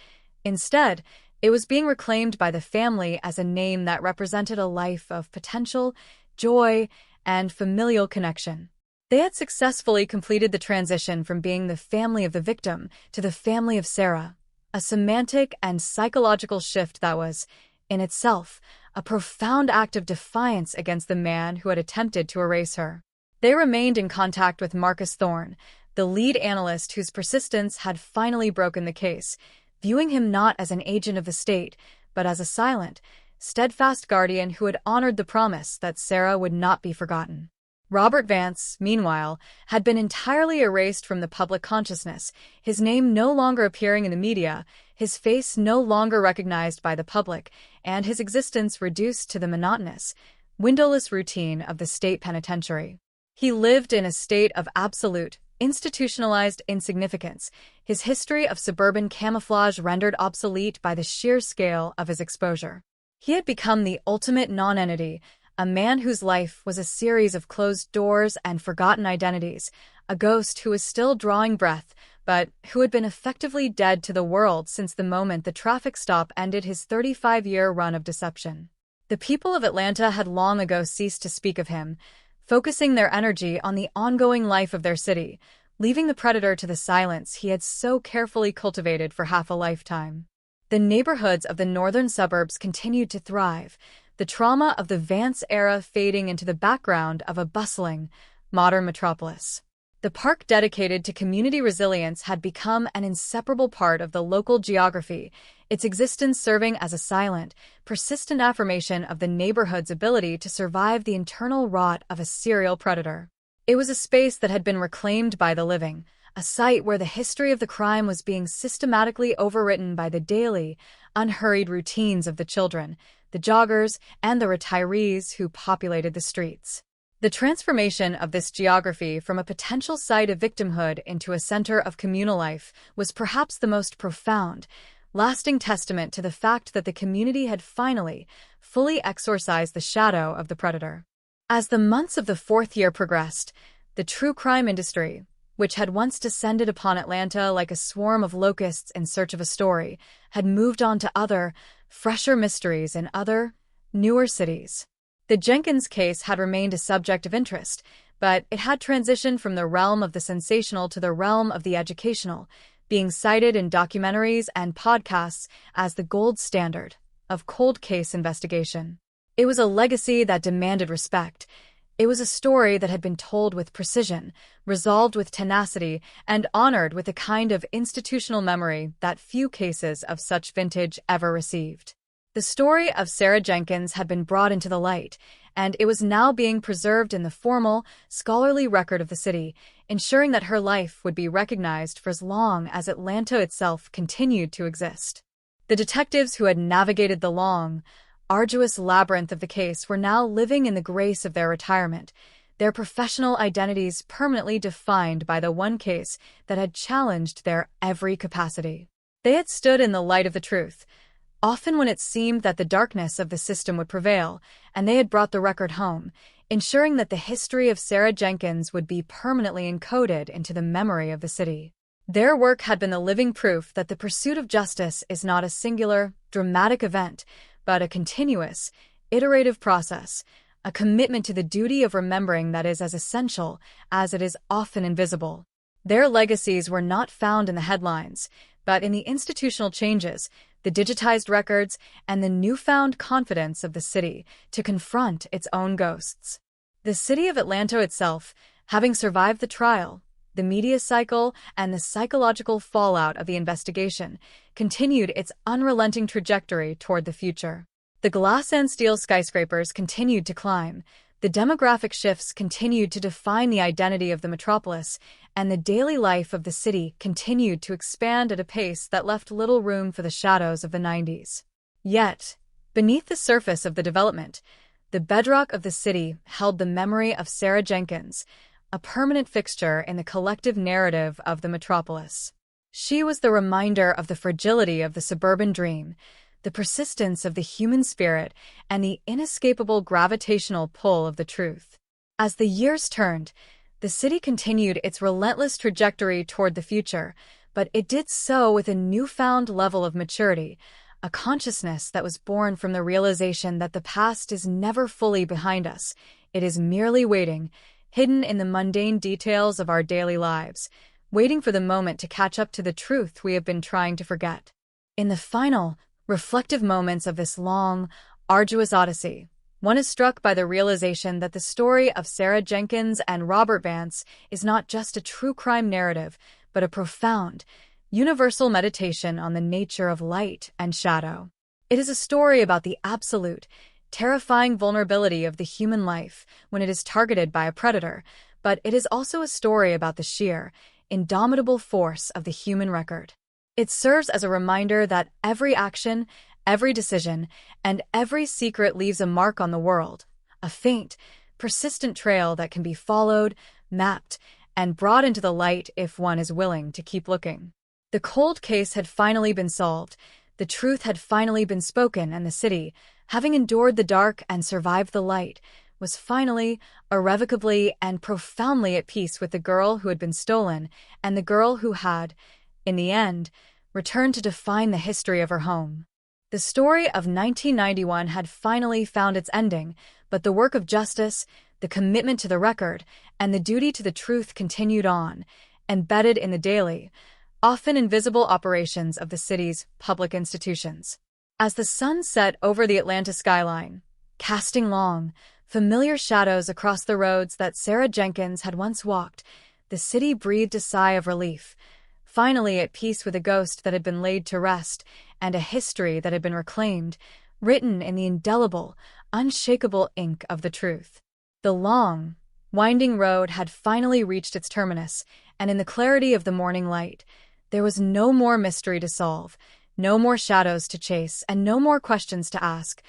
Q: Instead, it was being reclaimed by the family as a name that represented a life of potential, joy, and familial connection. They had successfully completed the transition from being the family of the victim to the family of Sarah, a semantic and psychological shift that was, in itself, a profound act of defiance against the man who had attempted to erase her. They remained in contact with Marcus Thorne, the lead analyst whose persistence had finally broken the case, viewing him not as an agent of the state, but as a silent, steadfast guardian who had honored the promise that Sarah would not be forgotten. Robert Vance, meanwhile, had been entirely erased from the public consciousness, his name no longer appearing in the media, his face no longer recognized by the public, and his existence reduced to the monotonous, windowless routine of the state penitentiary. He lived in a state of absolute, institutionalized insignificance, his history of suburban camouflage rendered obsolete by the sheer scale of his exposure. He had become the ultimate nonentity, a man whose life was a series of closed doors and forgotten identities, a ghost who was still drawing breath, but who had been effectively dead to the world since the moment the traffic stop ended his 35-year run of deception. The people of Atlanta had long ago ceased to speak of him, focusing their energy on the ongoing life of their city, leaving the predator to the silence he had so carefully cultivated for half a lifetime. The neighborhoods of the northern suburbs continued to thrive, the trauma of the Vance era fading into the background of a bustling, modern metropolis. The park dedicated to community resilience had become an inseparable part of the local geography, its existence serving as a silent, persistent affirmation of the neighborhood's ability to survive the internal rot of a serial predator. It was a space that had been reclaimed by the living, a site where the history of the crime was being systematically overwritten by the daily, unhurried routines of the children, the joggers, and the retirees who populated the streets. The transformation of this geography from a potential site of victimhood into a center of communal life was perhaps the most profound, lasting testament to the fact that the community had finally, fully exorcised the shadow of the predator. As the months of the fourth year progressed, the true crime industry, which had once descended upon Atlanta like a swarm of locusts in search of a story, had moved on to other, fresher mysteries in other, newer cities. The Jenkins case had remained a subject of interest, but it had transitioned from the realm of the sensational to the realm of the educational, being cited in documentaries and podcasts as the gold standard of cold case investigation. It was a legacy that demanded respect. It was a story that had been told with precision, resolved with tenacity, and honored with a kind of institutional memory that few cases of such vintage ever received. The story of Sarah Jenkins had been brought into the light, and it was now being preserved in the formal, scholarly record of the city, ensuring that her life would be recognized for as long as Atlanta itself continued to exist. The detectives who had navigated the long, arduous labyrinth of the case were now living in the grace of their retirement, their professional identities permanently defined by the one case that had challenged their every capacity. They had stood in the light of the truth, often when it seemed that the darkness of the system would prevail, and they had brought the record home, ensuring that the history of Sarah Jenkins would be permanently encoded into the memory of the city. Their work had been the living proof that the pursuit of justice is not a singular, dramatic event, but a continuous, iterative process, a commitment to the duty of remembering that is as essential as it is often invisible. Their legacies were not found in the headlines, but in the institutional changes, the digitized records, and the newfound confidence of the city to confront its own ghosts. The city of Atlanta itself, having survived the trial, the media cycle, and the psychological fallout of the investigation, continued its unrelenting trajectory toward the future. The glass and steel skyscrapers continued to climb, the demographic shifts continued to define the identity of the metropolis, and the daily life of the city continued to expand at a pace that left little room for the shadows of the 90s. Yet, beneath the surface of the development, the bedrock of the city held the memory of Sarah Jenkins, a permanent fixture in the collective narrative of the metropolis. She was the reminder of the fragility of the suburban dream, the persistence of the human spirit, and the inescapable gravitational pull of the truth. As the years turned, the city continued its relentless trajectory toward the future, but it did so with a newfound level of maturity, a consciousness that was born from the realization that the past is never fully behind us. It is merely waiting, hidden in the mundane details of our daily lives, waiting for the moment to catch up to the truth we have been trying to forget. In the final, reflective moments of this long, arduous odyssey, one is struck by the realization that the story of Sarah Jenkins and Robert Vance is not just a true crime narrative, but a profound, universal meditation on the nature of light and shadow. It is a story about the absolute, terrifying vulnerability of the human life when it is targeted by a predator, but it is also a story about the sheer, indomitable force of the human record. It serves as a reminder that every action, every decision, and every secret leaves a mark on the world, a faint, persistent trail that can be followed, mapped, and brought into the light if one is willing to keep looking. The cold case had finally been solved, the truth had finally been spoken, and the city, having endured the dark and survived the light, was finally, irrevocably, and profoundly at peace with the girl who had been stolen and the girl who had, in the end, returned to define the history of her home. The story of 1991 had finally found its ending, but the work of justice, the commitment to the record, and the duty to the truth continued on, embedded in the daily, often invisible operations of the city's public institutions. As the sun set over the Atlanta skyline, casting long, familiar shadows across the roads that Sarah Jenkins had once walked, the city breathed a sigh of relief, finally at peace with a ghost that had been laid to rest and a history that had been reclaimed, written in the indelible, unshakable ink of the truth. The long, winding road had finally reached its terminus, and in the clarity of the morning light, there was no more mystery to solve, no more shadows to chase, and no more questions to ask.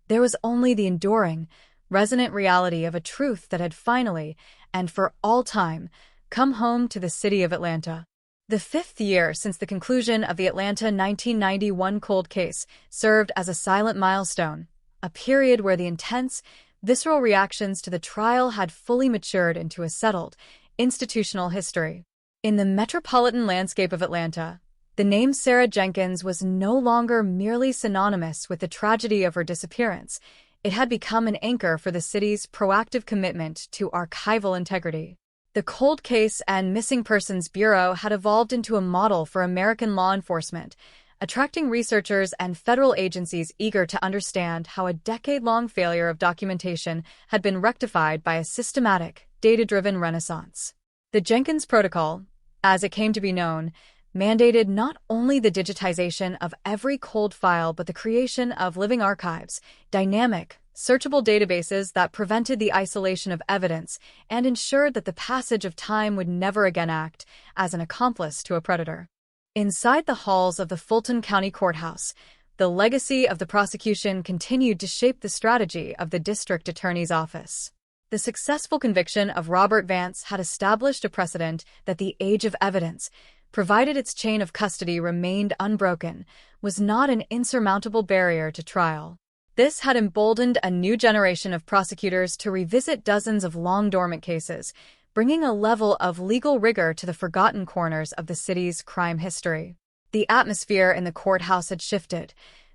Q: There was only the enduring, resonant reality of a truth that had finally, and for all time, come home to the city of Atlanta. The 5th year since the conclusion of the Atlanta 1991 cold case served as a silent milestone, a period where the intense, visceral reactions to the trial had fully matured into a settled, institutional history. In the metropolitan landscape of Atlanta, the name Sarah Jenkins was no longer merely synonymous with the tragedy of her disappearance. It had become an anchor for the city's proactive commitment to archival integrity. The Cold Case and Missing Persons Bureau had evolved into a model for American law enforcement, attracting researchers and federal agencies eager to understand how a decade-long failure of documentation had been rectified by a systematic, data-driven renaissance. The Jenkins Protocol, as it came to be known, mandated not only the digitization of every cold file but the creation of living archives, dynamic, searchable databases that prevented the isolation of evidence and ensured that the passage of time would never again act as an accomplice to a predator. Inside the halls of the Fulton County Courthouse, the legacy of the prosecution continued to shape the strategy of the district attorney's office. The successful conviction of Robert Vance had established a precedent that the age of evidence, provided its chain of custody remained unbroken, was not an insurmountable barrier to trial. This had emboldened a new generation of prosecutors to revisit dozens of long-dormant cases, bringing a level of legal rigor to the forgotten corners of the city's crime history. The atmosphere in the courthouse had shifted.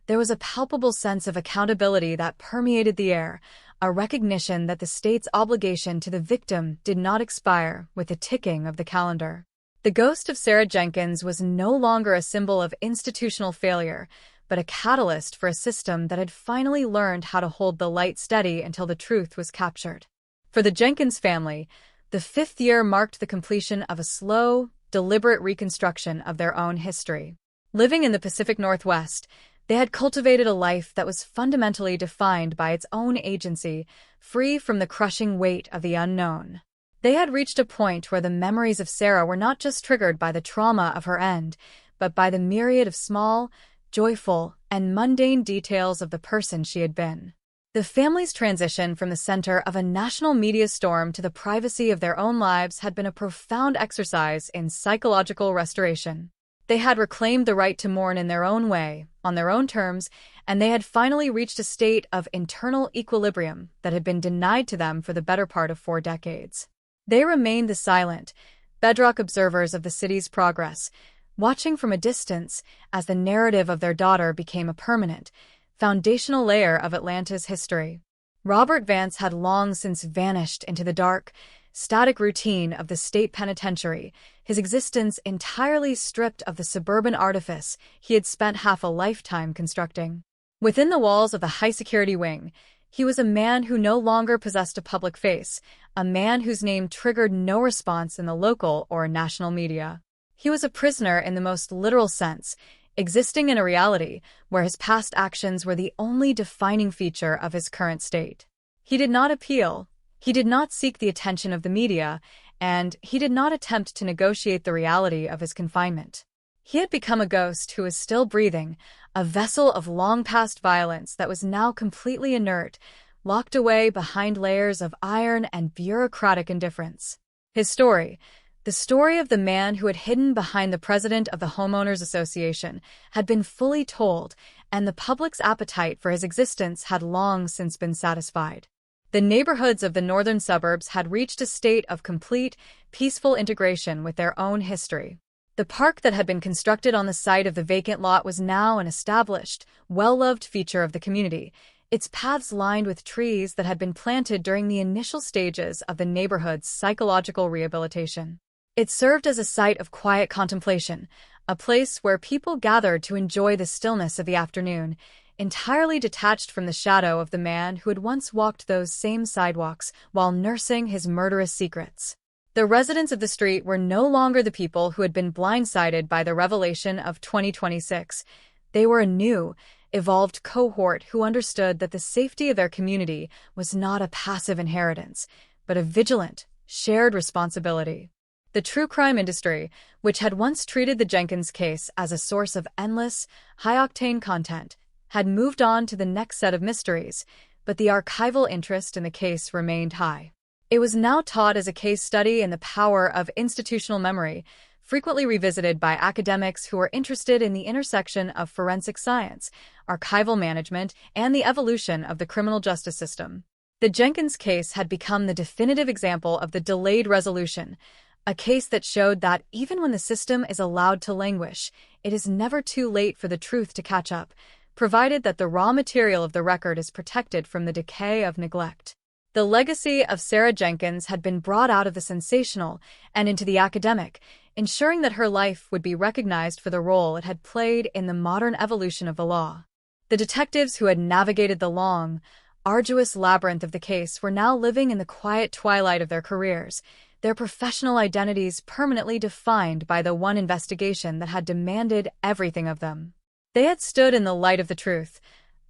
Q: There was a palpable sense of accountability that permeated the air, a recognition that the state's obligation to the victim did not expire with the ticking of the calendar. The ghost of Sarah Jenkins was no longer a symbol of institutional failure, but a catalyst for a system that had finally learned how to hold the light steady until the truth was captured. For the Jenkins family, the 5th year marked the completion of a slow, deliberate reconstruction of their own history. Living in the Pacific Northwest, they had cultivated a life that was fundamentally defined by its own agency, free from the crushing weight of the unknown. They had reached a point where the memories of Sarah were not just triggered by the trauma of her end, but by the myriad of small, joyful, and mundane details of the person she had been. The family's transition from the center of a national media storm to the privacy of their own lives had been a profound exercise in psychological restoration. They had reclaimed the right to mourn in their own way, on their own terms, and they had finally reached a state of internal equilibrium that had been denied to them for the better part of 4 decades. They remained the silent, bedrock observers of the city's progress, watching from a distance as the narrative of their daughter became a permanent, foundational layer of Atlanta's history. Robert Vance had long since vanished into the dark, static routine of the state penitentiary, his existence entirely stripped of the suburban artifice he had spent half a lifetime constructing. Within the walls of the high-security wing, he was a man who no longer possessed a public face, a man whose name triggered no response in the local or national media. He was a prisoner in the most literal sense, existing in a reality where his past actions were the only defining feature of his current state. He did not appeal, he did not seek the attention of the media, and he did not attempt to negotiate the reality of his confinement. He had become a ghost who was still breathing, a vessel of long-past violence that was now completely inert, locked away behind layers of iron and bureaucratic indifference. His story, the story of the man who had hidden behind the president of the Homeowners Association, had been fully told, and the public's appetite for his existence had long since been satisfied. The neighborhoods of the northern suburbs had reached a state of complete, peaceful integration with their own history. The park that had been constructed on the site of the vacant lot was now an established, well-loved feature of the community, its paths lined with trees that had been planted during the initial stages of the neighborhood's psychological rehabilitation. It served as a site of quiet contemplation, a place where people gathered to enjoy the stillness of the afternoon, entirely detached from the shadow of the man who had once walked those same sidewalks while nursing his murderous secrets. The residents of the street were no longer the people who had been blindsided by the revelation of 2026. They were a new, evolved cohort who understood that the safety of their community was not a passive inheritance, but a vigilant, shared responsibility. The true crime industry, which had once treated the Jenkins case as a source of endless, high-octane content, had moved on to the next set of mysteries, but the archival interest in the case remained high. It was now taught as a case study in the power of institutional memory, frequently revisited by academics who are interested in the intersection of forensic science, archival management, and the evolution of the criminal justice system. The Jenkins case had become the definitive example of the delayed resolution, a case that showed that even when the system is allowed to languish, it is never too late for the truth to catch up, provided that the raw material of the record is protected from the decay of neglect. The legacy of Sarah Jenkins had been brought out of the sensational and into the academic, ensuring that her life would be recognized for the role it had played in the modern evolution of the law. The detectives who had navigated the long, arduous labyrinth of the case were now living in the quiet twilight of their careers, their professional identities permanently defined by the one investigation that had demanded everything of them. They had stood in the light of the truth,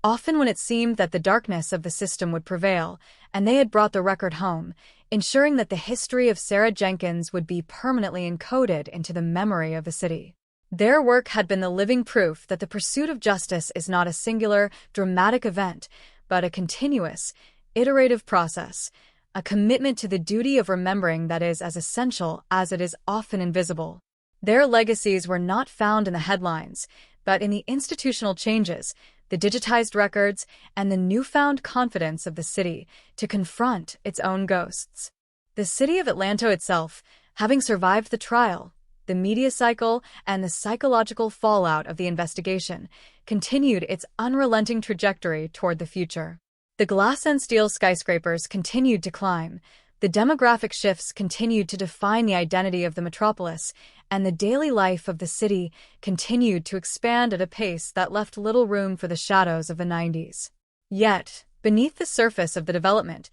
Q: often when it seemed that the darkness of the system would prevail, and they had brought the record home, ensuring that the history of Sarah Jenkins would be permanently encoded into the memory of the city. Their work had been the living proof that the pursuit of justice is not a singular, dramatic event, but a continuous, iterative process, a commitment to the duty of remembering that is as essential as it is often invisible. Their legacies were not found in the headlines, but in the institutional changes, the digitized records, and the newfound confidence of the city to confront its own ghosts. The city of Atlanta itself, having survived the trial, the media cycle, and the psychological fallout of the investigation, continued its unrelenting trajectory toward the future. The glass and steel skyscrapers continued to climb, the demographic shifts continued to define the identity of the metropolis, and the daily life of the city continued to expand at a pace that left little room for the shadows of the 90s. Yet, beneath the surface of the development,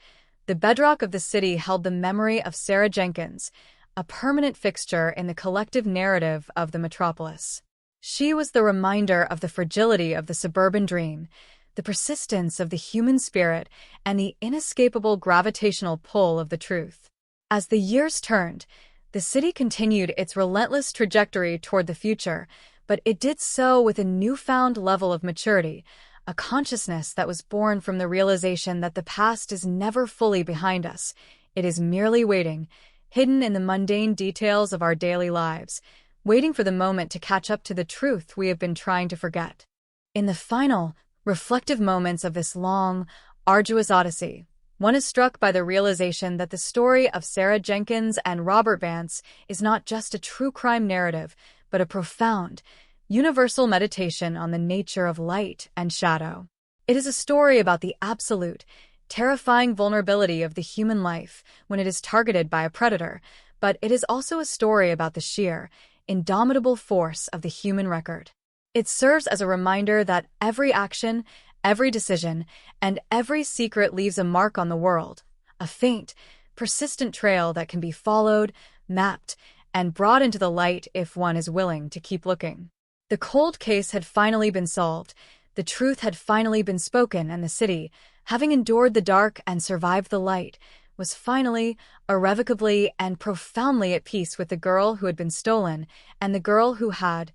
Q: the bedrock of the city held the memory of Sarah Jenkins, a permanent fixture in the collective narrative of the metropolis. She was the reminder of the fragility of the suburban dream, the persistence of the human spirit, and the inescapable gravitational pull of the truth. As the years turned, the city continued its relentless trajectory toward the future, but it did so with a newfound level of maturity, a consciousness that was born from the realization that the past is never fully behind us. It is merely waiting, hidden in the mundane details of our daily lives, waiting for the moment to catch up to the truth we have been trying to forget. In the final, reflective moments of this long, arduous odyssey, one is struck by the realization that the story of Sarah Jenkins and Robert Vance is not just a true crime narrative, but a profound, universal meditation on the nature of light and shadow. It is a story about the absolute, terrifying vulnerability of the human life when it is targeted by a predator, but it is also a story about the sheer, indomitable force of the human record. It serves as a reminder that every action, every decision, and every secret leaves a mark on the world, a faint, persistent trail that can be followed, mapped, and brought into the light if one is willing to keep looking. The cold case had finally been solved, the truth had finally been spoken, and the city, having endured the dark and survived the light, was finally, irrevocably, and profoundly at peace with the girl who had been stolen and the girl who had,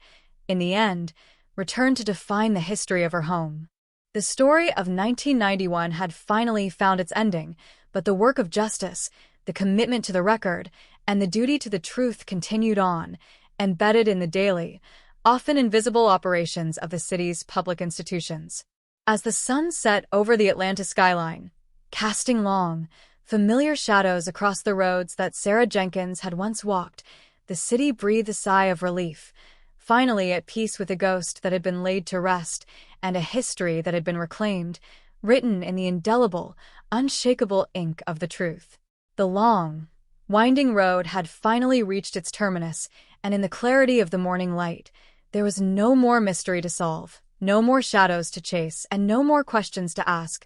Q: in the end, returned to define the history of her home. The story of 1991 had finally found its ending, but the work of justice, the commitment to the record, and the duty to the truth continued on, embedded in the daily, often invisible operations of the city's public institutions. As the sun set over the Atlanta skyline, casting long, familiar shadows across the roads that Sarah Jenkins had once walked, the city breathed a sigh of relief, finally at peace with a ghost that had been laid to rest and a history that had been reclaimed, written in the indelible, unshakable ink of the truth. The long, winding road had finally reached its terminus, and in the clarity of the morning light, there was no more mystery to solve, no more shadows to chase, and no more questions to ask.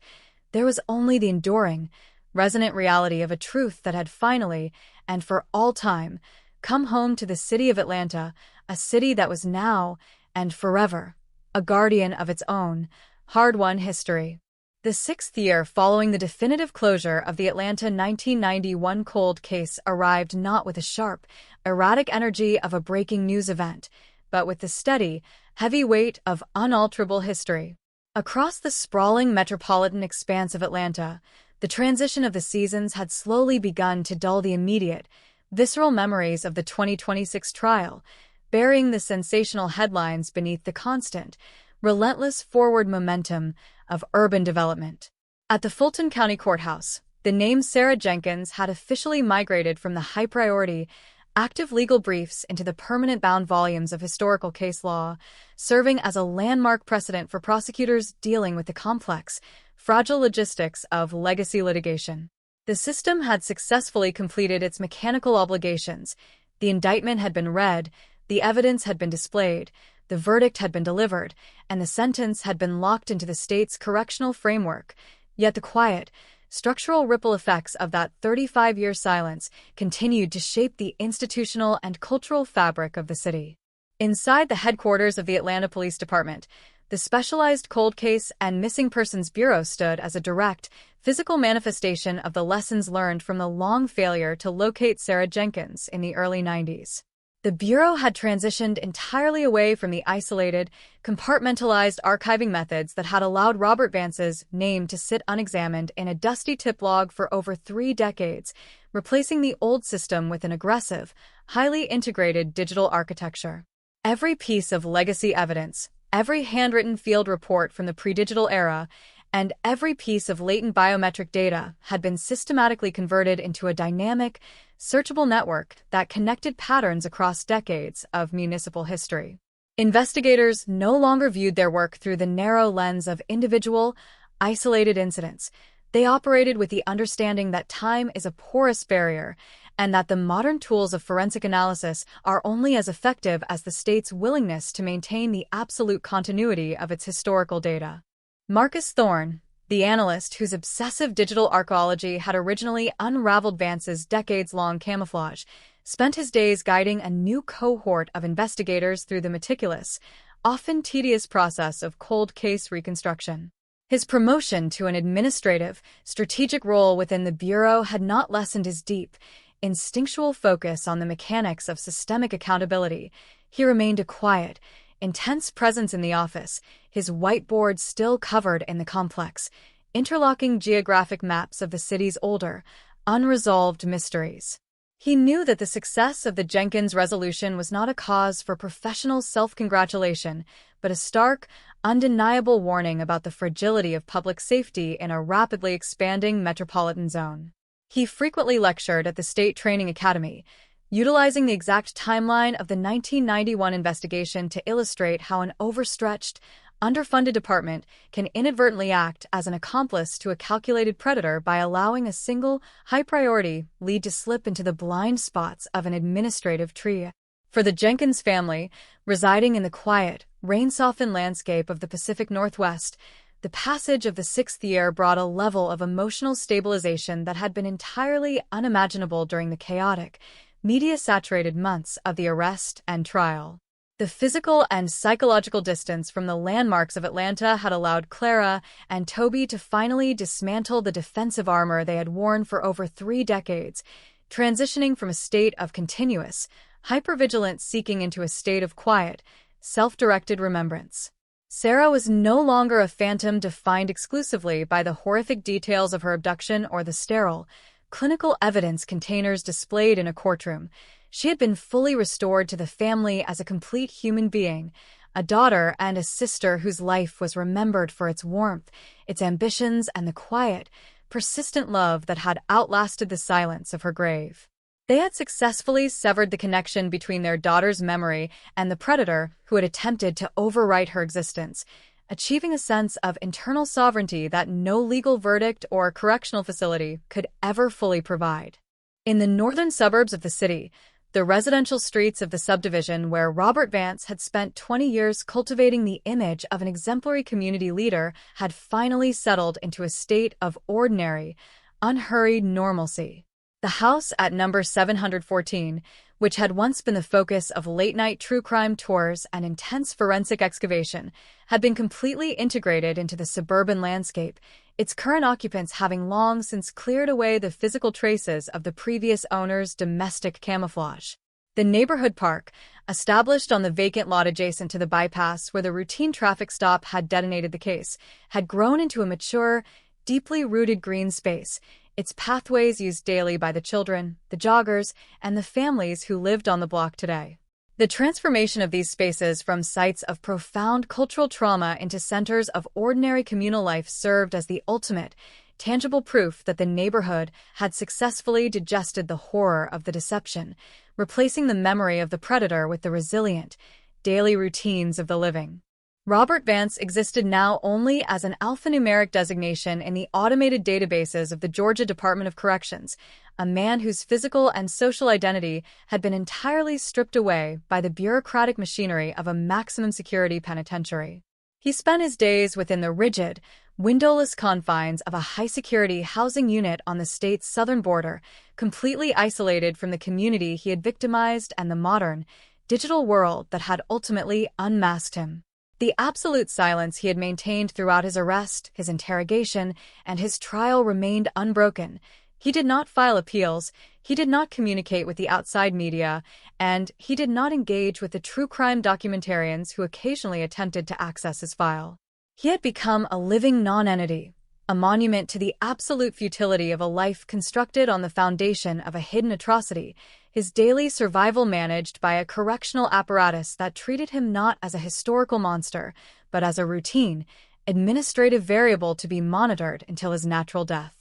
Q: There was only the enduring, resonant reality of a truth that had finally, and for all time, come home to the city of Atlanta, a city that was now, and forever, a guardian of its own, hard-won history. The sixth year following the definitive closure of the Atlanta 1991 cold case arrived not with the sharp, erratic energy of a breaking news event, but with the steady, heavy weight of unalterable history. Across the sprawling metropolitan expanse of Atlanta, the transition of the seasons had slowly begun to dull the immediate, visceral memories of the 2026 trial, burying the sensational headlines beneath the constant, relentless forward momentum of urban development. At the Fulton County Courthouse, the name Sarah Jenkins had officially migrated from the high-priority, active legal briefs into the permanent bound volumes of historical case law, serving as a landmark precedent for prosecutors dealing with the complex, fragile logistics of legacy litigation. The system had successfully completed its mechanical obligations. The indictment had been read, the evidence had been displayed, the verdict had been delivered, and the sentence had been locked into the state's correctional framework. Yet the quiet, structural ripple effects of that 35-year silence continued to shape the institutional and cultural fabric of the city. Inside the headquarters of the Atlanta Police Department, the Specialized Cold Case and Missing Persons Bureau stood as a direct, physical manifestation of the lessons learned from the long failure to locate Sarah Jenkins in the early 90s. The Bureau had transitioned entirely away from the isolated, compartmentalized archiving methods that had allowed Robert Vance's name to sit unexamined in a dusty tip log for over 3 decades, replacing the old system with an aggressive, highly integrated digital architecture. Every piece of legacy evidence, every handwritten field report from the pre-digital era, and every piece of latent biometric data had been systematically converted into a dynamic, searchable network that connected patterns across decades of municipal history. Investigators no longer viewed their work through the narrow lens of individual, isolated incidents. They operated with the understanding that time is a porous barrier and that the modern tools of forensic analysis are only as effective as the state's willingness to maintain the absolute continuity of its historical data. Marcus Thorne, the analyst whose obsessive digital archaeology had originally unraveled Vance's decades-long camouflage, spent his days guiding a new cohort of investigators through the meticulous, often tedious process of cold case reconstruction. His promotion to an administrative, strategic role within the Bureau had not lessened his deep, instinctual focus on the mechanics of systemic accountability. He remained a quiet, intense presence in the office, his whiteboard still covered in the complex, interlocking geographic maps of the city's older, unresolved mysteries. He knew that the success of the Jenkins resolution was not a cause for professional self-congratulation, but a stark, undeniable warning about the fragility of public safety in a rapidly expanding metropolitan zone. He frequently lectured at the State Training Academy, utilizing the exact timeline of the 1991 investigation to illustrate how an overstretched, underfunded department can inadvertently act as an accomplice to a calculated predator by allowing a single, high-priority lead to slip into the blind spots of an administrative tree. For the Jenkins family, residing in the quiet, rain-softened landscape of the Pacific Northwest, the passage of the sixth year brought a level of emotional stabilization that had been entirely unimaginable during the chaotic, media-saturated months of the arrest and trial. The physical and psychological distance from the landmarks of Atlanta had allowed Clara and Toby to finally dismantle the defensive armor they had worn for over 3 decades, transitioning from a state of continuous, hypervigilant seeking into a state of quiet, self-directed remembrance. Sarah was no longer a phantom defined exclusively by the horrific details of her abduction or the sterile, clinical evidence containers displayed in a courtroom. She had been fully restored to the family as a complete human being, a daughter and a sister whose life was remembered for its warmth, its ambitions, and the quiet, persistent love that had outlasted the silence of her grave. They had successfully severed the connection between their daughter's memory and the predator who had attempted to overwrite her existence, achieving a sense of internal sovereignty that no legal verdict or correctional facility could ever fully provide. In the northern suburbs of the city, the residential streets of the subdivision where Robert Vance had spent 20 years cultivating the image of an exemplary community leader had finally settled into a state of ordinary, unhurried normalcy. The house at number 714, which had once been the focus of late-night true crime tours and intense forensic excavation, had been completely integrated into the suburban landscape, its current occupants having long since cleared away the physical traces of the previous owner's domestic camouflage. The neighborhood park, established on the vacant lot adjacent to the bypass where the routine traffic stop had detonated the case, had grown into a mature, deeply rooted green space, its pathways used daily by the children, the joggers, and the families who lived on the block today. The transformation of these spaces from sites of profound cultural trauma into centers of ordinary communal life served as the ultimate, tangible proof that the neighborhood had successfully digested the horror of the deception, replacing the memory of the predator with the resilient, daily routines of the living. Robert Vance existed now only as an alphanumeric designation in the automated databases of the Georgia Department of Corrections, a man whose physical and social identity had been entirely stripped away by the bureaucratic machinery of a maximum security penitentiary. He spent his days within the rigid, windowless confines of a high-security housing unit on the state's southern border, completely isolated from the community he had victimized and the modern, digital world that had ultimately unmasked him. The absolute silence he had maintained throughout his arrest, his interrogation, and his trial remained unbroken. He did not file appeals, he did not communicate with the outside media, and he did not engage with the true crime documentarians who occasionally attempted to access his file. He had become a living nonentity, a monument to the absolute futility of a life constructed on the foundation of a hidden atrocity, his daily survival managed by a correctional apparatus that treated him not as a historical monster, but as a routine, administrative variable to be monitored until his natural death.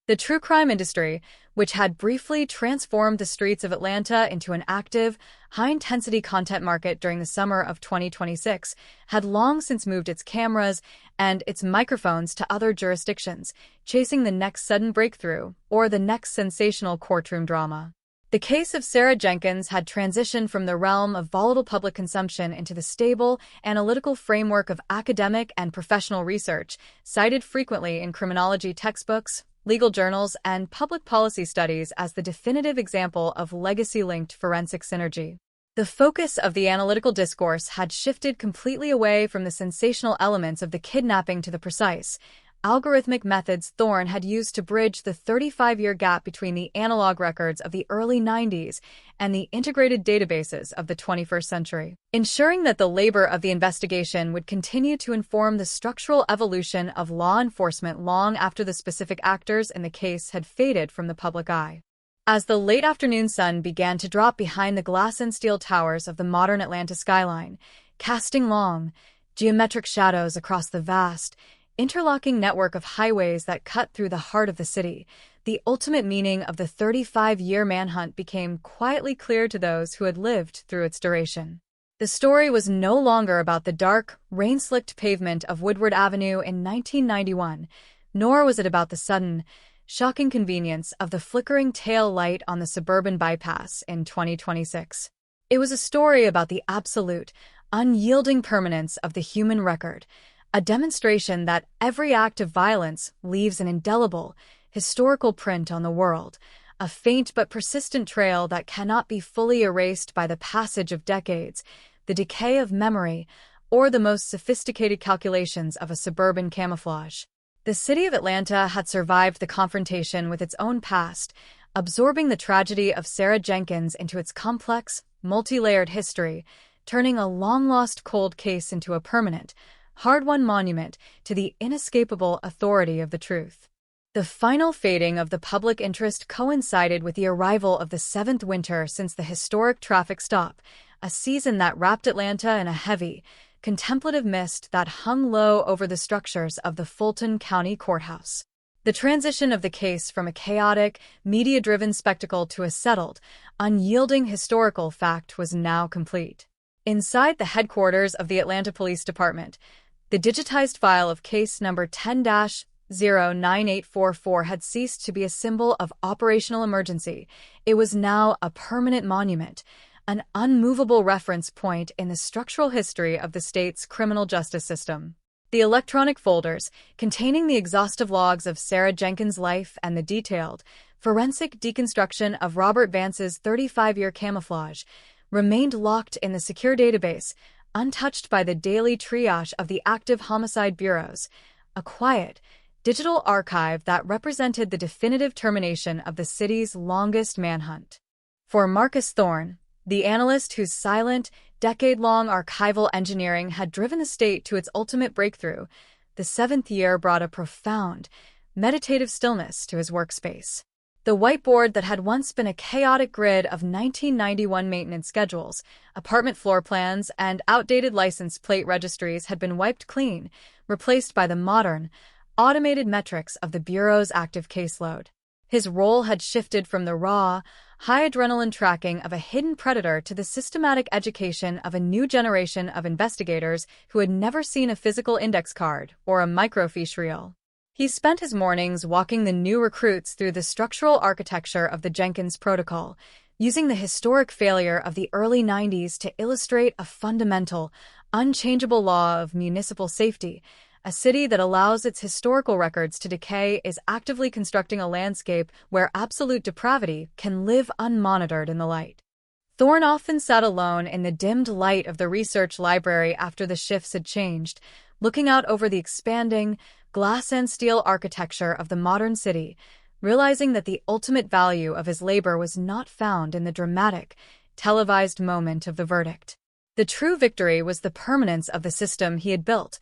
Q: The true crime industry, which had briefly transformed the streets of Atlanta into an active, high-intensity content market during the summer of 2026, had long since moved its cameras and its microphones to other jurisdictions, chasing the next sudden breakthrough or the next sensational courtroom drama. The case of Sarah Jenkins had transitioned from the realm of volatile public consumption into the stable, analytical framework of academic and professional research, cited frequently in criminology textbooks, legal journals, and public policy studies as the definitive example of legacy-linked forensic synergy. The focus of the analytical discourse had shifted completely away from the sensational elements of the kidnapping to the precise, algorithmic methods Thorne had used to bridge the 35-year gap between the analog records of the early 90s and the integrated databases of the 21st century, ensuring that the labor of the investigation would continue to inform the structural evolution of law enforcement long after the specific actors in the case had faded from the public eye. As the late afternoon sun began to drop behind the glass and steel towers of the modern Atlanta skyline, casting long, geometric shadows across the vast, interlocking network of highways that cut through the heart of the city, the ultimate meaning of the 35-year manhunt became quietly clear to those who had lived through its duration. The story was no longer about the dark, rain-slicked pavement of Woodward Avenue in 1991, nor was it about the sudden, shocking convenience of the flickering tail light on the suburban bypass in 2026. It was a story about the absolute, unyielding permanence of the human record, a demonstration that every act of violence leaves an indelible, historical print on the world, a faint but persistent trail that cannot be fully erased by the passage of decades, the decay of memory, or the most sophisticated calculations of a suburban camouflage. The city of Atlanta had survived the confrontation with its own past, absorbing the tragedy of Sarah Jenkins into its complex, multi-layered history, turning a long-lost cold case into a permanent, hard-won monument to the inescapable authority of the truth. The final fading of the public interest coincided with the arrival of the seventh winter since the historic traffic stop, a season that wrapped Atlanta in a heavy, contemplative mist that hung low over the structures of the Fulton County Courthouse. The transition of the case from a chaotic, media-driven spectacle to a settled, unyielding historical fact was now complete. Inside the headquarters of the Atlanta Police Department, the digitized file of case number 10-09844 had ceased to be a symbol of operational emergency. It was now a permanent monument, an unmovable reference point in the structural history of the state's criminal justice system. The electronic folders, containing the exhaustive logs of Sarah Jenkins' life and the detailed, forensic deconstruction of Robert Vance's 35-year camouflage, remained locked in the secure database, untouched by the daily triage of the active homicide bureaus, a quiet, digital archive that represented the definitive termination of the city's longest manhunt. For Marcus Thorne, the analyst whose silent, decade-long archival engineering had driven the state to its ultimate breakthrough, the seventh year brought a profound, meditative stillness to his workspace. The whiteboard that had once been a chaotic grid of 1991 maintenance schedules, apartment floor plans, and outdated license plate registries had been wiped clean, replaced by the modern, automated metrics of the Bureau's active caseload. His role had shifted from the raw, high-adrenaline tracking of a hidden predator to the systematic education of a new generation of investigators who had never seen a physical index card or a microfiche reel. He spent his mornings walking the new recruits through the structural architecture of the Jenkins Protocol, using the historic failure of the early 90s to illustrate a fundamental, unchangeable law of municipal safety. A city that allows its historical records to decay is actively constructing a landscape where absolute depravity can live unmonitored in the light. Thorne often sat alone in the dimmed light of the research library after the shifts had changed, looking out over the expanding, glass and steel architecture of the modern city, realizing that the ultimate value of his labor was not found in the dramatic, televised moment of the verdict. The true victory was the permanence of the system he had built.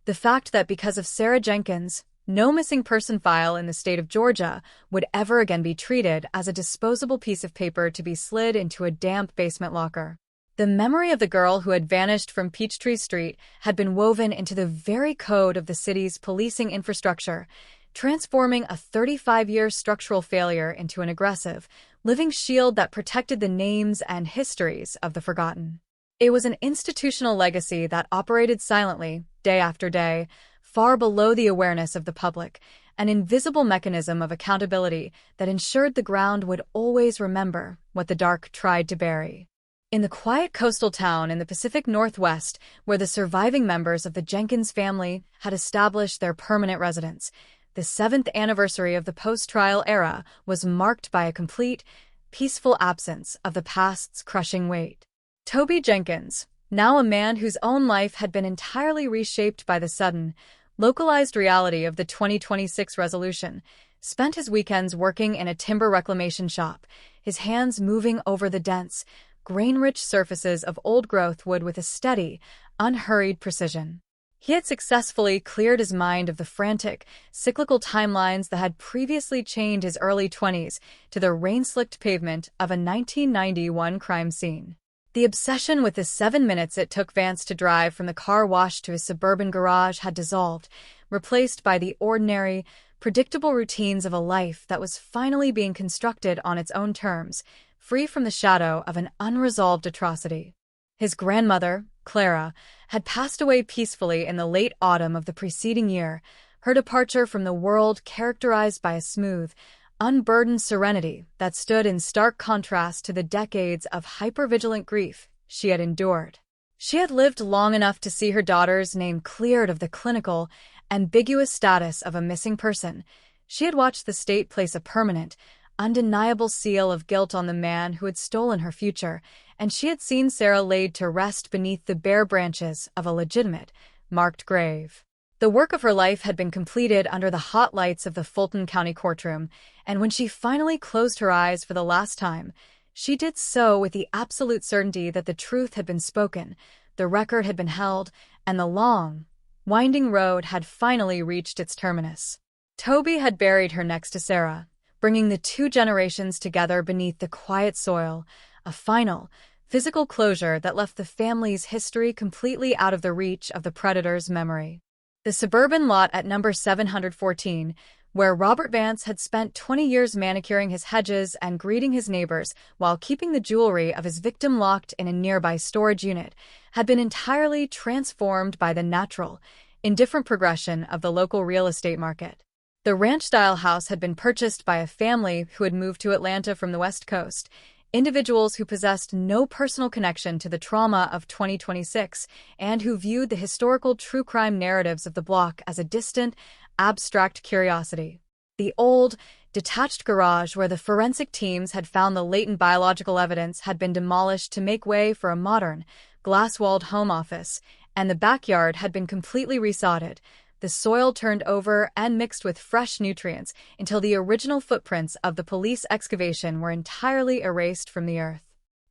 Q: The fact that because of Sarah Jenkins, no missing person file in the state of Georgia would ever again be treated as a disposable piece of paper to be slid into a damp basement locker. The memory of the girl who had vanished from Peachtree Street had been woven into the very code of the city's policing infrastructure, transforming a 35-year structural failure into an aggressive, living shield that protected the names and histories of the forgotten. It was an institutional legacy that operated silently, day after day, far below the awareness of the public, an invisible mechanism of accountability that ensured the ground would always remember what the dark tried to bury. In the quiet coastal town in the Pacific Northwest, where the surviving members of the Jenkins family had established their permanent residence, the 7th anniversary of the post-trial era was marked by a complete, peaceful absence of the past's crushing weight. Toby Jenkins, now a man whose own life had been entirely reshaped by the sudden, localized reality of the 2026 resolution, spent his weekends working in a timber reclamation shop, his hands moving over the dense, grain-rich surfaces of old-growth wood with a steady, unhurried precision. He had successfully cleared his mind of the frantic, cyclical timelines that had previously chained his early 20s to the rain-slicked pavement of a 1991 crime scene. The obsession with the 7 minutes it took Vance to drive from the car wash to his suburban garage had dissolved, replaced by the ordinary, predictable routines of a life that was finally being constructed on its own terms, free from the shadow of an unresolved atrocity. His grandmother, Clara, had passed away peacefully in the late autumn of the preceding year, her departure from the world characterized by a smooth, unburdened serenity that stood in stark contrast to the decades of hypervigilant grief she had endured. She had lived long enough to see her daughter's name cleared of the clinical, ambiguous status of a missing person. She had watched the state place a permanent, undeniable seal of guilt on the man who had stolen her future, and she had seen Sarah laid to rest beneath the bare branches of a legitimate, marked grave. The work of her life had been completed under the hot lights of the Fulton County courtroom, and when she finally closed her eyes for the last time, she did so with the absolute certainty that the truth had been spoken, the record had been held, and the long, winding road had finally reached its terminus. Toby had buried her next to Sarah, bringing the two generations together beneath the quiet soil, a final, physical closure that left the family's history completely out of the reach of the predator's memory. The suburban lot at number 714, where Robert Vance had spent 20 years manicuring his hedges and greeting his neighbors while keeping the jewelry of his victim locked in a nearby storage unit, had been entirely transformed by the natural, indifferent progression of the local real estate market. The ranch-style house had been purchased by a family who had moved to Atlanta from the West Coast, individuals who possessed no personal connection to the trauma of 2026 and who viewed the historical true crime narratives of the block as a distant, abstract curiosity. The old, detached garage where the forensic teams had found the latent biological evidence had been demolished to make way for a modern, glass-walled home office, and the backyard had been completely resodded, the soil turned over and mixed with fresh nutrients until the original footprints of the police excavation were entirely erased from the earth.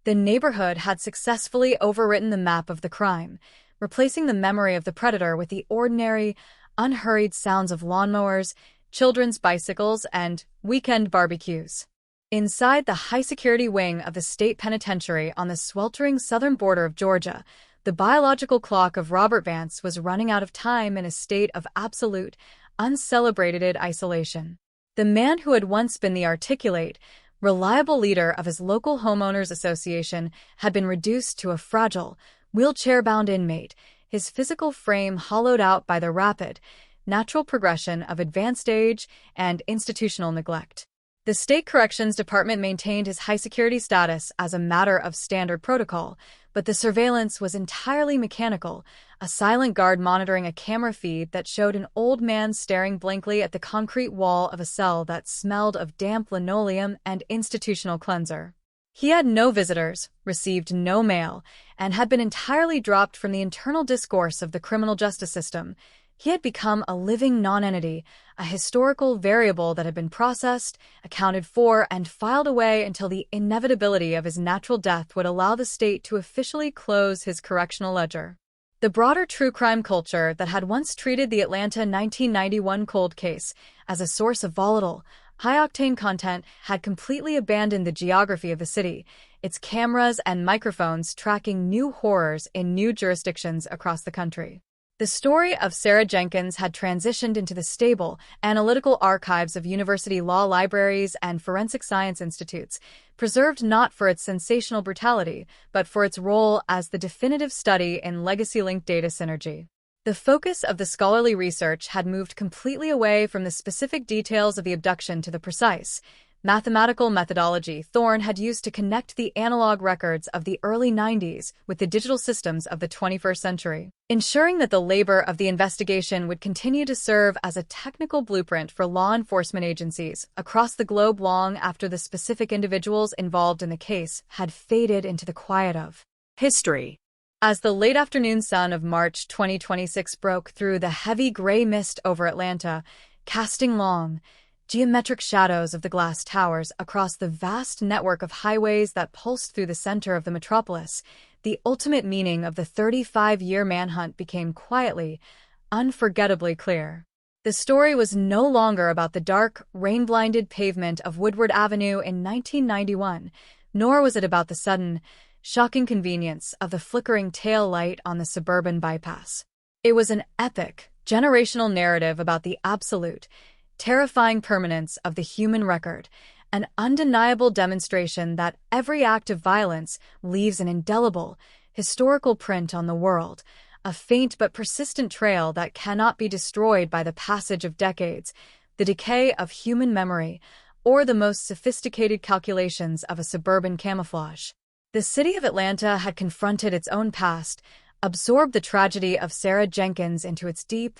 Q: The neighborhood had successfully overwritten the map of the crime, replacing the memory of the predator with the ordinary, unhurried sounds of lawnmowers, children's bicycles, and weekend barbecues. Inside the high-security wing of the state penitentiary on the sweltering southern border of Georgia, the biological clock of Robert Vance was running out of time in a state of absolute, uncelebrated isolation. The man who had once been the articulate, reliable leader of his local homeowners association had been reduced to a fragile, wheelchair-bound inmate, his physical frame hollowed out by the rapid, natural progression of advanced age and institutional neglect. The State Corrections Department maintained his high-security status as a matter of standard protocol, but the surveillance was entirely mechanical, a silent guard monitoring a camera feed that showed an old man staring blankly at the concrete wall of a cell that smelled of damp linoleum and institutional cleanser. He had no visitors, received no mail, and had been entirely dropped from the internal discourse of the criminal justice system. He had become a living nonentity, a historical variable that had been processed, accounted for, and filed away until the inevitability of his natural death would allow the state to officially close his correctional ledger. The broader true crime culture that had once treated the Atlanta 1991 cold case as a source of volatile, high-octane content had completely abandoned the geography of the city, its cameras and microphones tracking new horrors in new jurisdictions across the country. The story of Sarah Jenkins had transitioned into the stable, analytical archives of university law libraries and forensic science institutes, preserved not for its sensational brutality, but for its role as the definitive study in legacy-linked data synergy. The focus of the scholarly research had moved completely away from the specific details of the abduction to the precise, mathematical methodology Thorne had used to connect the analog records of the early 90s with the digital systems of the 21st century, ensuring that the labor of the investigation would continue to serve as a technical blueprint for law enforcement agencies across the globe long after the specific individuals involved in the case had faded into the quiet of history. As the late afternoon sun of March 2026 broke through the heavy gray mist over Atlanta, casting long, geometric shadows of the glass towers across the vast network of highways that pulsed through the center of the metropolis, the ultimate meaning of the 35-year manhunt became quietly, unforgettably clear. The story was no longer about the dark, rain-blinded pavement of Woodward Avenue in 1991, nor was it about the sudden, shocking convenience of the flickering tail light on the suburban bypass. It was an epic, generational narrative about the absolute, terrifying permanence of the human record, an undeniable demonstration that every act of violence leaves an indelible, historical print on the world, a faint but persistent trail that cannot be destroyed by the passage of decades, the decay of human memory, or the most sophisticated calculations of a suburban camouflage. The city of Atlanta had confronted its own past, absorbed the tragedy of Sarah Jenkins into its deep,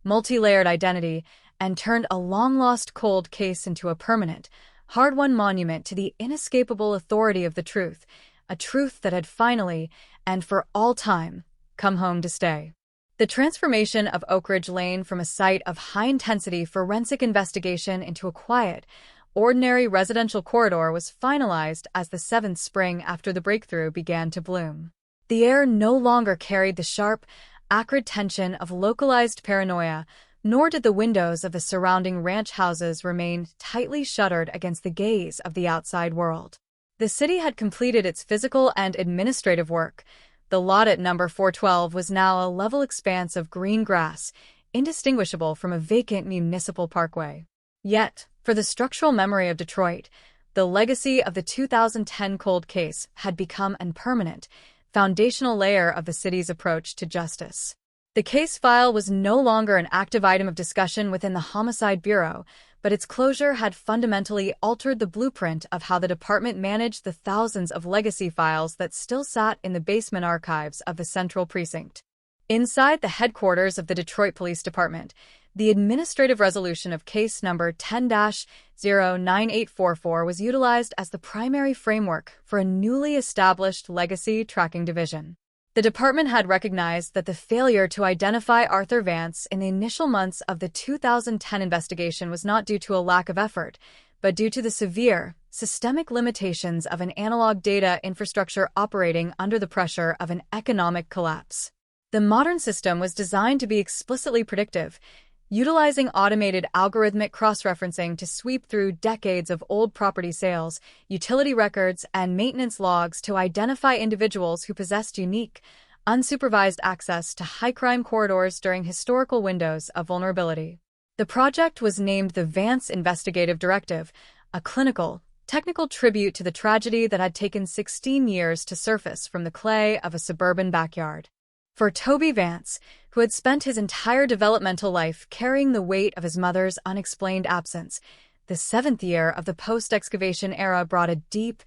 Q: multi-layered identity, and turned a long-lost cold case into a permanent, hard-won monument to the inescapable authority of the truth, a truth that had finally, and for all time, come home to stay. The transformation of Oak Ridge Lane from a site of high-intensity forensic investigation into a quiet, ordinary residential corridor was finalized as the seventh spring after the breakthrough began to bloom. The air no longer carried the sharp, acrid tension of localized paranoia, nor did the windows of the surrounding ranch houses remain tightly shuttered against the gaze of the outside world. The city had completed its physical and administrative work. The lot at number 412 was now a level expanse of green grass, indistinguishable from a vacant municipal parkway. Yet, for the structural memory of Detroit, the legacy of the 2010 cold case had become a permanent, foundational layer of the city's approach to justice. The case file was no longer an active item of discussion within the Homicide Bureau, but its closure had fundamentally altered the blueprint of how the department managed the thousands of legacy files that still sat in the basement archives of the Central Precinct. Inside the headquarters of the Detroit Police Department, the administrative resolution of case number 10-09844 was utilized as the primary framework for a newly established legacy tracking division. The department had recognized that the failure to identify Arthur Vance in the initial months of the 2010 investigation was not due to a lack of effort, but due to the severe, systemic limitations of an analog data infrastructure operating under the pressure of an economic collapse. The modern system was designed to be explicitly predictive, utilizing automated algorithmic cross-referencing to sweep through decades of old property sales, utility records, and maintenance logs to identify individuals who possessed unique, unsupervised access to high-crime corridors during historical windows of vulnerability. The project was named the Vance Investigative Directive, a clinical, technical tribute to the tragedy that had taken 16 years to surface from the clay of a suburban backyard. For Toby Vance, who had spent his entire developmental life carrying the weight of his mother's unexplained absence, the 7th year of the post-excavation era brought a deep,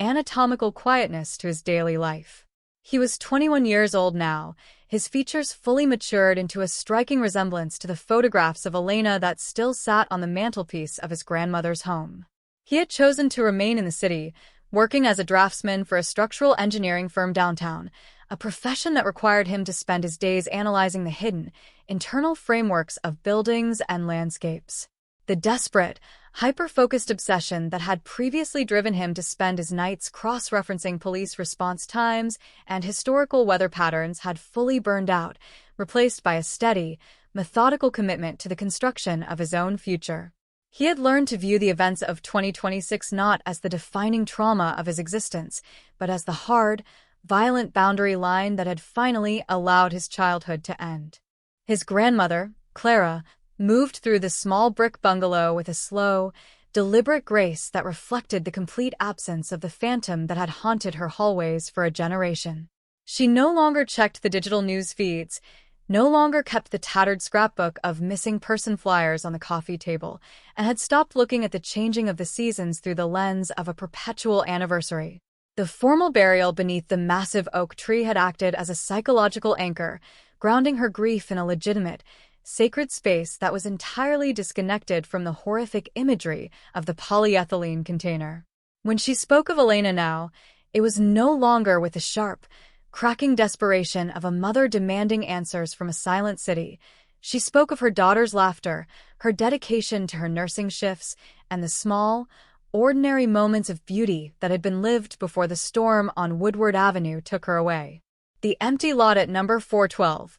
Q: anatomical quietness to his daily life. He was 21 years old now, his features fully matured into a striking resemblance to the photographs of Elena that still sat on the mantelpiece of his grandmother's home. He had chosen to remain in the city, working as a draftsman for a structural engineering firm downtown, a profession that required him to spend his days analyzing the hidden, internal frameworks of buildings and landscapes. The desperate, hyper-focused obsession that had previously driven him to spend his nights cross-referencing police response times and historical weather patterns had fully burned out, replaced by a steady, methodical commitment to the construction of his own future. He had learned to view the events of 2026 not as the defining trauma of his existence, but as the hard, violent boundary line that had finally allowed his childhood to end. His grandmother, Clara, moved through the small brick bungalow with a slow, deliberate grace that reflected the complete absence of the phantom that had haunted her hallways for a generation. She no longer checked the digital news feeds, no longer kept the tattered scrapbook of missing person flyers on the coffee table, and had stopped looking at the changing of the seasons through the lens of a perpetual anniversary. The formal burial beneath the massive oak tree had acted as a psychological anchor, grounding her grief in a legitimate, sacred space that was entirely disconnected from the horrific imagery of the polyethylene container. When she spoke of Elena now, it was no longer with the sharp, cracking desperation of a mother demanding answers from a silent city. She spoke of her daughter's laughter, her dedication to her nursing shifts, and the small, ordinary moments of beauty that had been lived before the storm on Woodward Avenue took her away. The empty lot at number 412,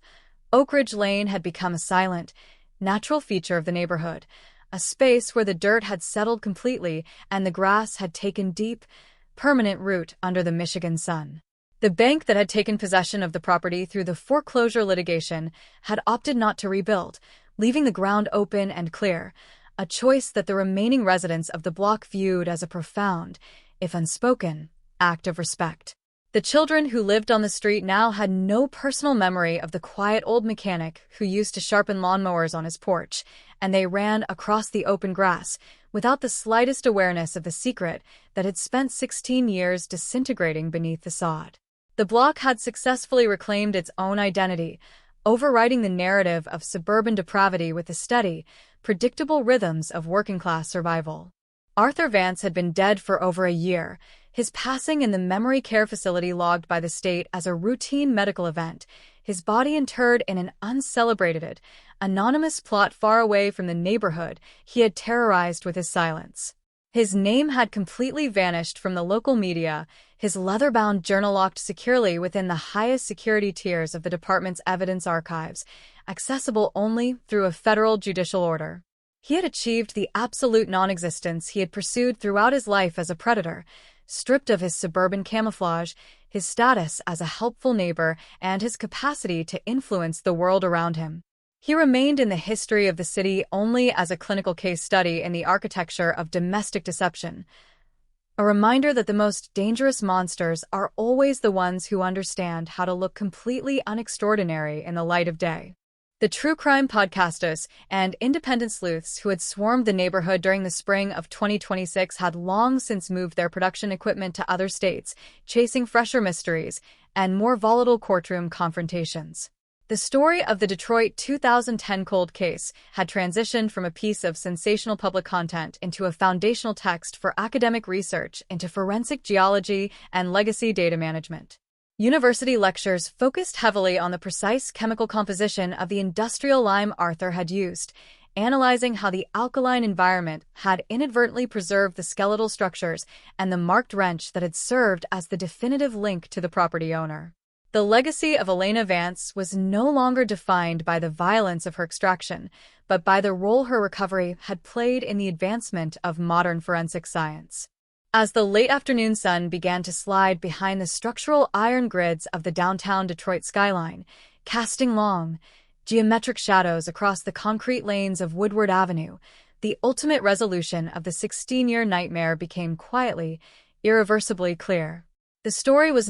Q: Oak Ridge Lane, had become a silent, natural feature of the neighborhood, a space where the dirt had settled completely and the grass had taken deep, permanent root under the Michigan sun. The bank that had taken possession of the property through the foreclosure litigation had opted not to rebuild, leaving the ground open and clear, a choice that the remaining residents of the block viewed as a profound, if unspoken, act of respect. The children who lived on the street now had no personal memory of the quiet old mechanic who used to sharpen lawnmowers on his porch, and they ran across the open grass without the slightest awareness of the secret that had spent 16 years disintegrating beneath the sod. The block had successfully reclaimed its own identity, overriding the narrative of suburban depravity with the steady, predictable rhythms of working-class survival. Arthur Vance had been dead for over a year, his passing in the memory care facility logged by the state as a routine medical event, his body interred in an uncelebrated, anonymous plot far away from the neighborhood he had terrorized with his silence. His name had completely vanished from the local media, his leather-bound journal locked securely within the highest security tiers of the department's evidence archives, accessible only through a federal judicial order. He had achieved the absolute non-existence he had pursued throughout his life as a predator, stripped of his suburban camouflage, his status as a helpful neighbor, and his capacity to influence the world around him. He remained in the history of the city only as a clinical case study in the architecture of domestic deception, a reminder that the most dangerous monsters are always the ones who understand how to look completely unextraordinary in the light of day. The true crime podcasters and independent sleuths who had swarmed the neighborhood during the spring of 2026 had long since moved their production equipment to other states, chasing fresher mysteries and more volatile courtroom confrontations. The story of the Detroit 2010 cold case had transitioned from a piece of sensational public content into a foundational text for academic research into forensic geology and legacy data management. University lectures focused heavily on the precise chemical composition of the industrial lime Arthur had used, analyzing how the alkaline environment had inadvertently preserved the skeletal structures and the marked wrench that had served as the definitive link to the property owner. The legacy of Elena Vance was no longer defined by the violence of her extraction, but by the role her recovery had played in the advancement of modern forensic science. As the late afternoon sun began to slide behind the structural iron grids of the downtown Detroit skyline, casting long, geometric shadows across the concrete lanes of Woodward Avenue, the ultimate resolution of the 16-year nightmare became quietly, irreversibly clear. The story was